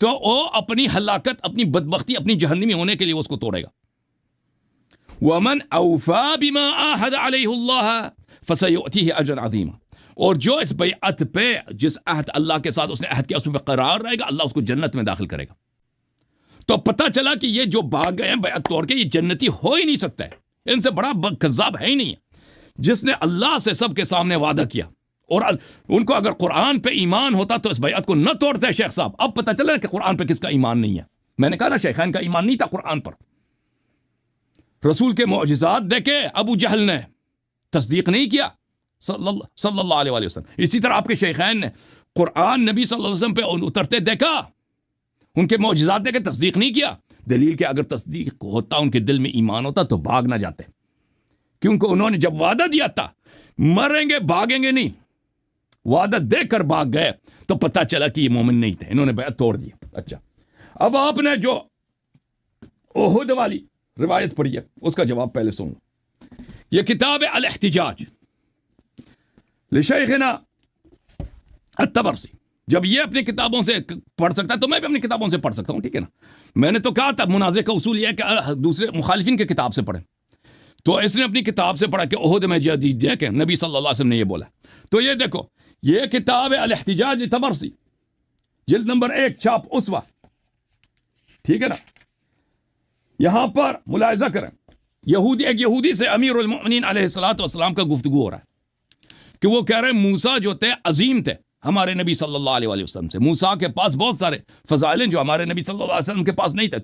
[SPEAKER 1] تو وہ اپنی ہلاکت، اپنی بدبختی، اپنی جہنمی ہونے کے لیے اس کو توڑے گا. ومن اوفا بما عاهد علیہ اللہ فسیؤتیہ اجرا عظیما، اور جو اس بیعت پہ، جس عہد اللہ کے ساتھ اس نے عہد کیا، اس پہ قرار رہے گا، اللہ اس کو جنت میں داخل کرے گا۔ تو پتہ چلا کہ یہ جو بھاگ گئے ہیں بیعت توڑ کے، یہ جنتی ہو ہی نہیں سکتا ہے، ان سے بڑا کذاب ہے ہی نہیں ہے، جس نے اللہ سے سب کے سامنے وعدہ کیا، اور ان کو اگر قرآن پہ ایمان ہوتا تو اس بیعت کو نہ توڑتے شیخ صاحب۔ اب پتہ چلا کہ قرآن پہ کس کا ایمان نہیں ہے۔ میں نے کہا نا شیخین کا ایمان نہیں تھا قرآن پر۔ رسول کے معجزات دیکھے ابو جہل نے تصدیق نہیں کیا صلی اللہ علیہ وسلم۔ اسی طرح آپ کے شیخین نے قرآن نبی صلی اللہ علیہ وسلم پہ اترتے دیکھا، ان کے معجزات دیکھے، تصدیق نہیں کیا۔ دلیل کہ اگر تصدیق ہوتا، ان کے دل میں ایمان ہوتا تو بھاگ نہ جاتے، کیونکہ انہوں نے جب وعدہ دیا تھا مریں گے بھاگیں گے نہیں، وعدہ دے کر بھاگ گئے تو پتہ چلا کہ یہ مومن نہیں تھے، انہوں نے بیعت توڑ دی۔ اچھا، اب آپ نے جو احد والی روایت پڑھی ہے اس کا جواب پہلے سن لو۔ یہ کتاب ہے الاحتجاج لشیخنا الطبرسی۔ جب یہ اپنی کتابوں سے پڑھ سکتا ہے تو میں بھی اپنی کتابوں سے پڑھ سکتا ہوں، ٹھیک ہے نا۔ میں نے تو کہا تھا مناظرے کا اصول یہ ہے کہ دوسرے مخالفین کی کتاب سے پڑھیں، تو اس نے اپنی کتاب سے پڑھا کہ احد میں جدید دیکھیں نبی صلی اللہ علیہ وسلم نے یہ بولا۔ تو یہ دیکھو، یہ کتاب ہے الاحتجاج طبرسی، جلد نمبر 1، چھاپ اسوہ، ٹھیک ہے نا۔ یہاں پر ملاحظہ کریں، ایک یہودی سے امیر المؤمنین علیہ الصلوۃ والسلام کا گفتگو ہو رہا ہے کہ وہ کہہ رہے ہیں موسیٰ جو تھے عظیم تھے ہمارے نبی صلی اللہ علیہ وسلم سے، موسیٰ کے پاس بہت سارے فضائل ہیں جو ہمارے نبی صلی اللہ علیہ وسلم کے پاس نہیں تھے۔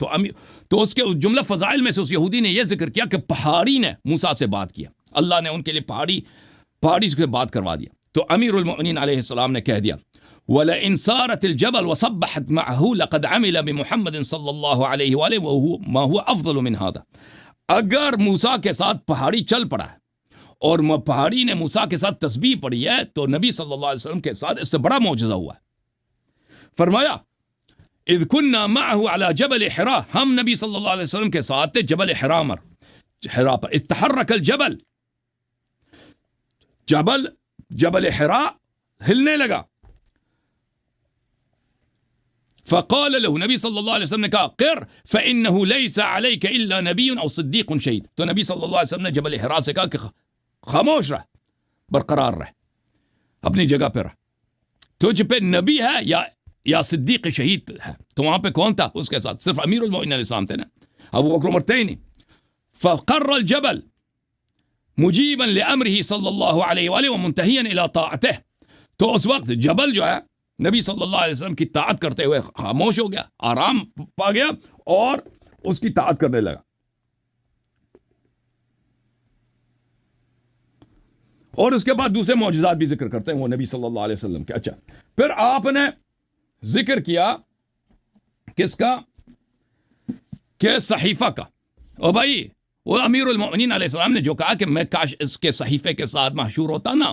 [SPEAKER 1] تو اس کے جملہ فضائل میں سے اس یہودی نے یہ ذکر کیا کہ پہاڑی نے موسیٰ سے بات کیا، اللہ نے ان کے لیے پہاڑی سے بات کروا دیا۔ تو امیر المؤمنین علیہ السلام نے کہہ دیا وَلَئِنْ سَارَتِ الْجَبَلْ وَصَبَّحَتْ مَعَهُ لَقَدْ عَمِلَ بِمُحَمَّدٍ صلی اللہ علیہ وآلہ وَهُوَ مَا هُوَ أَفْضَلُ مِنْ هَذَا۔ اگر موسیٰ کے ساتھ پہاڑی چل پڑا ہے اور پہاڑی نے موسیٰ کے ساتھ تسبیح پڑھی ہے تو نبی صلی اللہ علیہ وسلم کے ساتھ اس سے بڑا معجزہ ہوا ہے۔ فرمایا اذ كنا معه على جبل حراء، ہم نبی صلی اللہ علیہ وسلم کے ساتھ تھے جبل حراء پر، اذ تحرك الجبل، جبل حراء ہلنے لگا، فقال له، نبی صلی اللہ علیہ وسلم نے کہا قر فإنه ليس عليك إلا نبي أو صديق شهيد۔ تو نبی صلی اللہ علیہ وسلم نے جبل حراء سے کہا کہ خاموش رہ، برقرار رہ، اپنی جگہ پہ رہ، تجھ پہ نبی ہے یا صدیق شہید ہے۔ تو وہاں پہ کون تھا اس کے ساتھ؟ صرف امیر المؤمنین علیہ السلام تھے نا، ابو بکر عمر تھے ہی نہیں۔ فقر الجبل مجیبا لامرہ صلی اللہ علیہ وآلہ ومنتہیا الی طاعتہ۔ تو اس وقت جبل جو ہے نبی صلی اللہ علیہ وسلم کی طاعت کرتے ہوئے خاموش ہو گیا، آرام پا گیا اور اس کی طاعت کرنے لگا۔ اور اس کے بعد دوسرے معجزات بھی ذکر کرتے ہیں وہ نبی صلی اللہ علیہ وسلم کے۔ اچھا، پھر آپ نے ذکر کیا کس کا؟ کہ صحیفہ کا۔ او بھائی، وہ امیر المؤمنین علیہ السلام نے جو کہا کہ میں کاش اس کے صحیفے کے ساتھ محشور ہوتا نا،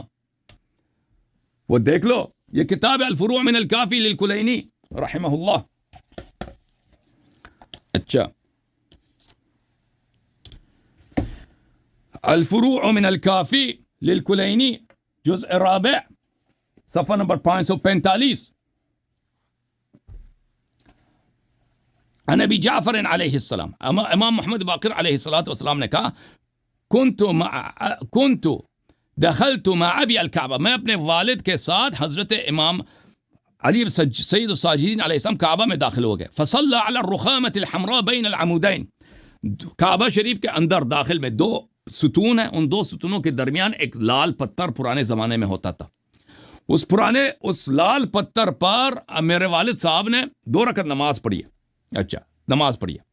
[SPEAKER 1] وہ دیکھ لو، یہ کتاب الفروع من الکافی للکلینی رحمہ اللہ۔ اچھا، الفروع من الکافی للکلینی جزء رابع صفحہ نمبر 545، نبی جعفر علیہ السلام، امام محمد باقر علیہ السلام نے کہا کنت دخلت مع ابی الکعبہ، میں اپنے والد کے ساتھ حضرت امام علی سید الساجدین علیہ السلام کعبہ میں داخل ہو گئے، فصلی علی الرخامۃ الحمراء بین العمودین، کعبہ شریف کے اندر داخل میں 2 ستون ہیں، ان 2 ستونوں کے درمیان ایک لال پتھر پرانے زمانے میں ہوتا تھا، اس لال پتھر پر میرے والد صاحب نے 2 رکعت نماز پڑھی ہے۔ اچھا، نماز پڑھی ہے۔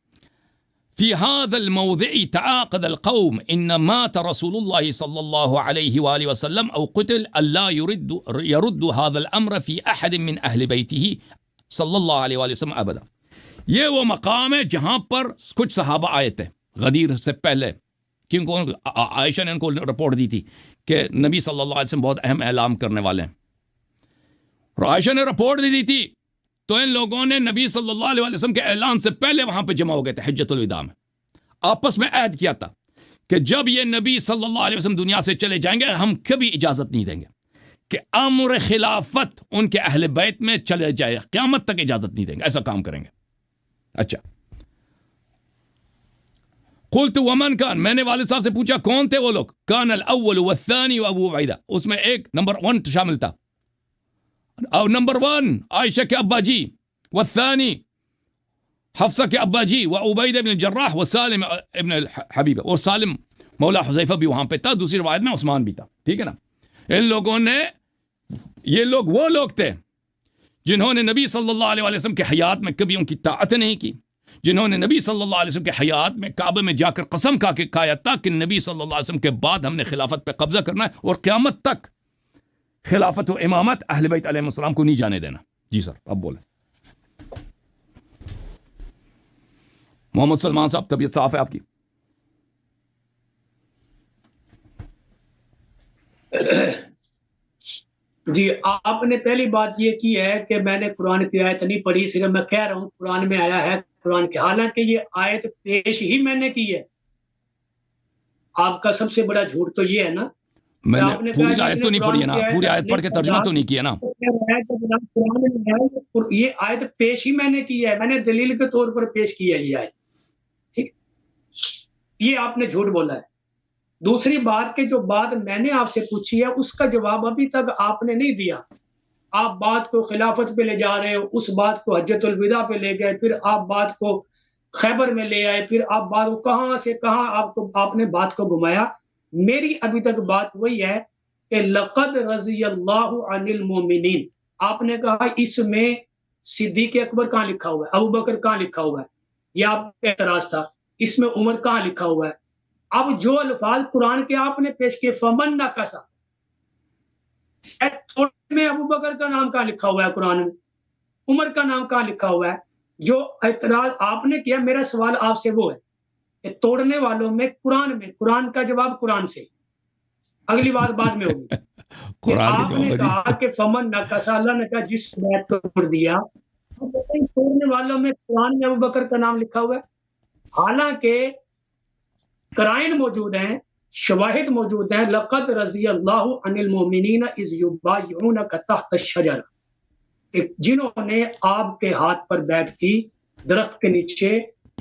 [SPEAKER 1] فی هذا الموضع تعاقد القوم ان مات رسول اللہ صلی اللہ علیہ وآلہ وسلم او قتل اللہ يرد هذا الامر فی احد من اہل بیتہ صلی اللہ علیہ وآلہ وسلم ابدا۔ یہ وہ مقام ہے جہاں پر کچھ صحابہ آئے تھے غدیر سے پہلے، کیونکہ عائشہ نے ان کو رپورٹ دی تھی کہ نبی صلی اللہ علیہ وسلم بہت اہم اعلان کرنے والے ہیں، اور عائشہ نے رپورٹ دی تھی، تو ان لوگوں نے نبی صلی اللہ علیہ وسلم کے اعلان سے پہلے وہاں پہ جمع ہو گئے تھے حجۃ الوداع میں، آپس میں عہد کیا تھا کہ جب یہ نبی صلی اللہ علیہ وسلم دنیا سے چلے جائیں گے ہم کبھی اجازت نہیں دیں گے کہ امر خلافت ان کے اہل بیت میں چلے جائے، قیامت تک اجازت نہیں دیں گے، ایسا کام کریں گے۔ اچھا، قلت ومن کان، میں نے والد صاحب سے پوچھا کون تھے وہ لوگ؟ کان الاول والثانی وابو عبیدہ، اس میں ایک نمبر 1 شامل تھا، اور نمبر 1 عائشہ کے ابا جی، والثانی حفصہ کے ابا جی، وعبیدہ بن الجراح، وسالم ابن حبیبہ، اور سالم مولا حذیفہ بھی وہاں پہ تھا، دوسری روایت میں عثمان بھی تھا، ٹھیک ہے نا؟ ان لوگوں نے، یہ لوگ وہ لوگ تھے جنہوں نے نبی صلی اللہ علیہ وسلم کے حیات میں کبھی ان کی طاعت نہیں کی، جنہوں نے نبی صلی اللہ علیہ وسلم کے حیات میں کعبے میں جا کر قسم کھا کے کہا تھا کہ نبی صلی اللہ علیہ وسلم کے بعد ہم نے خلافت پہ قبضہ کرنا ہے اور قیامت تک خلافت و امامت اہل بیت علیہ السلام کو نہیں جانے دینا۔ جی سر، اب بولیں۔ محمد سلمان صاحب، طبیعت صاف ہے آپ کی؟
[SPEAKER 2] جی، آپ نے پہلی بات یہ کی ہے کہ میں نے قرآن کی آیت نہیں پڑھی، صرف میں کہہ رہا ہوں قرآن میں آیا ہے قرآن کے، حالانکہ یہ آیت پیش ہی میں نے کی ہے۔ آپ کا سب سے بڑا جھوٹ تو یہ ہے نا،
[SPEAKER 1] میں نے پوری آیت تو نہیں پڑھی ہے نا، پوری آیت پڑھ کے ترجمہ تو نہیں کیا نا۔
[SPEAKER 2] یہ آیت پیش ہی میں نے کی ہے، میں نے دلیل کے طور پر پیش کی ہے یہ آیت، ٹھیک؟ یہ آپ نے جھوٹ بولا ہے۔ دوسری بات کہ جو بات میں نے آپ سے پوچھی ہے اس کا جواب ابھی تک آپ نے نہیں دیا۔ آپ بات کو خلافت پہ لے جا رہے ہو، اس بات کو حجۃ الوداع پہ لے گئے، پھر آپ بات کو خیبر میں لے آئے، پھر آپ بات کو کہاں سے کہاں آپ نے بات کو گھمایا۔ میری ابھی تک بات وہی ہے کہ لقد رضی اللہ عن المومنین، آپ نے کہا اس میں صدیق اکبر کہاں لکھا ہوا ہے، ابو بکر کہاں لکھا ہوا ہے، یہ آپ کا اعتراض تھا۔ اس میں عمر کہاں لکھا ہوا ہے؟ اب جو الفاظ قرآن کے آپ نے پیش کیے، فمن نقصا، میں ابو بکر کا نام کہاں لکھا ہوا ہے قرآن میں؟ عمر کا نام کہاں لکھا ہوا ہے؟ جو اعتراض آپ نے کیا، میرا سوال آپ سے وہ ہے کہ توڑنے والوں میں قرآن کا جواب قرآن سے، اگلی بات بعد میں ہوگی۔ آپ نے کہا کہ فمن نقصا، اللہ نے کہا جس نے توڑ دیا، توڑنے والوں میں قرآن میں ابو بکر کا نام لکھا ہوا ہے، حالانکہ قرائن موجود ہیں، شواہد موجود ہیں۔ لقد رضی اللہ عن المومنین اذ یبایعونک تحت الشجرہ، کہ جنہوں نے آپ کے ہاتھ پر بیعت کی درخت کے نیچے،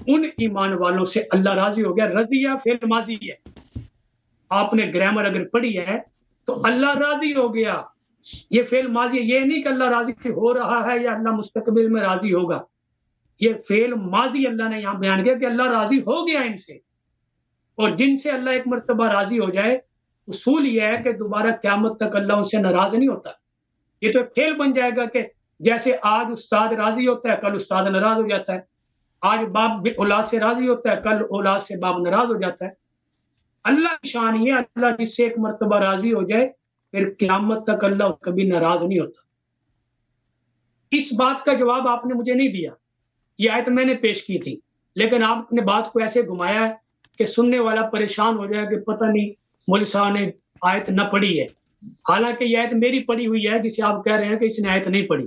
[SPEAKER 2] ان ایمان والوں سے اللہ راضی ہو گیا۔ رضیہ فعل ماضی ہے، آپ نے گرامر اگر پڑھی ہے تو اللہ راضی ہو گیا، یہ فعل ماضی ہے، یہ نہیں کہ اللہ راضی ہو رہا ہے یا اللہ مستقبل میں راضی ہوگا، یہ فعل ماضی اللہ نے یہاں بیان کیا کہ اللہ راضی ہو گیا ان سے، اور جن سے اللہ ایک مرتبہ راضی ہو جائے، اصول یہ ہے کہ دوبارہ قیامت تک اللہ ان سے ناراض نہیں ہوتا۔ یہ تو ایک کھیل بن جائے گا کہ جیسے آج استاد راضی ہوتا ہے کل استاد ناراض ہو جاتا ہے، آج باپ اولاد سے راضی ہوتا ہے کل اولاد سے باپ ناراض ہو جاتا ہے۔ اللہ کی شان یہ، اللہ جس سے ایک مرتبہ راضی ہو جائے پھر قیامت تک اللہ کبھی ناراض نہیں ہوتا۔ اس بات کا جواب آپ نے مجھے نہیں دیا، یہ آیت میں نے پیش کی تھی، لیکن آپ نے بات کو ایسے گھمایا ہے کہ سننے والا پریشان ہو جائے کہ پتہ نہیں مولوی صاحب نے آیت نہ پڑھی ہے، حالانکہ یہ آیت میری پڑھی ہوئی ہے، جسے آپ کہہ رہے ہیں کہ اس نے آیت نہیں پڑھی۔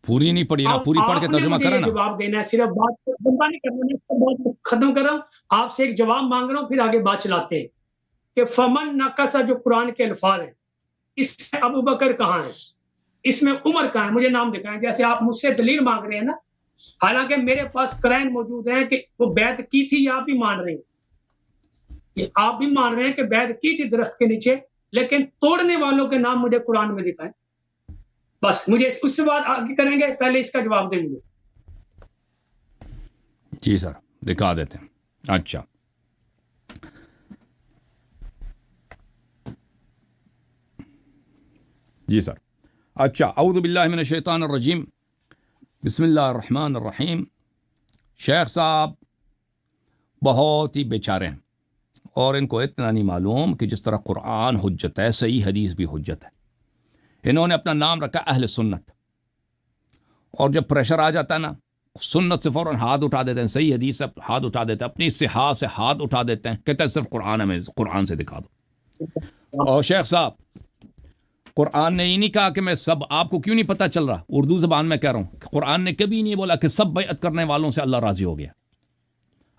[SPEAKER 1] پوری نہیں پڑھی نا، پوری پڑھ کے ترجمہ کرنا نا۔
[SPEAKER 2] جواب دینا ہے، صرف بات کو لمبا نہیں کرنا، میں بات کو ختم کر رہا ہوں، آپ سے ایک جواب مانگ رہا ہوں، پھر آگے بات چلاتے ہیں کہ فمن نقصا جو قرآن کے الفاظ ہیں، اس میں ابو بکر کہاں ہے، اس میں عمر کہاں ہے، مجھے نام دکھائیں۔ جیسے آپ مجھ سے دلیل مانگ رہے ہیں نا، حالانکہ میرے پاس قرائن موجود ہیں کہ وہ بیعت کی تھی، یا آپ بھی مان رہے ہیں، آپ بھی مان رہے ہیں کہ بیعت کی تھی درخت کے نیچے، لیکن توڑنے والوں کے نام مجھے قرآن میں دکھائیں۔ بس مجھے اس سے بات آگے کریں گے، پہلے اس کا جواب دیں گے۔
[SPEAKER 1] جی سر، دکھا دیتے ہیں۔ اچھا، جی سر، اچھا، اعوذ باللہ من الشیطان الرجیم، بسم اللہ الرحمن الرحیم۔ شیخ صاحب بہت ہی بیچارے ہیں، اور ان کو اتنا نہیں معلوم کہ جس طرح قرآن حجت ہے، صحیح حدیث بھی حجت ہے۔ انہوں نے اپنا نام رکھا اہل سنت، اور جب پریشر آ جاتا ہے نا، سنت سے فوراً ہاتھ اٹھا دیتے ہیں، صحیح حدیث سے ہاتھ اٹھا دیتے ہیں، اپنی صحاح سے ہاتھ اٹھا دیتے ہیں، کہتے ہیں صرف قرآن ہمیں قرآن سے دکھا دو۔ اور شیخ صاحب، قرآن نے یہ نہیں کہا کہ میں سب، آپ کو کیوں نہیں پتہ چل رہا، اردو زبان میں کہہ رہا ہوں، قرآن نے کبھی نہیں بولا کہ سب بیعت کرنے والوں سے اللہ راضی ہو گیا۔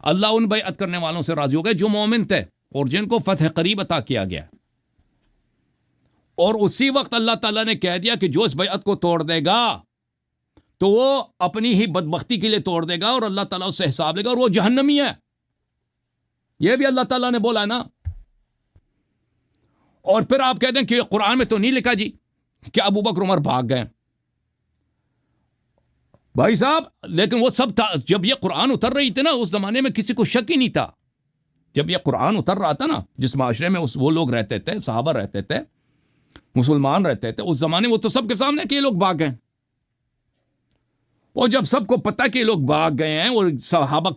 [SPEAKER 1] اللہ ان بیعت کرنے والوں سے راضی ہو گئے جو مومن تھے اور جن کو فتح قریب عطا کیا گیا، اور اسی وقت اللہ تعالیٰ نے کہہ دیا کہ جو اس بیعت کو توڑ دے گا تو وہ اپنی ہی بدبختی کے لیے توڑ دے گا، اور اللہ تعالیٰ اس سے حساب لے گا، اور وہ جہنمی ہے۔ یہ بھی اللہ تعالیٰ نے بولا ہے نا. اور پھر آپ کہتے ہیں کہ قرآن میں تو نہیں لکھا جی کہ ابو بکر عمر بھاگ گئے. بھائی صاحب لیکن وہ سب تھا جب یہ قرآن اتر رہی تھی نا, اس زمانے میں کسی کو شک ہی نہیں تھا. جب یہ قرآن اتر رہا تھا نا, جس معاشرے میں وہ لوگ رہتے تھے, صحابہ رہتے تھے, مسلمان رہتے تھے, اس زمانے میں وہ تو سب کے سامنے کہ یہ لوگ بھاگ گئے. اور جب سب کو پتہ کہ یہ لوگ بھاگ گئے ہیں اور صحابہ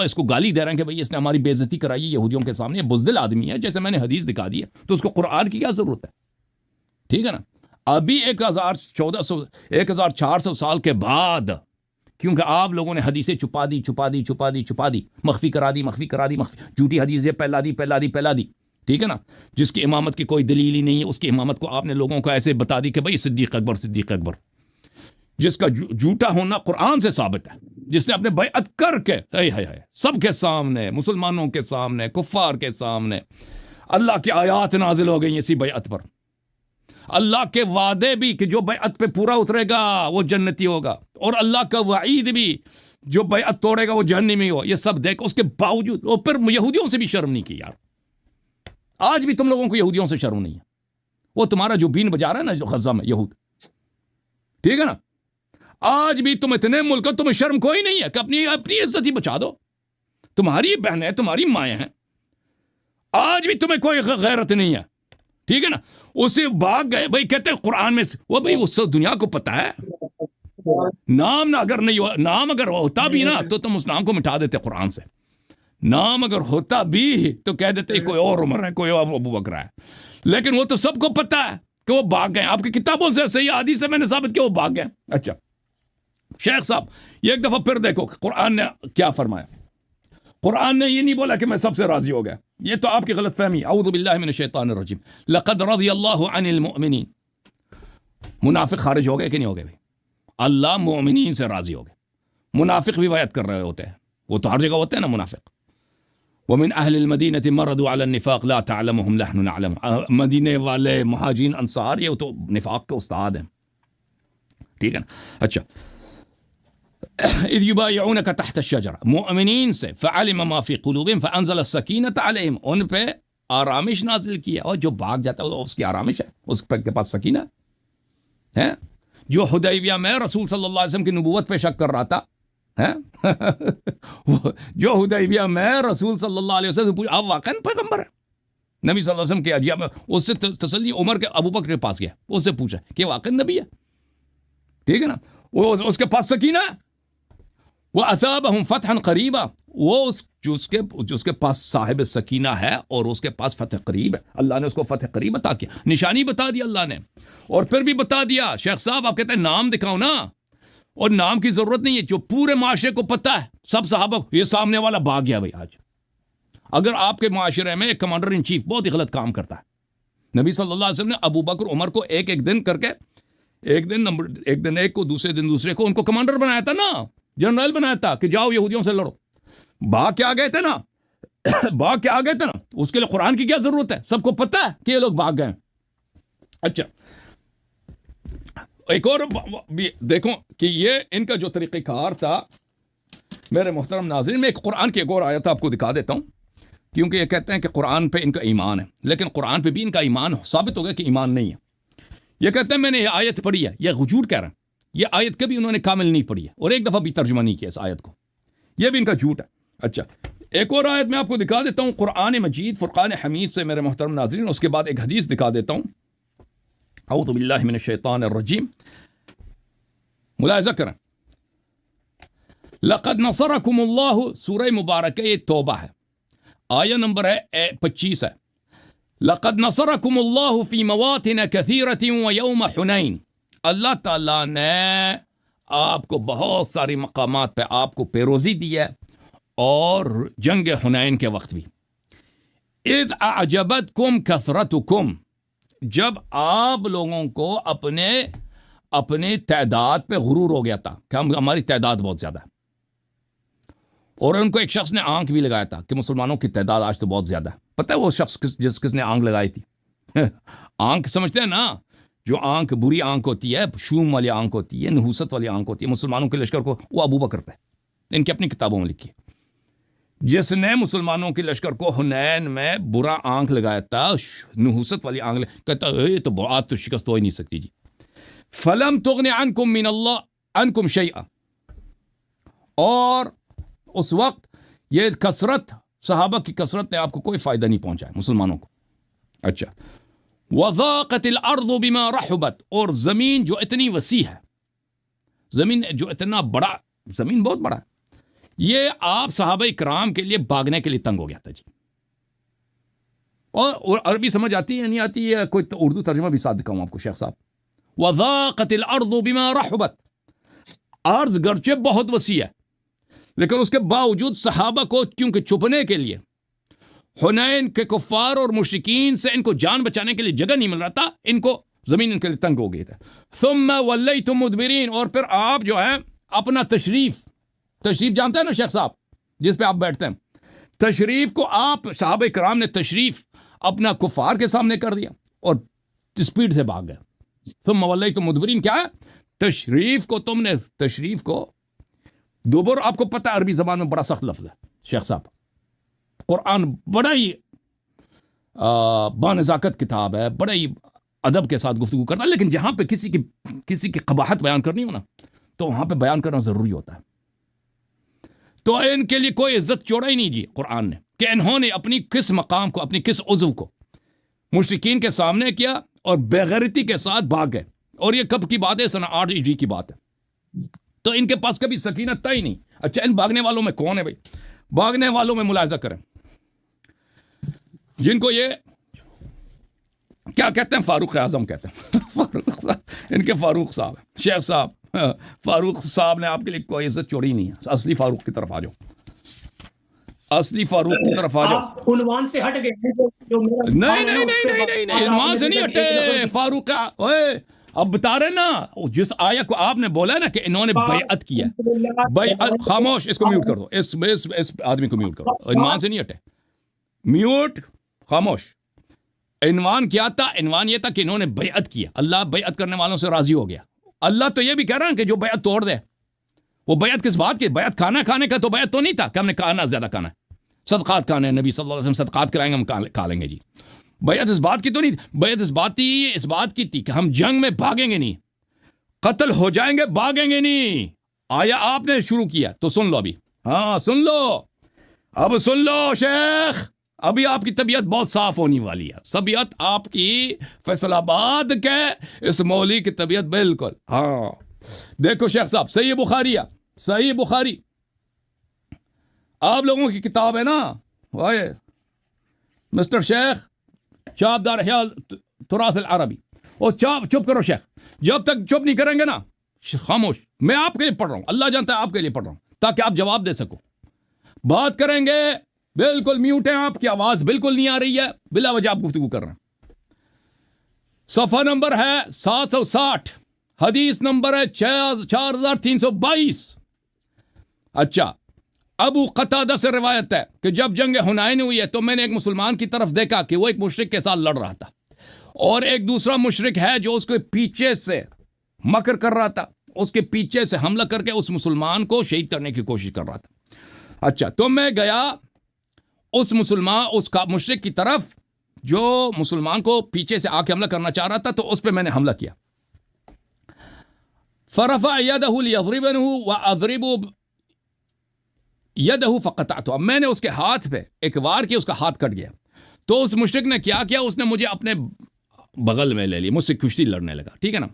[SPEAKER 1] اس کو گالی دے رہے ہیں کہ بھئی اس نے ہماری بے عزتی کرائی ہے یہودیوں کے سامنے, یہ بزدل آدمی ہے, جیسے میں نے حدیث دکھا دی ہے, تو اس کو قرآن کی کیا ضرورت ہے؟ ٹھیک ہے نا. ابھی 1400 سال کے بعد, کیونکہ آپ لوگوں نے حدیثیں چھپا دی, مخفی کرا دی, جھوٹی حدیثیں پھیلا دی. ٹھیک ہے نا. جس کی امامت کی کوئی دلیل ہی نہیں ہے, اس کی امامت کو آپ نے لوگوں کو ایسے بتا دی کہ بھئی صدیق اکبر, جس کا جھوٹا ہونا قرآن سے ثابت ہے, جس نے اپنے بیعت کر کے سب کے سامنے, مسلمانوں کے سامنے, کفار کے سامنے, اللہ کی آیات نازل ہو گئی اسی بیعت پر, اللہ کے وعدے بھی کہ جو بیعت پہ پورا اترے گا وہ جنتی ہوگا, اور اللہ کا وعید بھی جو بیعت توڑے گا وہ جہنمی ہو. یہ سب دیکھ اس کے باوجود, اور پھر یہودیوں سے بھی شرم نہیں کی یار. آج بھی تم لوگوں کو یہودیوں سے شرم نہیں ہے. وہ تمہارا جو بین بجا رہا ہے نا جو غزہ میں یہود, ٹھیک ہے نا, آج بھی تم اتنے ملک ہو, تمہیں شرم کوئی نہیں ہے کہ اپنی عزت ہی بچا دو. تمہاری بہنیں, تمہاری مائیں ہیں, آج بھی تمہیں کوئی غیرت نہیں ہے. ٹھیک ہے نا. اسے بھاگ گئے بھائی, کہتے ہیں قرآن میں وہ بھائی اس دنیا کو پتہ ہے نام نہ اگر نہیں نام اگر ہوتا بھی نا تو تم اس نام کو مٹا دیتے قرآن سے. نام اگر ہوتا بھی تو کہہ دیتے کوئی اور عمر ہے, کوئی اور ابو بکر ہے, لیکن وہ تو سب کو پتہ ہے کہ وہ بھاگ گئے. آپ کی کتابوں سے صحیح حدیث سے میں نے ثابت کیا وہ بھاگ گئے. اچھا شیخ صاحب یہ ایک دفعہ پھر دیکھو قرآن نے کیا فرمایا. قرآن نے یہ نہیں بولا کہ میں سب سے راضی ہو گیا, یہ تو آپ کی غلط فہمی. اعوذ باللہ من الشیطان الرجیم. لقد رضی اللہ عن المؤمنین. منافق خارج ہو گئے کہ نہیں ہو گئے بھائی؟ اللہ مومنین سے راضی ہو گئے. منافق بھی بیعت کر رہے ہوتے ہیں, وہ تو ہر جگہ ہوتے ہیں نا منافق. ومن اہل المدینہ مردوا علی النفاق لا تعلمهم نحن نعلم. مدینے والے مہاجرین انصار یہ تو نفاق کے استاد ہیں. ٹھیک ہے نا. اچھا اذ یبایعونک تحت الشجرہ, مؤمنین سے فعلم ما فی قلوبہم فانزل السکینۃ علیہم, ان پہ آرامش نازل کیا. اور جو بھاگ جاتا ہے اس کی آرامش ہے, اس کے پاس سکینہ ہے. جو حدیبیہ میں رسول صلی اللہ علیہ وسلم کی نبوت پہ شک کر رہا تھا, جو حدیبیہ میں رسول صلی اللہ علیہ وسلم سے آپ واقعاً پیغمبر ہیں, نبی صلی اللہ علیہ وسلم کے عجیب, اس سے تسلی عمر کے ابو بکر کے پاس گیا, اس سے پوچھا کہ واقعاً نبی ہے. ٹھیک ہے نا. وہ اس کے پاس سکینہ, وہ اثابہم فتحا قریبا, وہ جو اس کے پاس صاحب سکینہ ہے اور اس کے پاس فتح قریب ہے. اللہ نے اس کو فتح قریب عطا کیا, نشانی بتا دی اللہ نے. اور پھر بھی بتا دیا. شیخ صاحب آپ کہتے ہیں نام دکھاؤ نا, اور نام کی ضرورت نہیں ہے, جو پورے معاشرے کو پتہ ہے, سب صحابہ, یہ سامنے والا بھاگ گیا بھائی. آج اگر آپ کے معاشرے میں ایک کمانڈر ان چیف بہت ہی غلط کام کرتا ہے, نبی صلی اللہ علیہ وسلم نے ابو بکر عمر کو ایک دن کر کے, ایک دن ایک کو, دوسرے دن دوسرے کو, ان کو کمانڈر بنایا تھا نا, جنرل بنایا تھا کہ جاؤ یہودیوں سے لڑو. بھاگ کے آ گئے تھے نا, اس کے لیے قرآن کی کیا ضرورت ہے, سب کو پتہ ہے کہ یہ لوگ بھاگ گئے. اچھا ایک اور بھی دیکھو کہ یہ ان کا جو طریقہ کار تھا. میرے محترم ناظرین, میں ایک قرآن کی ایک اور آیت آپ کو دکھا دیتا ہوں, کیونکہ یہ کہتے ہیں کہ قرآن پہ ان کا ایمان ہے, لیکن قرآن پہ بھی ان کا ایمان ثابت ہو گیا کہ ایمان نہیں ہے. یہ کہتے ہیں میں نے یہ آیت پڑھی ہے, یہ جھوٹ کہہ رہے ہیں, یہ آیت کبھی انہوں نے کامل نہیں پڑھی ہے, اور ایک دفعہ بھی ترجمہ نہیں کیا اس آیت کو, یہ بھی ان کا جھوٹ ہے. اچھا ایک اور آیت میں آپ کو دکھا دیتا ہوں, قرآن مجید فرقان حمید سے میرے محترم ناظرین, اس کے بعد ایک حدیث دکھا دیتا ہوں. اعوذ باللہ من الشیطان الرجیم. ملاحظہ کریں, لقد نصرکم اللہ, سورہ مبارکہ یہ توبہ ہے, آیہ نمبر ہے 25 ہے. لقد نصرکم اللہ فی مواطن کثیرۃ ویوم حنین. اللہ تعالیٰ نے آپ کو بہت ساری مقامات پہ آپ کو پیروزی دی ہے, اور جنگ حنین کے وقت بھی. اذ اعجبتکم کثرتکم, جب آپ لوگوں کو اپنے تعداد پہ غرور ہو گیا تھا کہ ہماری تعداد بہت زیادہ ہے, اور ان کو ایک شخص نے آنکھ بھی لگایا تھا کہ مسلمانوں کی تعداد آج تو بہت زیادہ ہے. پتہ ہے وہ شخص کس نے آنکھ لگائی تھی؟ آنکھ سمجھتے ہیں نا, جو آنکھ بری آنکھ ہوتی ہے, شوم والی آنکھ ہوتی ہے, نحوست والی آنکھ ہوتی ہے, مسلمانوں کے لشکر کو, وہ ابو بکر تھے, ان کی اپنی کتابوں میں لکھی ہے. جس نے مسلمانوں کے لشکر کو حنین میں برا آنکھ لگایا تھا، نحوست والی آنکھ کہتا یہ تو بات تو شکست ہو ہی نہیں سکتی جی. فلم تغن عنکم من اللہ عنکم شیئا، اور اس وقت یہ کثرت، صحابہ کی کثرت نے آپ کو کوئی فائدہ نہیں پہنچایا مسلمانوں کو. اچھا، وضاقت الارض بما رحبت، اور زمین جو اتنی وسیع ہے، زمین جو اتنا بڑا، زمین بہت بڑا ہے، یہ آپ صحابہ کرام کے لیے بھاگنے کے لیے تنگ ہو گیا تھا جی. اور عربی سمجھ آتی ہے نہیں آتی ہے؟ کوئی اردو ترجمہ بھی ساتھ دکھاؤں آپ کو شیخ صاحب. وضاقت الارض بما رحبت، ارض گرچہ بہت وسیع ہے لیکن اس کے باوجود صحابہ کو کیونکہ چھپنے کے لیے حنین کے کفار اور مشرکین سے ان کو جان بچانے کے لیے جگہ نہیں مل رہا تھا، ان کو زمین ان کے لیے تنگ ہو گئی تھا. ثم ولیتم مدبرین، اور پھر آپ جو ہے اپنا تشریف جانتے ہیں نا شیخ صاحب جس پہ آپ بیٹھتے ہیں، تشریف کو آپ صحابہ کرام نے تشریف اپنا کفار کے سامنے کر دیا اور سپیڈ سے بھاگ گئے. ثم ولیتم مدبرین کیا ہے؟ تشریف کو دوبر، آپ کو پتہ عربی زبان میں بڑا سخت لفظ ہے شیخ صاحب. قرآن بڑا ہی بانزاکت کتاب ہے، بڑا ہی ادب کے ساتھ گفتگو کرتا ہے، لیکن جہاں پہ کسی کی قباحت بیان کرنی ہو نا تو وہاں پہ بیان کرنا ضروری ہوتا ہے. تو ان کے لیے کوئی عزت چھوڑا ہی نہیں جی قرآن نے، کہ انہوں نے اپنی کس مقام کو، اپنی کس عضو کو مشرکین کے سامنے کیا اور بےغیرتی کے ساتھ بھاگ گئے. اور یہ کب کی بات ہے؟ سنہ 8 ہجری کی بات ہے. تو ان کے پاس کبھی سکینت تھا ہی نہیں. اچھا، ان بھاگنے والوں میں کون ہے بھائی؟ بھاگنے والوں میں ملاحظہ کریں، جن کو یہ کیا کہتے ہیں، فاروق اعظم کہتے ہیں. فاروق صاحب، ان کے فاروق صاحب ہیں شیخ صاحب. فاروق صاحب نے آپ کے لیے کوئی عزت چھوڑی نہیں ہے. اصلی فاروق کی طرف آ جاؤ، اصلی فاروق کی طرف آ جاؤ.
[SPEAKER 2] آپ عنوان سے ہٹ گئے.
[SPEAKER 1] نہیں، عنوان سے نہیں ہٹے. فاروق اب بتا رہے نا، جس آیا کو آپ نے بولا نا کہ انہوں نے بیعت کیا. خاموش، اس کو میوٹ کر دو، اس آدمی کو میوٹ کرو. عنوان سے نہیں ہٹے، میوٹ، خاموش. عنوان کیا تھا؟ عنوان یہ تھا کہ انہوں نے بیعت کیا. اللہ بیعت کرنے والوں سے راضی ہو گیا. اللہ تو یہ بھی کہہ رہا ہے کہ جو بیعت توڑ دے، وہ بیعت کس بات کی؟ بیعت کھانے کا تو بیعت تو نہیں تھا کہ ہم نے کھانا زیادہ کھانا ہے، صدقات کھانے ہیں، نبی صلی اللہ علیہ وسلم صدقات کرائیں گے، ہم کھا لیں گے جی. بیعت اس بات کی تو نہیں، بیعت اس بات کی تھی کہ ہم جنگ میں بھاگیں گے نہیں، قتل ہو جائیں گے، بھاگیں گے نہیں. آیا آپ نے شروع کیا تو سن لو ابھی. ہاں سن لو، اب سن لو شیخ، ابھی آپ کی طبیعت بہت صاف ہونے والی ہے. طبیعت آپ کی فیصل آباد کے اس مولوی کی طبیعت بالکل. ہاں دیکھو شیخ صاحب، صحیح بخاری ہے، صحیح بخاری آپ لوگوں کی کتاب ہے نا. مسٹر شیخ چاپدار خیال تراث العربی، اور چپ کرو شیخ، جب تک چپ نہیں کریں گے نا خاموش. میں آپ کے لیے پڑھ رہا ہوں، اللہ جانتا ہے آپ کے لیے پڑھ رہا ہوں تاکہ آپ جواب دے سکو. بات کریں گے بالکل میوٹ ہیں، آپ کی آواز بالکل نہیں آ رہی ہے، بلا وجہ آپ گفتگو کر رہے ہیں. صفحہ نمبر ہے 760، حدیث نمبر ہے 4322. اچھا، ابو قتادہ سے روایت ہے کہ جب جنگ حنین ہوئی ہے تو میں نے ایک مسلمان کی طرف دیکھا کہ وہ ایک مشرک کے ساتھ لڑ رہا تھا، اور ایک دوسرا مشرک ہے جو اس کے پیچھے سے مکر کر رہا تھا، اس کے پیچھے سے حملہ کر کے اس مسلمان کو شہید کرنے کی کوشش کر رہا تھا. اچھا، تو میں گیا اس مشرک کی طرف جو مسلمان کو پیچھے سے آ کے حملہ کرنا چاہ رہا تھا، تو اس پہ میں نے حملہ کیا. فرفع يده ليضربنه واضرب يده فقطعته. اب میں نے اس کے ہاتھ پہ ایک وار کیا، اس کا ہاتھ کٹ گیا. تو اس مشرک نے کیا اس نے مجھے اپنے بغل میں لے لی، مجھ سے کشتی لڑنے لگا، ٹھیک ہے نا،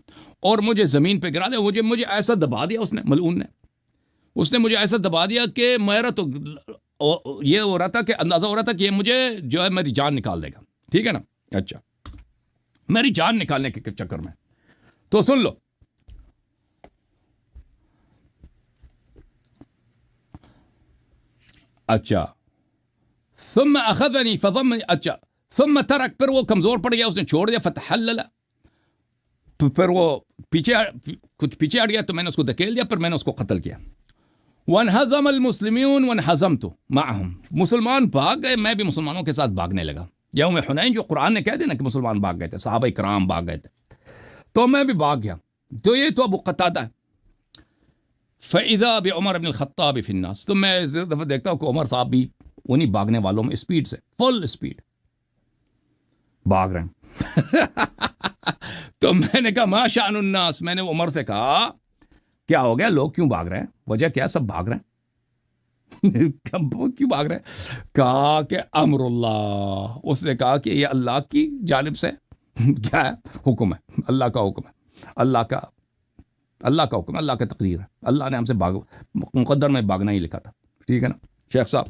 [SPEAKER 1] اور مجھے زمین پہ گرا دیا. مجھے ایسا دبا دیا اس نے، ملعون نے، اس نے مجھے ایسا دبا دیا کہ میرا تو یہ ہو رہا تھا کہ اندازہ ہو رہا تھا کہ یہ مجھے جو ہے میری جان نکال دے گا، ٹھیک ہے نا. اچھا، میری جان نکالنے کے چکر میں. تو سن لو، اچھا، ثم اخذني فضمني. اچھا، ثم ترک، پھر وہ کمزور پڑ گیا، اس نے چھوڑ دیا. فتحلل، پھر وہ کچھ پیچھے ہٹ گیا تو میں نے اس کو دھکیل دیا، پھر میں نے اس کو قتل کیا. وانہزم المسلمون وانہزمت معهم. مسلمان بھاگ گئے، میں بھی مسلمانوں کے ساتھ بھاگنے لگا. یوم حنین جو قرآن نے کہہ دیا نا کہ مسلمان بھاگ گئے تھے، صحابہ کرام بھاگ گئے تھے، تو میں بھی بھاگ گیا. تو یہ تو ابو قتادہ ہے. فَإِذَا بِعُمَرْ بْنِ الْخَطَّابِ فِي النَّاسِ. تو میں اس دفعہ دیکھتا ہوں کہ عمر صاحب بھی انہیں بھاگنے والوں میں اسپیڈ سے فل اسپیڈ بھاگ رہے ہیں. تو میں نے کہا ما شأن الناس، میں نے عمر سے کہا کیا ہو گیا، لوگ کیوں بھاگ رہے ہیں، وجہ کیا، سب بھاگ رہے ہیں. کیوں بھاگ رہے ہیں؟ کہا کہ امر اللہ. اس نے کہا کہ یہ اللہ کی جانب سے کیا ہے، حکم ہے، اللہ کا حکم ہے، اللہ کا حکم، اللہ کا تقدیر ہے، اللہ نے ہم سے مقدر میں بھاگنا ہی لکھا تھا. ٹھیک ہے نا شیخ صاحب؟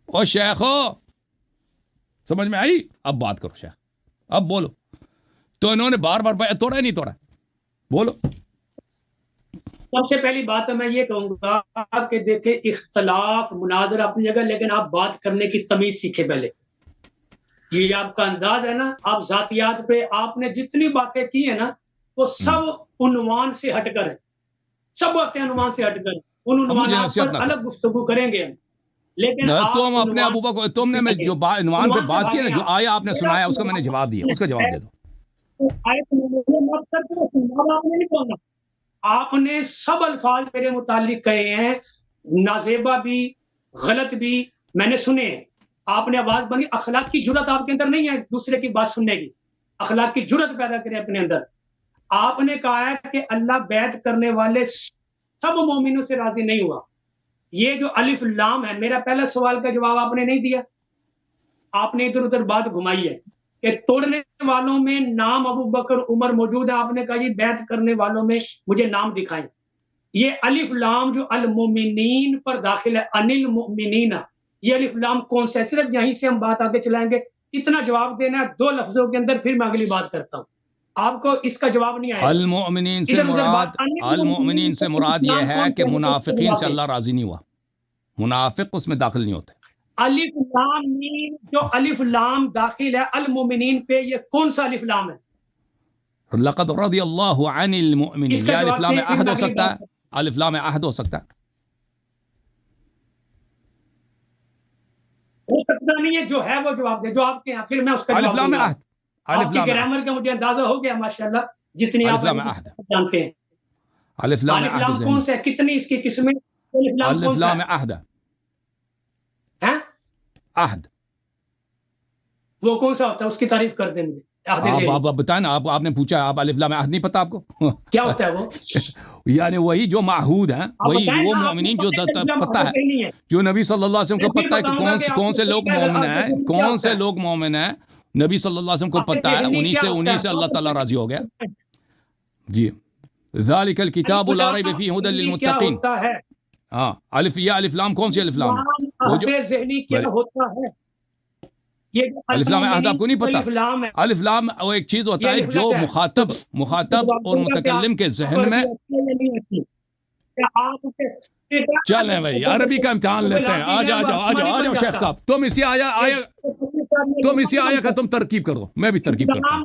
[SPEAKER 1] او شیخو سمجھ میں آئی؟ اب بات کرو شیخ، اب بولو. تو انہوں نے بار بار توڑا نہیں توڑا، بولو.
[SPEAKER 2] سب سے پہلی بات تو میں یہ کہوں گا کہ دیکھیں اختلاف مناظر اپنی جگہ، لیکن آپ بات کرنے کی تمیز سیکھیں پہلے. یہ آپ کا انداز ہے نا، آپ ذاتیات پہ آپ نے جتنی باتیں کی ہیں نا وہ سب عنوان سے ہٹ کر ہیں، سب باتیں عنوان سے ہٹ کر، ان عنوانات پر الگ گفتگو کریں گے ہم. لیکن
[SPEAKER 1] تم اپنے ابو بکر، تم نے جو عنوان پہ بات کی نا، جو آیا آپ نے سنایا اس کا میں نے جواب دیا، اس کا جواب دے دو.
[SPEAKER 2] آپ نے سب الفاظ میرے متعلق کہے ہیں، نازیبا بھی غلط بھی میں نے سنے ہیں. آپ نے آواز بنی، اخلاق کی جرت آپ کے اندر نہیں ہے دوسرے کی بات سننے کی، اخلاق کی جرت پیدا کرے اپنے اندر. آپ نے کہا ہے کہ اللہ بیعت کرنے والے سب مومنوں سے راضی نہیں ہوا. یہ جو الف لام ہے، میرا پہلا سوال کا جواب آپ نے نہیں دیا، آپ نے ادھر ادھر بات گھمائی ہے کہ توڑنے والوں میں نام ابو بکر عمر موجود ہے. آپ نے کہا یہ بیعت کرنے والوں میں مجھے نام دکھائیں. یہ الف لام جو المؤمنین پر داخل ہے، ان المؤمنین، یہ الف لام کون سا ہے؟ صرف یہیں سے ہم بات آگے چلائیں گے. اتنا جواب دینا ہے 2 لفظوں کے اندر، پھر میں اگلی بات کرتا ہوں. آپ کو اس کا جواب نہیں آیا.
[SPEAKER 1] المؤمنین سے مراد یہ ہے کہ منافقین سے اللہ راضی نہیں ہوا، منافق اس میں داخل نہیں ہوتے.
[SPEAKER 2] الف لام میم، جو الف لام داخل ہے المؤمنین پہ، یہ کون سا الف لام ہے؟
[SPEAKER 1] لقد رضی اللہ عن المؤمنین. یہ الف لام عہد ہو سکتا ہے، الف لام عہد ہو سکتا ہے.
[SPEAKER 2] ہو سکتا نہیں ہے، جو ہے وہ جواب دے، جو آپ کے یہاں، پھر میں اس کا
[SPEAKER 1] الف لام عہد،
[SPEAKER 2] آپ کی گرامر کا مجھے اندازہ ہو گیا ماشاءاللہ، جتنی آپ جانتے ہیں.
[SPEAKER 1] الف لام عہد
[SPEAKER 2] کون سا ہے، کتنی اس کی قسمیں؟
[SPEAKER 1] الف لام عہد، عہد
[SPEAKER 2] وہ کون سا ہوتا ہے، اس کی تعریف کر دیں مجھے.
[SPEAKER 1] آپ بتائیں نا، آپ نے پوچھا، آپ الف لام عہد نہیں پتا آپ کو؟
[SPEAKER 2] کیا ہوتا ہے وہ؟
[SPEAKER 1] یعنی وہی جو معہود ہیں، وہی وہ مومنین جو پتہ ہے، جو نبی صلی اللہ علیہ وسلم کو پتہ ہے کہ کون سے لوگ مومن ہیں، کون سے لوگ مومن ہیں، نبی صلی اللہ علیہ وسلم کو پتہ ہے. انہی سے اللہ تعالیٰ راضی ہو گیا. جی ذالک الکتاب لا ریب فیہ ھدی للمتقین. ہاں الف، یہ الف لام کون سی الف لام ہے؟ وہ جو
[SPEAKER 2] ذہنی کیا ہوتا ہے،
[SPEAKER 1] الف لام عہد آپ کو نہیں پتا؟ الف لام وہ ایک چیز ہوتا ہے جو مخاطب اور متکلم کے ذہن میں. چلیں بھائی عربی کا امتحان لیتے ہیں. آ جاؤ شیخ صاحب، تم اسی آیا کا تم ترکیب کر دو، میں بھی ترکیب کرتا ہوں.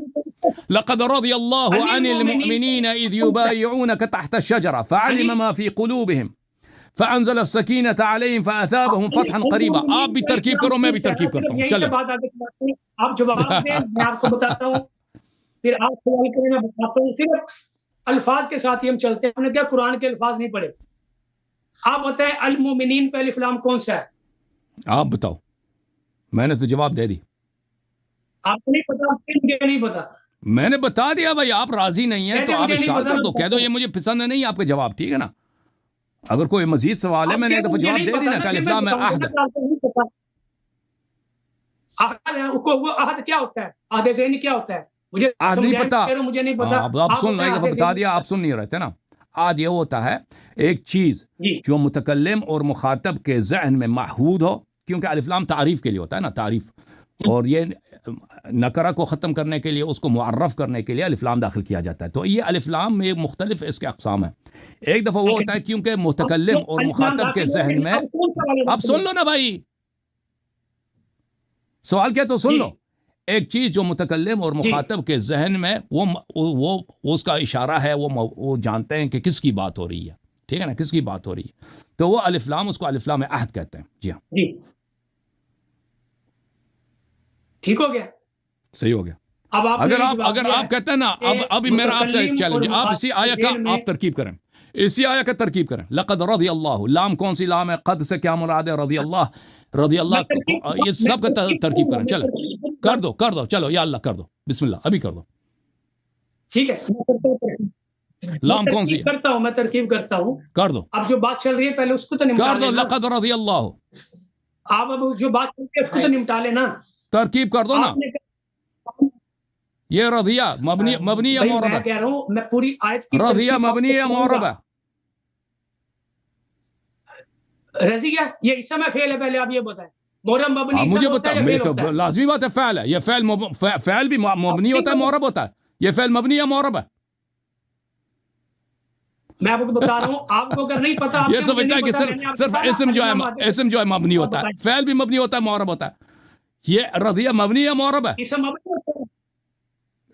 [SPEAKER 1] لقد رضی اللہ عن المؤمنین اذ یبایعونک تحت الشجرہ فعلم ما فی قلوبہم فانزل السکینۃ علیہم فاثابہم فتحا قریبا. آپ بھی ترکیب کرو، میں بھی ترکیب کرتا ہوں. چلیں
[SPEAKER 2] آپ جواب دیں، میں آپ کو بتاتا ہوں، پھر آپ سوال کریں، میں بتاتا ہوں. صرف الفاظ کے ساتھ ہی ہم چلتے ہیں، ہم نے کیا قرآن کے الفاظ نہیں پڑھے. آپ بتائیں المومنین پہ الف لام کون سا ہے؟
[SPEAKER 1] آپ بتاؤ، میں نے تو جواب دے دی.
[SPEAKER 2] آپ کو نہیں پتا؟ مجھے نہیں پتا.
[SPEAKER 1] میں نے بتا دیا بھائی، آپ راضی نہیں ہیں تو آپ اشکال کر دو، کہہ دو یہ مجھے پسند نہیں آپ کا جواب. ٹھیک ہے نا؟ اگر کوئی مزید سوال ہے، میں نے ایک دفعہ جواب دے دی نا کہ الف لام عہد.
[SPEAKER 2] وہ عہد کیا ہوتا ہے، عہد ذہنی کیا ہوتا ہے؟ مجھے
[SPEAKER 1] نہیں پتا،
[SPEAKER 2] مجھے نہیں پتا.
[SPEAKER 1] آپ سن لو، ایک دفعہ بتا دیا، آپ سن نہیں رہتے نا. عہد یہ ہوتا ہے ایک چیز جو متکلم اور مخاطب کے ذہن میں معہود ہو، کیونکہ الف لام تعریف کے لیے ہوتا ہے نا، تعریف، اور یہ نکرہ کو ختم کرنے کے لیے، اس کو معرف کرنے کے لیے الف لام داخل کیا جاتا ہے. تو یہ الف لام میں مختلف اس کے اقسام ہیں. ایک دفعہ وہ ہوتا ہے کیونکہ متکلم اور مخاطب کے ذہن میں، اب سن لو نا بھائی، سوال کیا تو سن لو. ایک چیز جو متکلم اور مخاطب کے ذہن میں وہ اس کا اشارہ ہے، وہ جانتے ہیں کہ کس کی بات ہو رہی ہے. ٹھیک ہے نا، کس کی بات ہو رہی ہے، تو وہ الف لام، اس کو الف لام عہد کہتے ہیں. جی ہاں،
[SPEAKER 2] ٹھیک ہو گیا،
[SPEAKER 1] صحیح ہو گیا. اگر آپ کہتے ہیں نا، اب میرا آپ سے چیلنج، آپ اسی آیت کا آپ ترکیب کریں. اسی آیا کا ترکیب کریں. لقد رضی اللہ, لام کون سی لام ہے؟ قد سے کیا مراد ہے؟ رضی اللہ یہ سب کا ترکیب کریں. چلو کر دو چلو یا اللہ کر دو, بسم اللہ ابھی کر دو.
[SPEAKER 2] ٹھیک ہے,
[SPEAKER 1] لام کون سی ہے؟
[SPEAKER 2] کرتا ہوں, میں ترکیب کرتا ہوں.
[SPEAKER 1] کر دو,
[SPEAKER 2] اب جو بات چل رہی ہے پہلے اس کو تو نمٹا
[SPEAKER 1] کر دو.
[SPEAKER 2] لینا.
[SPEAKER 1] لقد رضی اللہ,
[SPEAKER 2] آپ اب جو بات چل رہی ہے اس کو تو نمٹا لینا.
[SPEAKER 1] ترکیب کر دو نا.
[SPEAKER 2] آپ نے
[SPEAKER 1] یہ رضیہ مبنی یا
[SPEAKER 2] بھائی
[SPEAKER 1] معرب
[SPEAKER 2] میں
[SPEAKER 1] ہے؟
[SPEAKER 2] کہہ رہا ہوں میں پوری آیت کی
[SPEAKER 1] رضیہ
[SPEAKER 2] ترکیب
[SPEAKER 1] مبنی یا
[SPEAKER 2] آپ کو
[SPEAKER 1] معرب
[SPEAKER 2] کروں
[SPEAKER 1] ہے؟
[SPEAKER 2] گا. رضیہ یہ اسم ہے فعل ہے, پہلے آپ یہ بتائیں. معرب مبنی
[SPEAKER 1] مجھے
[SPEAKER 2] اسم ہوتا
[SPEAKER 1] بتا,
[SPEAKER 2] ہے یا
[SPEAKER 1] میں
[SPEAKER 2] فعل ہوتا
[SPEAKER 1] تو
[SPEAKER 2] ہے؟
[SPEAKER 1] لازمی بات ہے فعل ہے. یہ فعل بھی مبنی ہوتا ہے معرب ہوتا ہے. یہ فعل مبنی یا معرب ہے؟
[SPEAKER 2] میں آپ کو بتا رہا ہوں, آپ کو اگر نہیں پتا
[SPEAKER 1] یہ سمجھتا ہے کہ صرف اسم جو ہے مبنی ہوتا ہے, فعل بھی مبنی ہوتا ہے معرب ہوتا ہے. یہ رضیہ مبنی یا معرب ہے؟
[SPEAKER 2] اسم مبنی ہوتا ہے,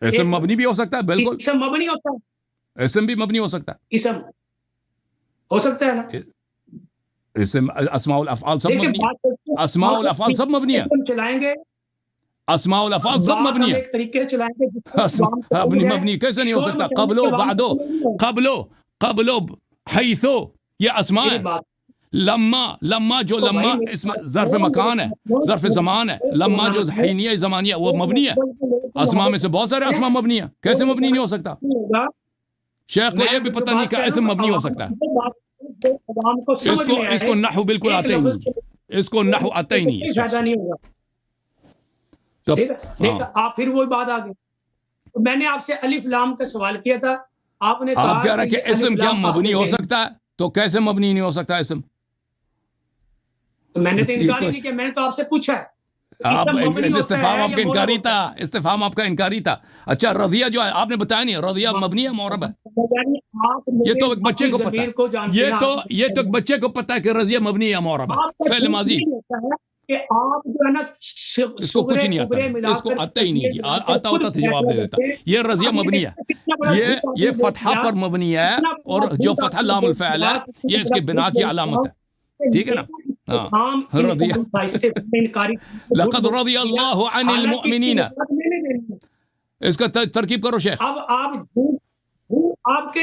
[SPEAKER 1] اسم مبنی بھی ہو سکتا ہے, بالکل.
[SPEAKER 2] اسم مبنی ہوتا ہے,
[SPEAKER 1] اسم بھی مبنی ہو سکتا
[SPEAKER 2] اسم ہو سکتا ہے نا.
[SPEAKER 1] ہے. اسم اسماء الافعال سب
[SPEAKER 2] دیکھیں
[SPEAKER 1] مبنی ہے.
[SPEAKER 2] بات کرتے ہیں,
[SPEAKER 1] اسماء الافعال سب مبنی ہے.
[SPEAKER 2] ہم چلائیں گے
[SPEAKER 1] اسماء الافعال سب
[SPEAKER 2] بات,
[SPEAKER 1] مبنی
[SPEAKER 2] ہم
[SPEAKER 1] ہے.
[SPEAKER 2] ایک طریقے سے چلائیں گے جس کو عوام کو
[SPEAKER 1] مبنی
[SPEAKER 2] سمجھ آئے.
[SPEAKER 1] مبنی کیسے نہیں ہو
[SPEAKER 2] شور
[SPEAKER 1] سکتا؟
[SPEAKER 2] مچانے
[SPEAKER 1] قبلو
[SPEAKER 2] سے عوام
[SPEAKER 1] بعدو,
[SPEAKER 2] کو سمجھ نہیں آئے.
[SPEAKER 1] قبلو حیثو, یہ اسماء
[SPEAKER 2] میری
[SPEAKER 1] ہے.
[SPEAKER 2] بات
[SPEAKER 1] لما جو
[SPEAKER 2] تو
[SPEAKER 1] لما
[SPEAKER 2] بھائی میری
[SPEAKER 1] اس میں
[SPEAKER 2] بات
[SPEAKER 1] ظرف مکان ہے, ظرف زمان ہے. لما جو حینیہ زمانیہ وہ مبنی ہے. اسماء میں سے بہت سارے اسماء مبنی ہیں, کیسے مبنی نہیں ہو سکتا؟ شیخ کو یہ بھی پتہ نہیں کہ اسم مبنی ہو سکتا ہے. اس کو نحو بالکل آتا ہی نہیں, اس کو نحو آتا ہی نہیں اس شخص
[SPEAKER 2] فائدہ
[SPEAKER 1] کو.
[SPEAKER 2] نہیں ہوگا.
[SPEAKER 1] تب
[SPEAKER 2] دیکھا آپ پھر وہی بات آ گئی. میں نے آپ سے الف لام کا سوال کیا تھا, آپ نے
[SPEAKER 1] آپ کہہ
[SPEAKER 2] کہا
[SPEAKER 1] رہے ہیں کہ
[SPEAKER 2] یہ
[SPEAKER 1] اسم
[SPEAKER 2] الف
[SPEAKER 1] کیا
[SPEAKER 2] لام
[SPEAKER 1] مبنی ہو
[SPEAKER 2] حافظ ہے.
[SPEAKER 1] سکتا ہے, تو کیسے مبنی نہیں ہو سکتا اسم؟
[SPEAKER 2] تو میں نے تو انکار ہی نہیں کیا, میں نے تو آپ سے پوچھا ہے
[SPEAKER 1] آپ
[SPEAKER 2] اسم مبنی ہوتا
[SPEAKER 1] استفہام
[SPEAKER 2] ہے
[SPEAKER 1] آپ
[SPEAKER 2] یا
[SPEAKER 1] کا
[SPEAKER 2] معرب
[SPEAKER 1] انکاری
[SPEAKER 2] ہوتا
[SPEAKER 1] تھا, استفہام آپ کا انکاری تھا. اچھا رضیہ جو ہے آپ نے بتایا نہیں, رضیہ مبنی ہے معرب ہے؟
[SPEAKER 2] یعنی آپ
[SPEAKER 1] یہ
[SPEAKER 2] میرے
[SPEAKER 1] تو ایک بچے کو پتا
[SPEAKER 2] ضمیر کو
[SPEAKER 1] ہے,
[SPEAKER 2] جانتے ہیں.
[SPEAKER 1] یہ تو ایک بچے کو پتا ہے کہ رضیہ مبنی یا معرب ہے,
[SPEAKER 2] آپ کا
[SPEAKER 1] فعل ماضی.
[SPEAKER 2] یہ ہوتا ہے کہ آپ جو ہے نا
[SPEAKER 1] اس کو کچھ نہیں آتا, اس کو آتا ہی نہیں جی. آتا ہوتا تو جواب دے دیتا. یہ رضیہ مبنی ہے, یہ فتحہ پر مبنی ہے, اور جو فتحہ لام الفعل ہے یہ اس کے بنا کی علامت ہے. ٹھیک ہے نا؟ ہاں رضی لقد رضی اللہ عن المؤمنین. اس کا ترکیب کرو شیخ.
[SPEAKER 2] اب آپ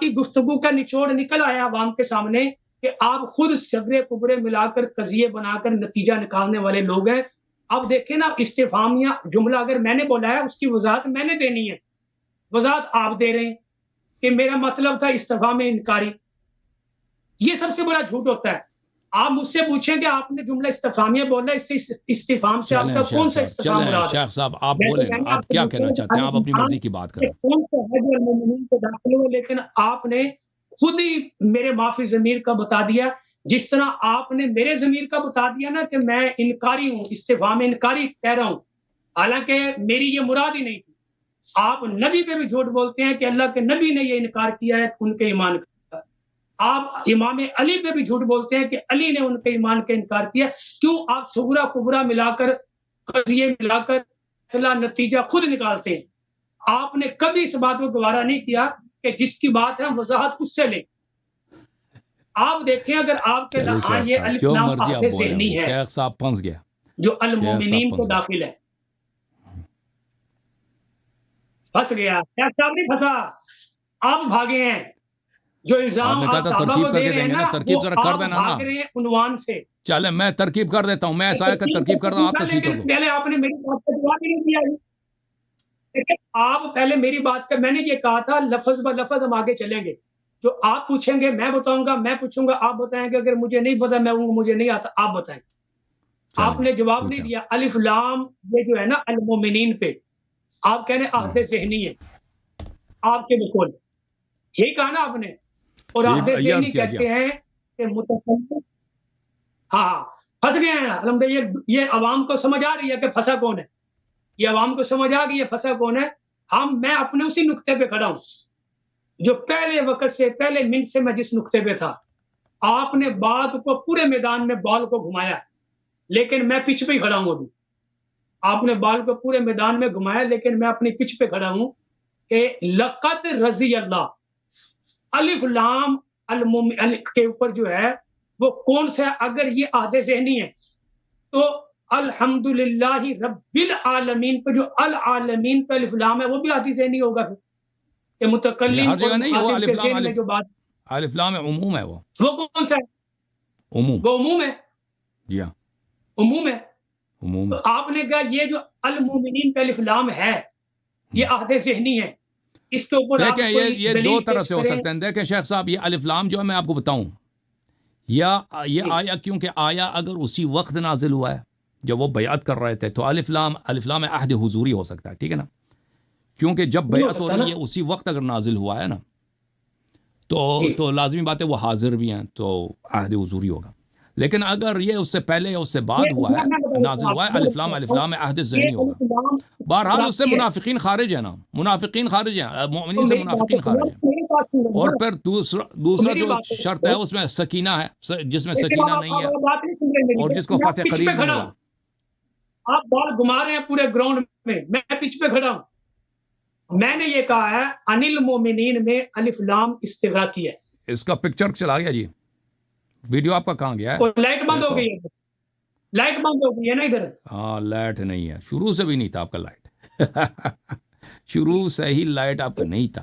[SPEAKER 2] کی گفتگو کا نچوڑ نکل آیا عوام کے سامنے کہ آپ خود صغرے کبرے ملا کر قضیے بنا کر نتیجہ نکالنے والے لوگ ہیں. اب دیکھیں نا, استفہامیہ جملہ اگر میں نے بولا ہے اس کی وضاحت میں نے دینی ہے, وضاحت آپ دے رہے ہیں کہ میرا مطلب تھا استفہام انکاری. یہ سب سے بڑا جھوٹ ہوتا ہے. آپ مجھ سے پوچھیں کہ آپ نے جملہ استفہامیہ بولا, اس سے استفہام سے آپ کا کون سا استفہام مراد ہے؟
[SPEAKER 1] شیخ صاحب آپ بولیں نا, آپ کیا کہنا چاہتے ہیں؟ آپ اپنی مرضی کی بات کریں.
[SPEAKER 2] کون سا ہے جو المومنین کے داخل ہوئے, لیکن آپ نے خود ہی میرے معافی ضمیر کا بتا دیا, جس طرح آپ نے میرے ضمیر کا بتا دیا نا کہ میں انکاری ہوں, استفہام انکاری کہہ رہا ہوں, حالانکہ میری یہ مراد ہی نہیں تھی. آپ نبی پہ بھی جھوٹ بولتے ہیں کہ اللہ کے نبی نے یہ انکار کیا ہے ان کے ایمان کا. آپ امام علی پہ بھی جھوٹ بولتے ہیں کہ علی نے ان کے ایمان کا انکار کیا. کیوں آپ صغرا کبرا ملا کر قضیے ملا کر فیصلہ نتیجہ خود نکالتے ہیں؟ آپ نے کبھی اس بات کو گوارا نہیں کیا کہ جس کی بات ہے ہم وضاحت اس سے لیں. آپ دیکھیں اگر آپ کے ہاں یہ الف لام حافظ ذہنی ہے,
[SPEAKER 1] شیخ صاحب پھنس گیا,
[SPEAKER 2] جو المومنین کو داخل ہے, پھنس گیا. شیخ صاحب نہیں پھنسا, آپ بھاگے ہیں. جو الزام آپ صحابہ کو دے رہے ہیں نا, وہ آپ بھاگ رہے ہیں عنوان سے.
[SPEAKER 1] چلے میں ترکیب کر دیتا ہوں, میں ایسا کا ترکیب کر رہا ہوں, آپ تصحیح کر دو.
[SPEAKER 2] پہلے آپ نے میری بات کا جواب ہی نہیں دیا. آپ پہلے میری بات کا, میں نے یہ کہا تھا لفظ ب لفظ ہم آگے چلیں گے. جو آپ پوچھیں گے میں بتاؤں گا, میں پوچھوں گا آپ بتائیں گے. اگر مجھے نہیں پتا میں مجھے نہیں آتا آپ بتائیں. آپ نے جواب نہیں دیا. الف لام یہ جو ہے نا المومنین پہ آپ کہنے عہد ذہنی ہے آپ کے بقول, یہی کہا نا آپ نے. اور عہد ذہنی کہتے ہیں کہ متکلم. ہاں پھنس گئے ہیں الحمدللہ. یہ عوام کو سمجھ آ رہی ہے کہ پھنسا کون ہے, یہ عوام کو سمجھ آ گئی ہے پھنسا کون ہے. میں اپنے اسی نقطے پہ کھڑا ہوں جو پہلے وقت سے, پہلے منٹ سے میں جس نقطے پہ تھا. آپ نے بات کو پورے میدان میں بال کو گھمایا, لیکن میں پچ پہ ہی کھڑا ہوں ابھی. آپ نے بال کو پورے میدان میں گھمایا, لیکن میں اپنی پچ پہ کھڑا ہوں کہ لقد رضی اللہ, الف لام المومن کے اوپر جو ہے وہ کون سا ہے؟ اگر یہ عہد ذہنی ہے تو الحمدللہ رب العالمین پہ جو العالمین پہ الف لام ہے وہ بھی عہد ذہنی ہوگا. پھر کہ متکلم اور مخاطب کے ذہن میں جو بات
[SPEAKER 1] الف لام عموم ہے، وہ
[SPEAKER 2] کون سا ہے؟
[SPEAKER 1] عموم،
[SPEAKER 2] وہ عموم ہے،
[SPEAKER 1] جی ہاں
[SPEAKER 2] عموم ہے.
[SPEAKER 1] عموم.
[SPEAKER 2] تو آپ نے کہا یہ جو المومنین کا الف لام ہے یہ عہد ذہنی ہے، اس کے اوپر آپ
[SPEAKER 1] دیکھیں
[SPEAKER 2] کوئی
[SPEAKER 1] یہ دو
[SPEAKER 2] دلیل
[SPEAKER 1] طرح
[SPEAKER 2] پیش
[SPEAKER 1] سے ہو
[SPEAKER 2] کریں.
[SPEAKER 1] سکتے ہیں. دیکھیں شیخ صاحب، یہ الف لام جو ہے میں آپ کو بتاؤں، یا یہ آیا کیونکہ آیا اگر اسی وقت نازل ہوا ہے جب وہ بیعت کر رہے تھے تو الف لام عہد حضوری ہو سکتا ہے، ٹھیک ہے نا، کیونکہ جب بیعت ہو رہی ہے اسی وقت اگر نازل ہوا ہے نا تو لازمی بات ہے وہ حاضر بھی ہیں تو عہد حضوری ہوگا. لیکن اگر یہ اس سے پہلے یا اس سے بعد ہوا ہے، نازل ہوا ہے، الف لام عہد ذہنی ہوگا. بہرحال اس سے منافقین خارج ہیں نا، منافقین خارج ہیں، مومنین سے منافقین خارج ہیں. اور پھر دوسرا جو شرط ہے اس میں سکینہ ہے، جس میں سکینہ نہیں ہے اور جس کو فتح قریب نہیں ملا.
[SPEAKER 2] آپ بال گھما رہے ہیں پورے گراؤنڈ میں پچ پہ کھڑا ہوں. میں نے یہ کہا ہے ان المومنین میں الف لام استغراقی ہے.
[SPEAKER 1] اس کا پکچر چلا گیا جی، ویڈیو آپ کا کہاں گیا ہے؟
[SPEAKER 2] لائٹ بند ہو گئی ہے، لائٹ بند ہو گئی ہے نا ادھر.
[SPEAKER 1] ہاں لائٹ نہیں ہے، شروع سے بھی نہیں تھا آپ کا لائٹ. شروع سے ہی لائٹ آپ کا نہیں تھا.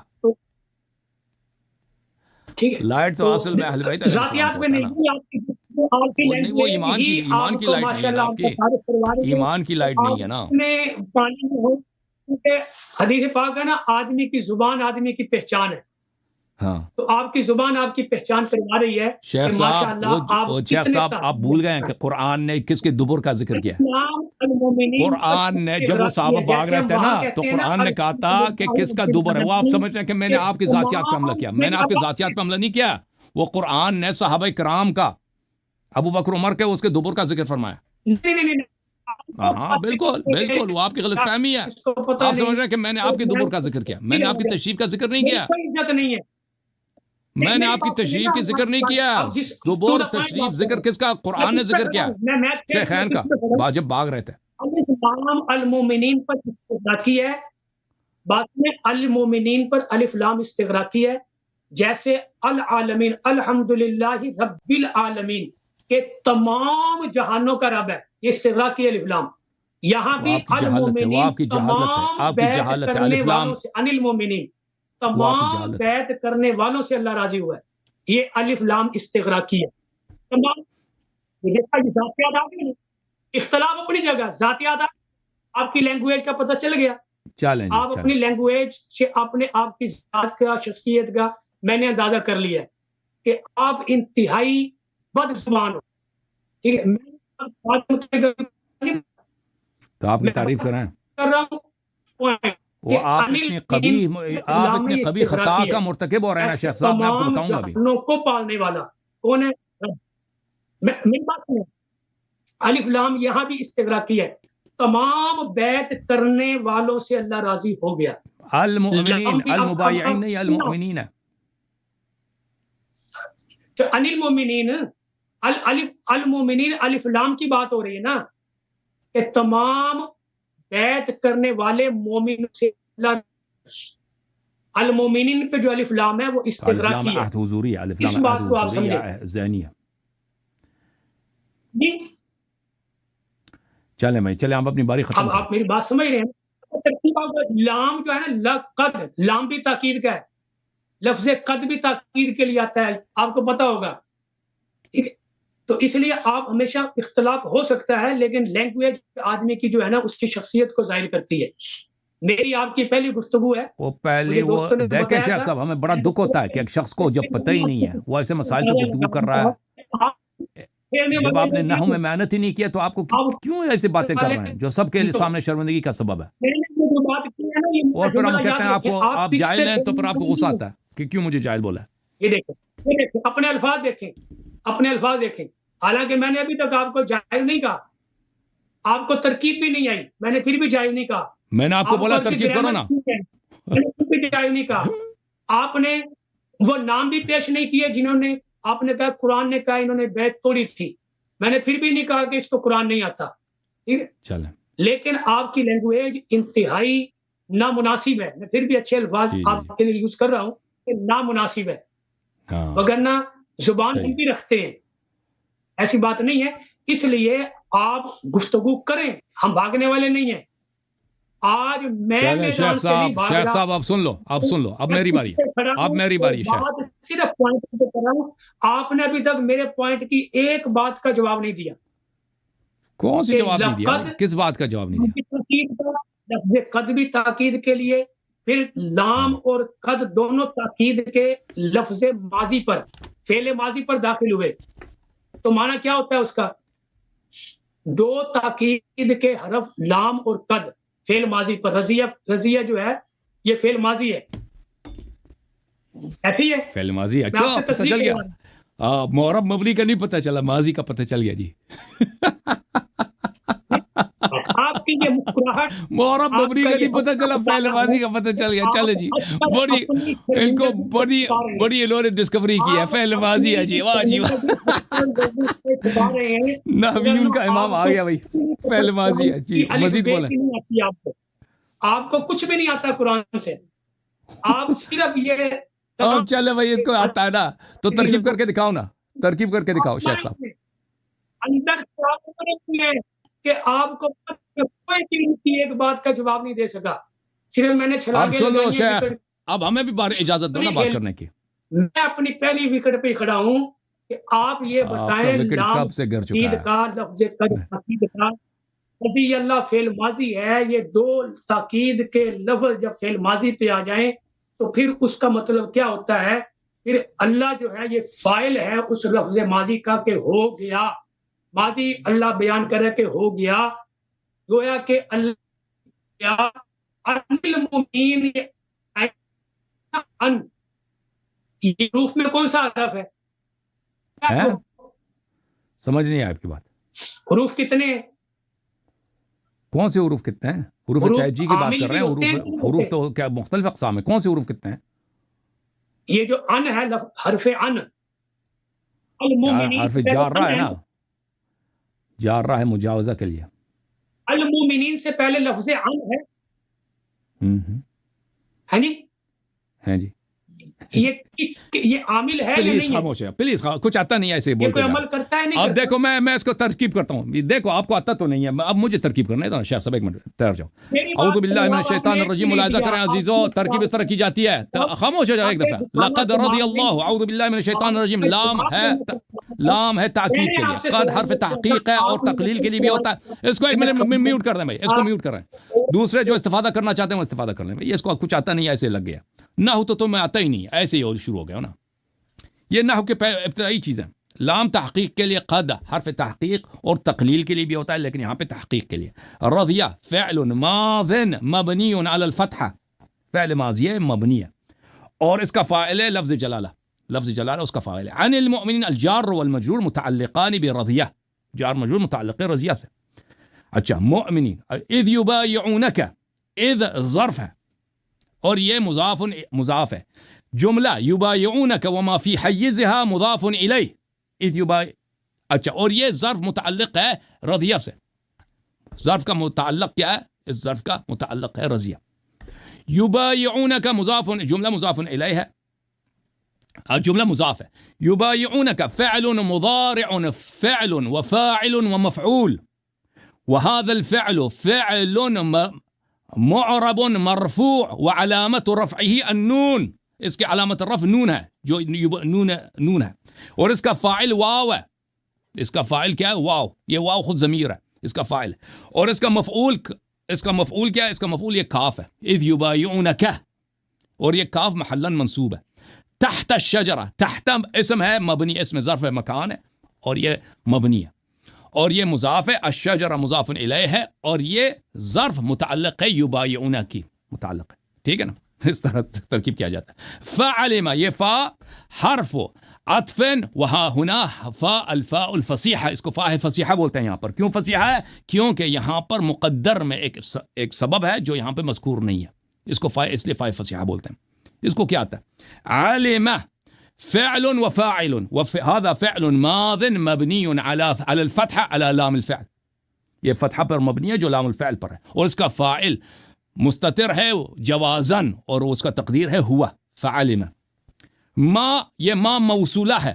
[SPEAKER 1] لائٹ تو اصل میں اہل بیت علیہ السلام کو ہوتا ہے نا. وہ نہیں، وہ ایمان کی لائٹ نہیں ہے نا آپ کی، ایمان کی لائٹ نہیں ہے نا.
[SPEAKER 2] حدیث پاک ہے نا آدمی کی زبان آدمی کی پہچان ہے.
[SPEAKER 1] ہاں
[SPEAKER 2] تو آپ کی زبان آپ کی پہچان کروا رہی ہے.
[SPEAKER 1] شیخ صاحب آپ بھول گئے ہیں کہ قرآن نے کس کے دبر کا ذکر کیا؟ قرآن نے جب وہ صحابہ بھاگ رہے تھے نا تو قرآن نے کہا تھا کہ کس کا دبر ہے. وہ آپ سمجھ رہے ہیں کہ میں نے آپ کی ذاتیات پہ حملہ کیا؟ میں نے آپ کی ذاتیات پہ حملہ نہیں کیا. وہ قرآن نے صحابہ کرام کا، ابو بکر عمر کے، اس کے دبر کا ذکر فرمایا. ہاں بالکل وہ آپ کی غلط فہمی ہے. آپ سمجھ رہے ہیں کہ میں نے آپ کے دبر کا ذکر کیا، میں نے آپ کی تشریف کا ذکر نہیں کیا. میں نے آپ کی تشریف کی ذکر نہیں کیا. دبر تشریف ذکر کس کا؟ قرآن نے ذکر کیا، شیخین کا، جب بھاگ رہے تھے.
[SPEAKER 2] المومنین پر استغراقی ہے، بات میں المومنین پر الف لام استغراقی ہے. جیسے العالمین، الحمدللہ رب العالمین کے تمام جہانوں کا رب ہے، یہ استغراقی الف لام. یہاں بھی المومنین تمام بیعت کرنے والوں سے، ان المومنین تمام بیعت کرنے والوں سے اللہ راضی ہوا ہے. یہ الف لام استغراقی ہے. تمام ذاتیات آ گئی، اختلاف اپنی جگہ، ذاتیات آپ کی لینگویج کا پتہ چل گیا. آپ اپنی لینگویج سے اپنے آپ کی ذات کا، شخصیت کا میں نے اندازہ کر لیا کہ آپ انتہائی بد زبان ہو. ٹھیک ہے،
[SPEAKER 1] تو آپ کی تعریف کر رہا ہوں. وہ آپ اتنی قبیح خطا کا مرتکب ہو رہے ہیں نا شیخ صاحب. میں آپ کو بتاؤں گا ابھی.
[SPEAKER 2] کو پالنے والا کون ہے؟ میری بات سنیں، الف لام یہاں بھی استغراقی ہے. تمام بیعت کرنے والوں سے اللہ راضی ہو گیا.
[SPEAKER 1] المؤمنین، المبایعین نہیں، المؤمنین ہے.
[SPEAKER 2] ان المؤمنین، المؤمنین الف لام کی بات ہو رہی ہے نا کہ تمام بیعت کرنے والے مومن سے اللہ. المومنین پہ جو الف لام ہے وہ استغراقی ہے.
[SPEAKER 1] عہد حضوری ہے، الف لام عہد حضوری یا ذہنی ہے. چلیں بھائی چلیں، آپ اپنی باری ختم کریں.
[SPEAKER 2] آپ میری بات سمجھ رہے ہیں؟ لام جو ہے نا قد، لام بھی تاکید کا ہے، لفظ قد بھی تاکید کے لیے آتا ہے، آپ کو پتا ہوگا. ٹھیک ہے، تو اس لیے آپ ہمیشہ اختلاف ہو سکتا ہے لیکن لینگویج آدمی کی جو ہے نا اس کی شخصیت کو ظاہر کرتی ہے. میری آپ کی پہلی گفتگو ہے.
[SPEAKER 1] وہ پہلی وہ دیکھیں شیخ صاحب، ہمیں بڑا دکھ ہوتا ہے کہ ایک شخص کو جب پتہ ہی نہیں ہے وہ ایسے مسائل پہ گفتگو کر رہا ہے. جب آپ نے نحو میں محنت ہی نہیں کیا تو آپ کو کیوں ایسی باتیں کر رہے ہیں جو سب کے سامنے شرمندگی کا سبب ہے؟ اور پھر ہم کہتے ہیں آپ جاہل ہیں تو پھر آپ کو غصہ آتا ہے کہ کیوں مجھے جاہل بولا ہے.
[SPEAKER 2] یہ دیکھیں اپنے الفاظ دیکھیں، اپنے الفاظ دیکھیں. حالانکہ میں نے ابھی تک آپ کو جاہل نہیں کہا، آپ کو ترکیب بھی نہیں آئی، میں نے پھر بھی جاہل نہیں کہا.
[SPEAKER 1] میں نے آپ کو بولا ترکیب کرو نا،
[SPEAKER 2] میں نے پھر بھی جاہل نہیں کہا. آپ نے وہ نام بھی پیش نہیں کیے جنہوں نے، آپ نے کہا قرآن نے کہا انہوں نے بیعت توڑی تھی، میں نے پھر بھی نہیں کہا کہ اس کو قرآن نہیں آتا. ٹھیک ہے، چلیں. لیکن آپ کی لینگویج انتہائی نامناسب ہے. میں پھر بھی اچھے الفاظ آپ کے لیے یوز کر رہا ہوں کہ نامناسب ہے، وگرنہ زبان ہم بھی رکھتے ہیں، ایسی بات نہیں ہے. اس لیے آپ گفتگو کریں، ہم بھاگنے والے نہیں ہیں. آج میں
[SPEAKER 1] چلیں
[SPEAKER 2] میدان
[SPEAKER 1] شیخ
[SPEAKER 2] سے نہیں
[SPEAKER 1] صاحب،
[SPEAKER 2] بھاگ
[SPEAKER 1] شیخ
[SPEAKER 2] رہا،
[SPEAKER 1] صاحب آپ سن لو، آپ سن لو، اب میری باری ہے، اب میری باری ہے شیخ۔
[SPEAKER 2] بات صرف پوائنٹ پہ کر رہا ہوں، آپ نے ابھی تک میرے پوائنٹ کی ایک بات کا جواب نہیں دیا
[SPEAKER 1] کون سی
[SPEAKER 2] کہ
[SPEAKER 1] جواب نہیں دیا
[SPEAKER 2] لقد
[SPEAKER 1] بھائی؟ کس بات کا جواب نہیں دیا؟
[SPEAKER 2] تاکید کا لفظ قد بھی تاکید کے لیے، پھر لام اور قد دونوں تاکید کے لفظ ماضی پر، فعل ماضی پر داخل ہوئے، تو معنی کیا ہوتا ہے اس کا؟ دو تاکید کے حرف لام اور قد فعل ماضی پر، رضیہ جو ہے یہ فعل ماضی ہے، ایسی ہے،
[SPEAKER 1] فعل ماضی،
[SPEAKER 2] میں آپ
[SPEAKER 1] اچھا
[SPEAKER 2] سے
[SPEAKER 1] پتہ
[SPEAKER 2] تصدیق
[SPEAKER 1] چل گیا،
[SPEAKER 2] کروا رہا ہوں۔
[SPEAKER 1] معرب مبنی کا نہیں پتہ چلا، ماضی کا پتہ چل گیا جی۔
[SPEAKER 2] آپ کی یہ مسکراہٹ،
[SPEAKER 1] معرب
[SPEAKER 2] آپ
[SPEAKER 1] مبنی
[SPEAKER 2] کا
[SPEAKER 1] کا
[SPEAKER 2] یہ
[SPEAKER 1] نہیں پتہ چلا، فعل ماضی کا پتہ چل گیا، چلے جی، بڑی ان کو بڑی انہوں نے ڈسکوری کی ہے، فعل ماضی ہے جی، واہ جی واہ، نحویون کا امام آ گیا بھائی، فعل ماضی ہے جی، مزید بولیں۔
[SPEAKER 2] آپ کو کچھ بھی نہیں آتا قرآن سے، آپ صرف یہ
[SPEAKER 1] اب چلے بھائی، اس کو آتا ہے نا تو ترکیب کر کے دکھاؤ نا، ترکیب کر کے دکھاؤ شیخ صاحب۔
[SPEAKER 2] اندر کہ آپ کو کوئی چیز کی ایک بات کا جواب نہیں دے سکا، صرف میں نے چھلا
[SPEAKER 1] اب
[SPEAKER 2] کے
[SPEAKER 1] سن لو
[SPEAKER 2] لگائی ہے
[SPEAKER 1] شیخ،
[SPEAKER 2] وکٹ۔
[SPEAKER 1] اب ہمیں بھی اجازت دو نا بات کرنے کی۔
[SPEAKER 2] میں اپنی پہلی وکٹ پہ کھڑا ہوں کہ آپ یہ
[SPEAKER 1] آپ کا
[SPEAKER 2] بتائیں
[SPEAKER 1] وکٹ
[SPEAKER 2] لام
[SPEAKER 1] کب سے گر چکا
[SPEAKER 2] تاکید
[SPEAKER 1] ہے؟
[SPEAKER 2] کا لفظ قد تاکید کا رضی اللہ فعل ماضی ہے، یہ دو تاکید کے لفظ جب فعل ماضی پہ آ جائیں تو پھر اس کا مطلب کیا ہوتا ہے؟ پھر اللہ جو ہے یہ فاعل ہے اس لفظ ماضی کا کہ ہو گیا، ماضی اللہ بیان کرے کہ ہو گیا، گویا کہ اللہ المؤمنین، ان یہ حروف میں کون سا حرف ہے؟
[SPEAKER 1] ہیں؟ سمجھ نہیں آیا آپ کی بات،
[SPEAKER 2] حروف کتنے ہیں؟
[SPEAKER 1] کون سے حروف کتنے ہیں؟ حروف تہجی کی بات کر رہے ہیں، حروف تو کیا مختلف اقسام ہیں، کون سے حروف کتنے ہیں؟
[SPEAKER 2] یہ جو ان ہے حرف ان، المومنین
[SPEAKER 1] حرف جارہ ہے نا، جارہ ہے مجاوزہ کے لیے،
[SPEAKER 2] المومنین سے پہلے لفظ ان ہے، ہے نہیں؟
[SPEAKER 1] ہیں جی،
[SPEAKER 2] یہ عامل ہے یا
[SPEAKER 1] پلیز
[SPEAKER 2] نہیں ہے؟
[SPEAKER 1] خاموش ہے، پلیز کچھ آتا نہیں ایسے
[SPEAKER 2] یہ
[SPEAKER 1] بولتے
[SPEAKER 2] کوئی
[SPEAKER 1] جا
[SPEAKER 2] عمل کرتا ہے نہیں
[SPEAKER 1] اب
[SPEAKER 2] کرتا؟
[SPEAKER 1] دیکھو میں اس کو ترکیب کرتا ہوں، دیکھو آپ کو آتا تو نہیں ہے، اب مجھے ترکیب کرنا ہے، شیخ صاحب ایک منٹ تیار جاؤ۔ اعوذ باللہ من الشیطان الرجیم، ملاحظہ کریں عزیزو، ترکیب اس طرح کی جاتی ہے، خاموش ہو جاؤ ایک دفعہ، لقد رضی اللہ، اعوذ باللہ من الشیطان الرجیم، لام ہے تاکید کے لیے، قد حرف تحقیق ہے اور تقلیل کے لیے بھی ہوتا ہے، اس کو ایک منٹ میوٹ کر دیں بھائی، اس کو میوٹ کر رہے ہیں، دوسرے جو استفادہ کرنا چاہتے ہیں وہ استفادہ کر لیں بھائی، اس کو کچھ آتا نہیں ایسے لگ گیا، نحو تو تمہیں آتا ہی نہیں، ایسے ہی شروع ہو گیا نا، یہ نحو کے ابتدائی چیزیں، لام تحقیق کے لیے، قد حرف تحقیق اور تقلیل کے لیے بھی ہوتا ہے، لیکن یہاں پہ تحقیق کے لیے، رضیہ فعل ماض مبنی علی الفتحہ، فعل ماضی ہے مبنی ہے، اور اس کا فاعل ہے لفظ جلالہ، لفظ جلالہ اس کا فاعل ہے، عن المؤمنین الجار والمجرور متعلقان برضیہ، جار مجرور متعلق رضیہ سے، اچھا مؤمنین، اذ یبایعونک، اذ ظرف ہے اور یہ مضاف ہے، جملہ یبایعونک وما فی حیزها مضاف الیہ، اذ اچھا، اور یہ ظرف متعلق ہے رضیہ سے، ظرف کا متعلق کیا ہے؟ اس ظرف کا متعلق ہے رضیہ، یبایعونک مضاف، جملہ مضاف الیہ ہے، جملہ مضاف ہے، یبایعونک فعل مضارع فعل وفاعل ومفعول، وهذا الفعل فعل معرب مرفوع وعلامت رفعه النون، اس کے علامت رفع نون ہے، جو نون ہے، اور اس کا فاعل واو ہے، اس کا فاعل کیا ہے؟ واو، یہ واو خود ضمیر ہے، اس کا فاعل، اور اس کا مفعول کیا ہے؟ اس کا مفعول یہ کاف ہے، اذ یبایعونک، اور یہ کاف محلا منصوب ہے، تحت الشجرہ، تحت اسم ہے مبنی، اسم ظرف مکان ہے اور یہ مبنی ہے، اور یہ مضاف ہے، الشجرہ مضاف الیہ ہے، اور یہ ظرف متعلق ہے یبایعون کی، متعلق ہے، ٹھیک ہے نا، اس طرح ترکیب کیا جاتا ہے، فعلم، یہ فا حرف عطف، وہا ہنا فا الفاء الفصیحہ، اس کو فا فصیحہ بولتے ہیں یہاں پر، کیوں فصیحہ ہے؟ کیونکہ یہاں پر مقدر میں ایک سبب ہے جو یہاں پہ مذکور نہیں ہے، اس کو فا، اس لیے فا فصیحہ بولتے ہیں۔ اس کو کیا آتا ہے؟ علم فعل وفاعل، هذا فعل ماض مبنی على الفتحة على لام الفعل، یہ فتحہ پر مبنی ہے جو لام الفعل پر ہے، اور اس کا فاعل مستتر ہے جوازن، اور اس کا تقدیر ہے ہوا، فعلم، ما، یہ ما موصولہ ہے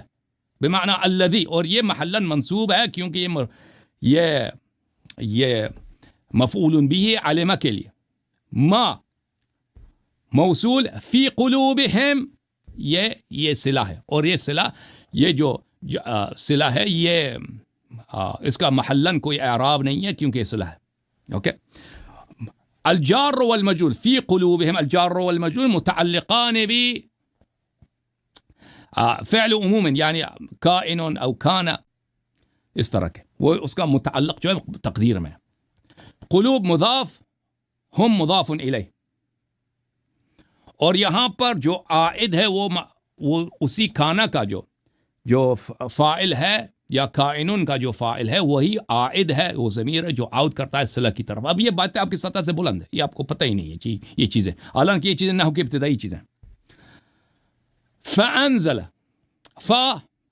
[SPEAKER 1] بمعنی الذی، اور یہ محلا منصوب ہے کیونکہ یہ مفعول به علم کے لیے، ما موصول فی قلوبہم یہ صلہ ہے، اور یہ صلہ یہ جو صلہ ہے یہ اس کا محلن کوئی اعراب نہیں ہے کیونکہ یہ صلہ ہے. اوکے. الجار والمجرور فی قلوبہم، الجار والمجرور متعلقان بھی فعل عموما یعنی کائن او کان اس طرح کے، وہ اس کا متعلق جو ہے تقدیر میں. قلوب مضاف، ہم مضاف الیہ، اور یہاں پر جو عائد ہے وہ اسی کانا کا جو فاعل ہے یا کائنون کا جو فاعل ہے وہی عائد ہے، وہ ضمیر ہے جو عائد کرتا ہے صلہ کی طرف. اب یہ باتیں آپ کی سطح سے بلند ہے، یہ آپ کو پتہ ہی نہیں ہے یہ چیزیں، حالانکہ یہ چیزیں نحو کی ابتدائی چیزیں. فأنزل، فا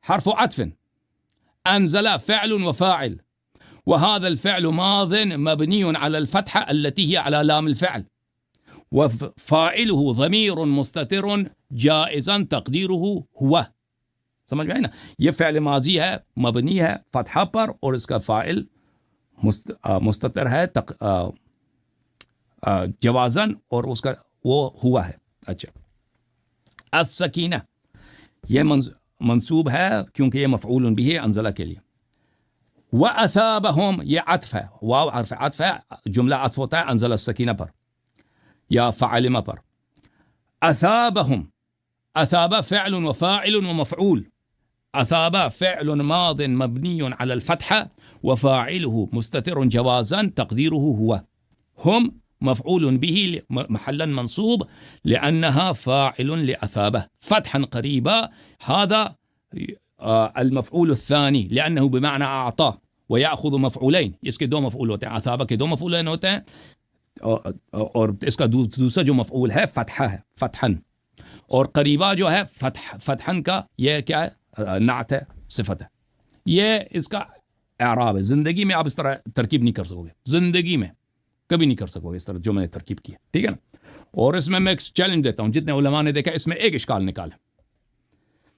[SPEAKER 1] حرف عطف، أنزل فعل وفاعل، وهذا الفعل ماض مبني على الفتحة التي هي على لام الفعل، وفاعله ضمير مستتر جائزا تقديره هو. سمجھ میں آئی نا؟ یہ فعل ماضی ہے، مبنی ہے فتحہ پر، اور اس کا فاعل مستتر ہے جوازن، اور اس کا وہ ہوا ہے. اچھا. السکینہ یہ منصوب ہے کیونکہ یہ مفعول بھی ہے انزلہ کے لیے. وَأَثَابَهُمْ یہ عطف ہے، واو حرف عطف ہے، جملہ عطف ہوتا ہے انزل السکینہ پر یا فعلمہ پر. أثابهم، أثاب فعل وفاعل ومفعول. أثاب فعل ماض مبني على الفتحة وفاعله مستتر جوازا تقديره هو. هم مفعول به محلا منصوب لأنها فاعل لأثابه فتحا قريبا. هذا المفعول الثاني لأنه بمعنى أعطاه ويأخذ مفعولين. اس کے دو مفعول ہوتے ہیں، أثابه کے دو مفعولین ہوتے ہیں، اور اس کا دوسرا جو مفعول ہے فتحہ ہے، فتحن، اور قریبہ جو ہے فتحن کا یہ کیا ہے؟ نعت ہے، صفت ہے. یہ اس کا اعراب ہے. زندگی میں آپ اس طرح ترکیب نہیں کر سکو گے، زندگی میں کبھی نہیں کر سکو گے اس طرح جو میں نے ترکیب کی ہے. ٹھیک ہے نا؟ اور اس میں ایک چیلنج دیتا ہوں، جتنے علماء نے دیکھا اس میں ایک اشکال نکالے،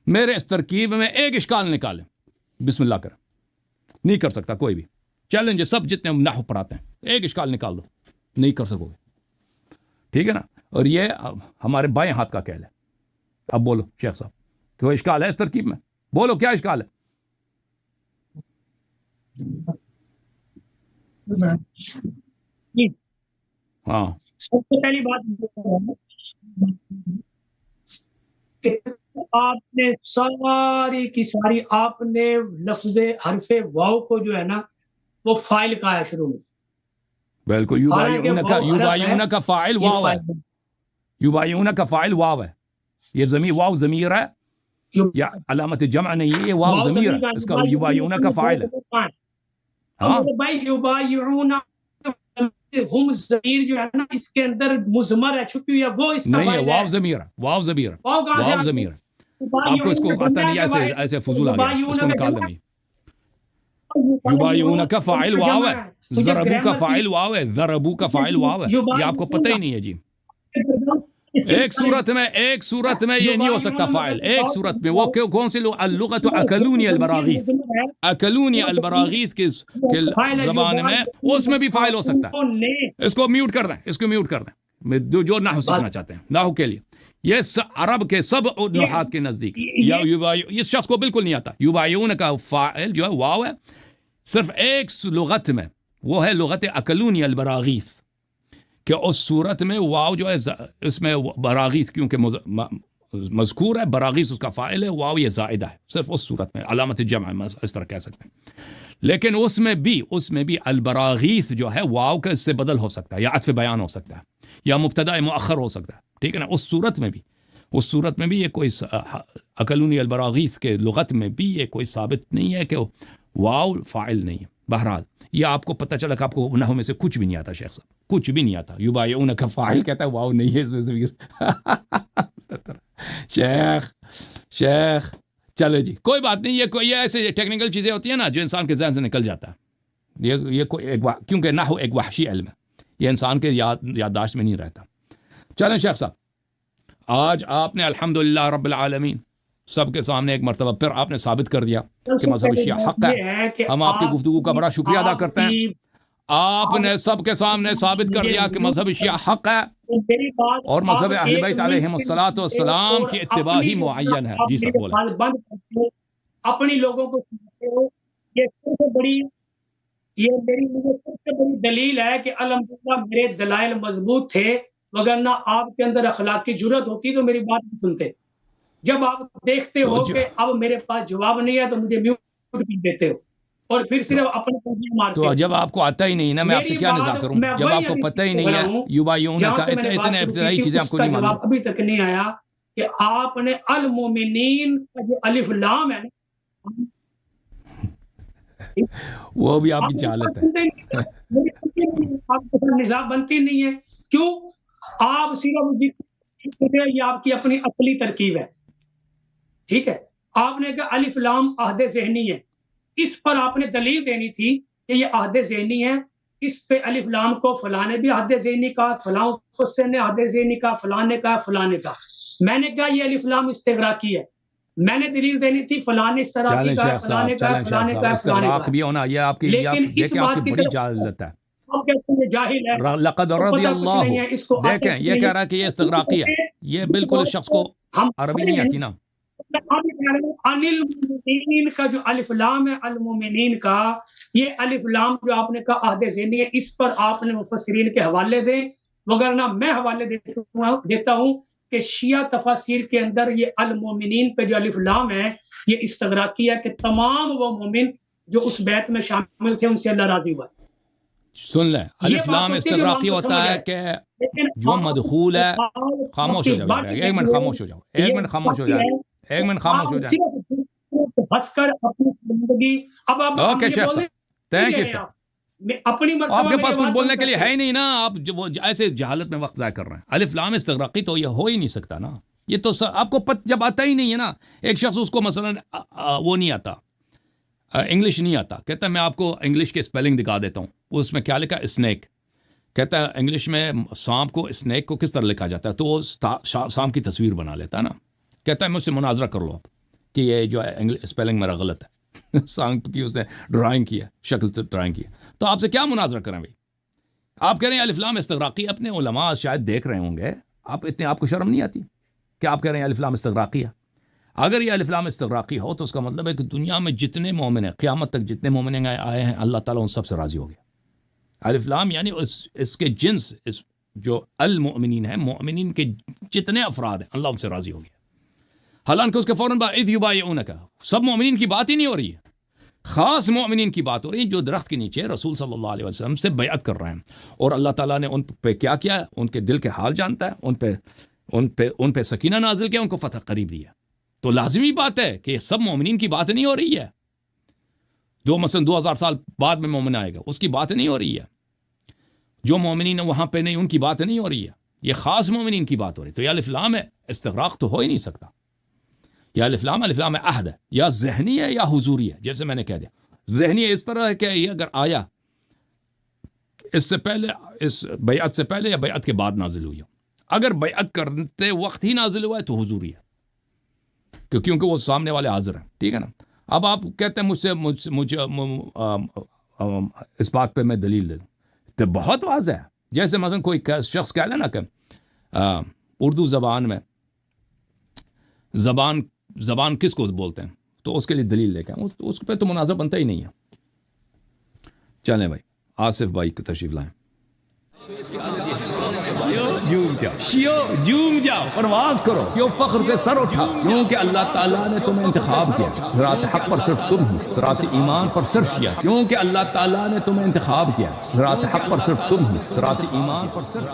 [SPEAKER 1] میرے اس ترکیب میں ایک اشکال نکالے، بسم اللہ کریں. نہیں کر سکتا کوئی بھی. چیلنج ہے سب جتنے نحو پڑھاتے ہیں، ایک اشکال نکال دو، نہیں کر سکو گے. ٹھیک ہے نا؟ اور یہ ہمارے بائیں ہاتھ کا کہل ہے. اب بولو شیخ صاحب، کوئی اشکال ہے اس ترکیب میں؟ بولو کیا اشکال ہے؟ ہاں،
[SPEAKER 2] سب سے پہلی بات کہ آپ نے ساری کی ساری آپ نے لفظ حرف واو کو جو ہے نا وہ فائل کہا ہے شروع میں.
[SPEAKER 1] بالکل. یبایعون کا فاعل واو ہے، یبایعون کا فاعل واو ہے. یہ ضمیر واو ضمیر ہے یا علامت جمع نہیں ہے، یہ واو ضمیر ہے. اس کا یبایعون کا فاعل ہے. ہاں
[SPEAKER 2] بھائی یبایعون ہم ضمیر جو ہے نا اس کے اندر مضمر ہے، چھپی ہوئی ہے، وہ اس کا
[SPEAKER 1] نہیں ہے،
[SPEAKER 2] فائل
[SPEAKER 1] واو ضمیر ہے، واو ضمیر ہے، واو ضمیر ہے. آپ کو اس کو آتا نہیں، ایسے فضول آ گیا، اس کو نکال دیں. یبایعون کا فاعل واو ہے، ضربو کا فاعل واو ہے، ضربو کا فاعل واو ہے. یہ آپ کو پتہ ہی نہیں ہے جی. ایک صورت میں یہ نہیں ہو سکتا فاعل، ایک صورت میں. وہ کون سی لوگ؟ اللغت اکلونی البراغیث، اکلونی البراغیث کے زبان میں اس میں بھی فاعل ہو سکتا ہے. اس کو میوٹ کر دیں، اس کو میوٹ کر دیں. جو نحو سیکھنا چاہتے ہیں نحو کے لیے، یہ عرب کے سب نحات کے نزدیک یا اس شخص کو بالکل نہیں آتا. یبایعون کا فاعل جو ہے واو ہے صرف ایک لغت میں، وہ ہے لغت اکلونی البراغیث، کہ اس صورت میں واو جو ہے اس میں براغیث کیونکہ مذکور ہے، براغیث اس کا فاعل ہے، واو یہ زائدہ ہے صرف اس صورت میں، علامت جمع اس طرح کہہ سکتے ہیں. لیکن اس میں بھی البراغیث جو ہے واو کا اس سے بدل ہو سکتا ہے، یا عطف بیان ہو سکتا ہے، یا مبتدا مؤخر ہو سکتا ہے. ٹھیک ہے نا؟ اس صورت میں بھی یہ کوئی اکلونی البراغیث کے لغت میں بھی یہ کوئی ثابت نہیں ہے کہ واو فاعل نہیں ہے. بہرحال یہ آپ کو پتہ چلا کہ آپ کو نحو میں سے کچھ بھی نہیں آتا شیخ صاحب، کچھ بھی نہیں آتا. یبایعون کا فاعل کہتا ہے واو نہیں ہے اس میں ضمیر. شیخ چلے جی کوئی بات نہیں. یہ ایسے ٹیکنیکل چیزیں ہوتی ہیں نا جو انسان کے ذہن سے نکل جاتا ہے. یہ کیونکہ نحو ایک وحشی علم ہے، یہ انسان کے یادداشت میں نہیں رہتا. چلیں شیخ صاحب، آج آپ نے الحمدللہ رب العالمین سب کے سامنے ایک مرتبہ پھر آپ نے ثابت کر دیا کہ مذہب شیعہ حق ہے. ہم آپ کی گفتگو کا بڑا شکریہ ادا کرتے ہیں. آپ نے سب کے سامنے ثابت کر دیا کہ مذہب شیعہ حق ہے
[SPEAKER 2] میری بات
[SPEAKER 1] اور مذہب
[SPEAKER 2] آپ
[SPEAKER 1] اہل
[SPEAKER 2] ایک
[SPEAKER 1] بیت
[SPEAKER 2] منٹ
[SPEAKER 1] علیہم
[SPEAKER 2] کے
[SPEAKER 1] الصلاۃ والسلام
[SPEAKER 2] اور
[SPEAKER 1] کی اتباع ہی
[SPEAKER 2] اپنی
[SPEAKER 1] معین ہے.
[SPEAKER 2] آپ
[SPEAKER 1] جی سر
[SPEAKER 2] میرے
[SPEAKER 1] بولیں.
[SPEAKER 2] بات بند کرتے ہو، اپنی لوگوں کو سناتے ہو. یہ سب سے بڑی، یہ میری مجھے سب سے بڑی دلیل ہے کہ الحمدللہ میرے دلائل مضبوط تھے، وگرنہ آپ کے اندر اخلاق کی جرت ہوتی تو میری بات نہیں سنتے. جب آپ دیکھتے
[SPEAKER 1] تو
[SPEAKER 2] ہو کہ اب میرے پاس جواب نہیں ہے تو مجھے میوٹ کر دیتے ہو اور پھر صرف اپنے تنظیم مارتے
[SPEAKER 1] تو
[SPEAKER 2] ہو.
[SPEAKER 1] جب آپ کو آتا ہی نہیں نا میں آپ سے
[SPEAKER 2] میری
[SPEAKER 1] کیا نزاع
[SPEAKER 2] بات
[SPEAKER 1] کروں؟
[SPEAKER 2] میں
[SPEAKER 1] جب
[SPEAKER 2] وہی
[SPEAKER 1] آپ کو
[SPEAKER 2] ابھی
[SPEAKER 1] پتہ ہی
[SPEAKER 2] پیچھے
[SPEAKER 1] نہیں
[SPEAKER 2] کھڑا
[SPEAKER 1] ہے
[SPEAKER 2] ہوں
[SPEAKER 1] یبایعونک
[SPEAKER 2] جہاں
[SPEAKER 1] کا
[SPEAKER 2] سے میں نے بات
[SPEAKER 1] اتنے
[SPEAKER 2] شروع کی
[SPEAKER 1] ابتدائی
[SPEAKER 2] تھی،
[SPEAKER 1] چیزیں آپ
[SPEAKER 2] اس
[SPEAKER 1] کو
[SPEAKER 2] کا
[SPEAKER 1] نہیں معلوم.
[SPEAKER 2] جواب ابھی تک نہیں آیا کہ آپ نے المومنین کا جو الف لام ہے نا،
[SPEAKER 1] وہ بھی آپ
[SPEAKER 2] آپ
[SPEAKER 1] کی
[SPEAKER 2] میری
[SPEAKER 1] جہالت
[SPEAKER 2] بات
[SPEAKER 1] ہے.
[SPEAKER 2] سنتے نہیں ہیں. میری سنتے نہیں ہیں. آپ کے ساتھ نظام بنتی نہیں ہے. کیوں؟ آپ صرف یہ آپ کی اپنی عقلی ترکیب ہے. ٹھیک ہے، آپ نے کہا الف لام عہد ذہنی ہے، اس پر آپ نے دلیل دینی تھی کہ یہ عہد ذہنی ہے. اس پہ الف لام کو فلاں نے بھی عہد ذہنی کہا، فلاں حسین نے عہد ذہنی کہا، فلاں نے کہا، فلاں نے کہا. میں نے کہا یہ الف لام استغراقی ہے. میں نے دلیل دینی تھی فلاں نے استغراقی
[SPEAKER 1] چلیں
[SPEAKER 2] کہا،
[SPEAKER 1] شیخ
[SPEAKER 2] فلاں
[SPEAKER 1] صاحب،
[SPEAKER 2] نے کہا،
[SPEAKER 1] چلیں
[SPEAKER 2] فلاں
[SPEAKER 1] شیخ
[SPEAKER 2] نے
[SPEAKER 1] صاحب،
[SPEAKER 2] کہا، فلاں نے
[SPEAKER 1] استغراق
[SPEAKER 2] کہا.
[SPEAKER 1] بھی ہونا یہ آپ کی
[SPEAKER 2] لیکن اس
[SPEAKER 1] دیکھیں آپ کی
[SPEAKER 2] بات کی
[SPEAKER 1] بڑی
[SPEAKER 2] طرف
[SPEAKER 1] جہالت ہے.
[SPEAKER 2] آپ کہتے ہیں جاہل ہے،
[SPEAKER 1] لقد
[SPEAKER 2] اس کو
[SPEAKER 1] رضی
[SPEAKER 2] پتہ کچھ
[SPEAKER 1] اللہ،
[SPEAKER 2] نہیں ہے، اس کو آتا
[SPEAKER 1] دیکھیں
[SPEAKER 2] کچھ
[SPEAKER 1] یہ
[SPEAKER 2] نہیں
[SPEAKER 1] کہہ
[SPEAKER 2] ہے.
[SPEAKER 1] رہا ہے کہ یہ استغراقی ہے. یہ بالکل اس شخص کو
[SPEAKER 2] ہم
[SPEAKER 1] عربی نہیں آتی نا.
[SPEAKER 2] المومنین کا جو الف لام ہے، المومنین کا یہ الف لام جو آپ نے کہا عہد ذہنی ہے، اس پر آپ نے مفسرین کے حوالے دیں، وگرنہ میں حوالے دیتا ہوں کہ شیعہ تفاسیر کے اندر یہ المومنین پہ جو الف لام ہے یہ استغراقی ہے کہ تمام وہ مومن جو اس بیعت میں شامل تھے ان سے اللہ راضی ہوا.
[SPEAKER 1] سن لیں،
[SPEAKER 2] یہ
[SPEAKER 1] الف
[SPEAKER 2] بات
[SPEAKER 1] لام
[SPEAKER 2] ہوتی ہے جو
[SPEAKER 1] استغراقی
[SPEAKER 2] ہم کو
[SPEAKER 1] ہوتا
[SPEAKER 2] سمجھ
[SPEAKER 1] ہے
[SPEAKER 2] آئے.
[SPEAKER 1] کہ
[SPEAKER 2] لیکن
[SPEAKER 1] جو مدخول ہے. خاموش ہو جاؤ، ایک منٹ خاموش ہو جاؤ، ایک منٹ خاموش ہو جائے، ایک منٹ خاموش ہو جائے.
[SPEAKER 2] ہنس کر اپنی زندگی اب
[SPEAKER 1] اوکے شیخ صاحب، تھینک یو سر.
[SPEAKER 2] اپنی
[SPEAKER 1] آپ
[SPEAKER 2] مرتبہ
[SPEAKER 1] کے
[SPEAKER 2] میرے
[SPEAKER 1] پاس کچھ
[SPEAKER 2] بات
[SPEAKER 1] بولنے
[SPEAKER 2] بند
[SPEAKER 1] کے لیے
[SPEAKER 2] کرتے
[SPEAKER 1] ہے ہی نہیں نا. آپ وہ ایسے جہالت میں وقت ضائع کر رہے ہیں. الف لام استغراقی تو یہ ہو ہی نہیں سکتا نا. یہ تو آپ کو جب آتا ہی نہیں ہے نا. ایک شخص اس کو مثلا وہ نہیں آتا، انگلش نہیں آتا، کہتا ہے میں آپ کو انگلش کے اسپیلنگ دکھا دیتا ہوں. اس میں کیا لکھا؟ اسنیک. کہتا ہے انگلش میں سانپ کو، اسنیک کو کس طرح لکھا جاتا ہے؟ تو وہ سانپ کی تصویر بنا لیتا ہے نا. کہتا ہے مجھ سے مناظرہ کر لو آپ کہ یہ جو ہے اسپیلنگ میرا غلط ہے. سانپ کی اس نے ڈرائنگ کی ہے، شکل سے ڈرائنگ کی ہے. تو آپ سے کیا مناظرہ کریں بھائی؟ آپ کہہ رہے ہیں الف لام استغراقی. اپنے علماء شاید دیکھ رہے ہوں گے، آپ کو شرم نہیں آتی کہ آپ کہہ رہے ہیں الف لام استغراقی ہے؟ اگر یہ الف لام استغراقی ہو تو اس کا مطلب ہے کہ دنیا میں جتنے مومن ہیں، قیامت تک جتنے مومن آئے ہیں، اللہ تعالیٰ ان سب سے راضی ہو گیا. الف لام یعنی اس کے جنس، اس جو المؤمنین ہیں، مؤمنین کے جتنے افراد ہیں، اللہ ان سے راضی ہو گیا. حالانکہ اس کے فوراً بعد اذ یبایعونک، سب مومنین کی بات ہی نہیں ہو رہی ہے، خاص مومنین کی بات ہو رہی ہے جو درخت کے نیچے رسول صلی اللہ علیہ وسلم سے بیعت کر رہے ہیں. اور اللہ تعالیٰ نے ان پہ کیا کیا ہے؟ ان کے دل کے حال جانتا ہے، ان پہ سکینہ نازل کیا، ان کو فتح قریب دیا. تو لازمی بات ہے کہ سب مومنین کی بات نہیں ہو رہی ہے. مثلا 2000 سال بعد میں مومن آئے گا، اس کی بات نہیں ہو رہی ہے. جو مومنین وہاں پہ نہیں، ان کی بات نہیں ہو رہی ہے. یہ خاص مومنین کی بات ہو رہی ہے. تو یہ الف لام ہے استغراق تو ہو ہی نہیں سکتا. یہ الف لام عہد ہے، یا ذہنی ہے یا حضوری ہے. جیسے میں نے کہہ دیا ذہنی اس طرح ہے کہ یہ اگر آیا اس سے پہلے، اس بیعت سے پہلے یا بیعت کے بعد نازل ہوئی ہو. اگر بیعت کرتے وقت ہی نازل ہوا ہے تو حضوری ہے، کیونکہ وہ سامنے والے حاضر ہیں. ٹھیک ہے نا. اب آپ کہتے ہیں مجھے اس بات پہ میں دلیل دے دوں تو بہت واضح ہے. جیسے مثلا کوئی شخص کہہ لے نا کہ اردو زبان میں زبان کس کو بولتے ہیں، تو اس کے لیے دلیل لے کے اس پہ تو مناظر بنتا ہی نہیں ہے. چلیں بھائی، آصف بھائی کو تشریف لائیں. جھوم جاؤ، پرواز کرو، کیوں فخر سے سر اٹھا، کیونکہ اللہ تعالیٰ نے تمہیں انتخاب کیا. صراط حق پر صرف تم ہو، صراط ایمان پر صرف کیا، کیونکہ اللہ تعالیٰ نے تمہیں انتخاب کیا. صراط حق پر صرف تم ہو، صراط ایمان پر صرف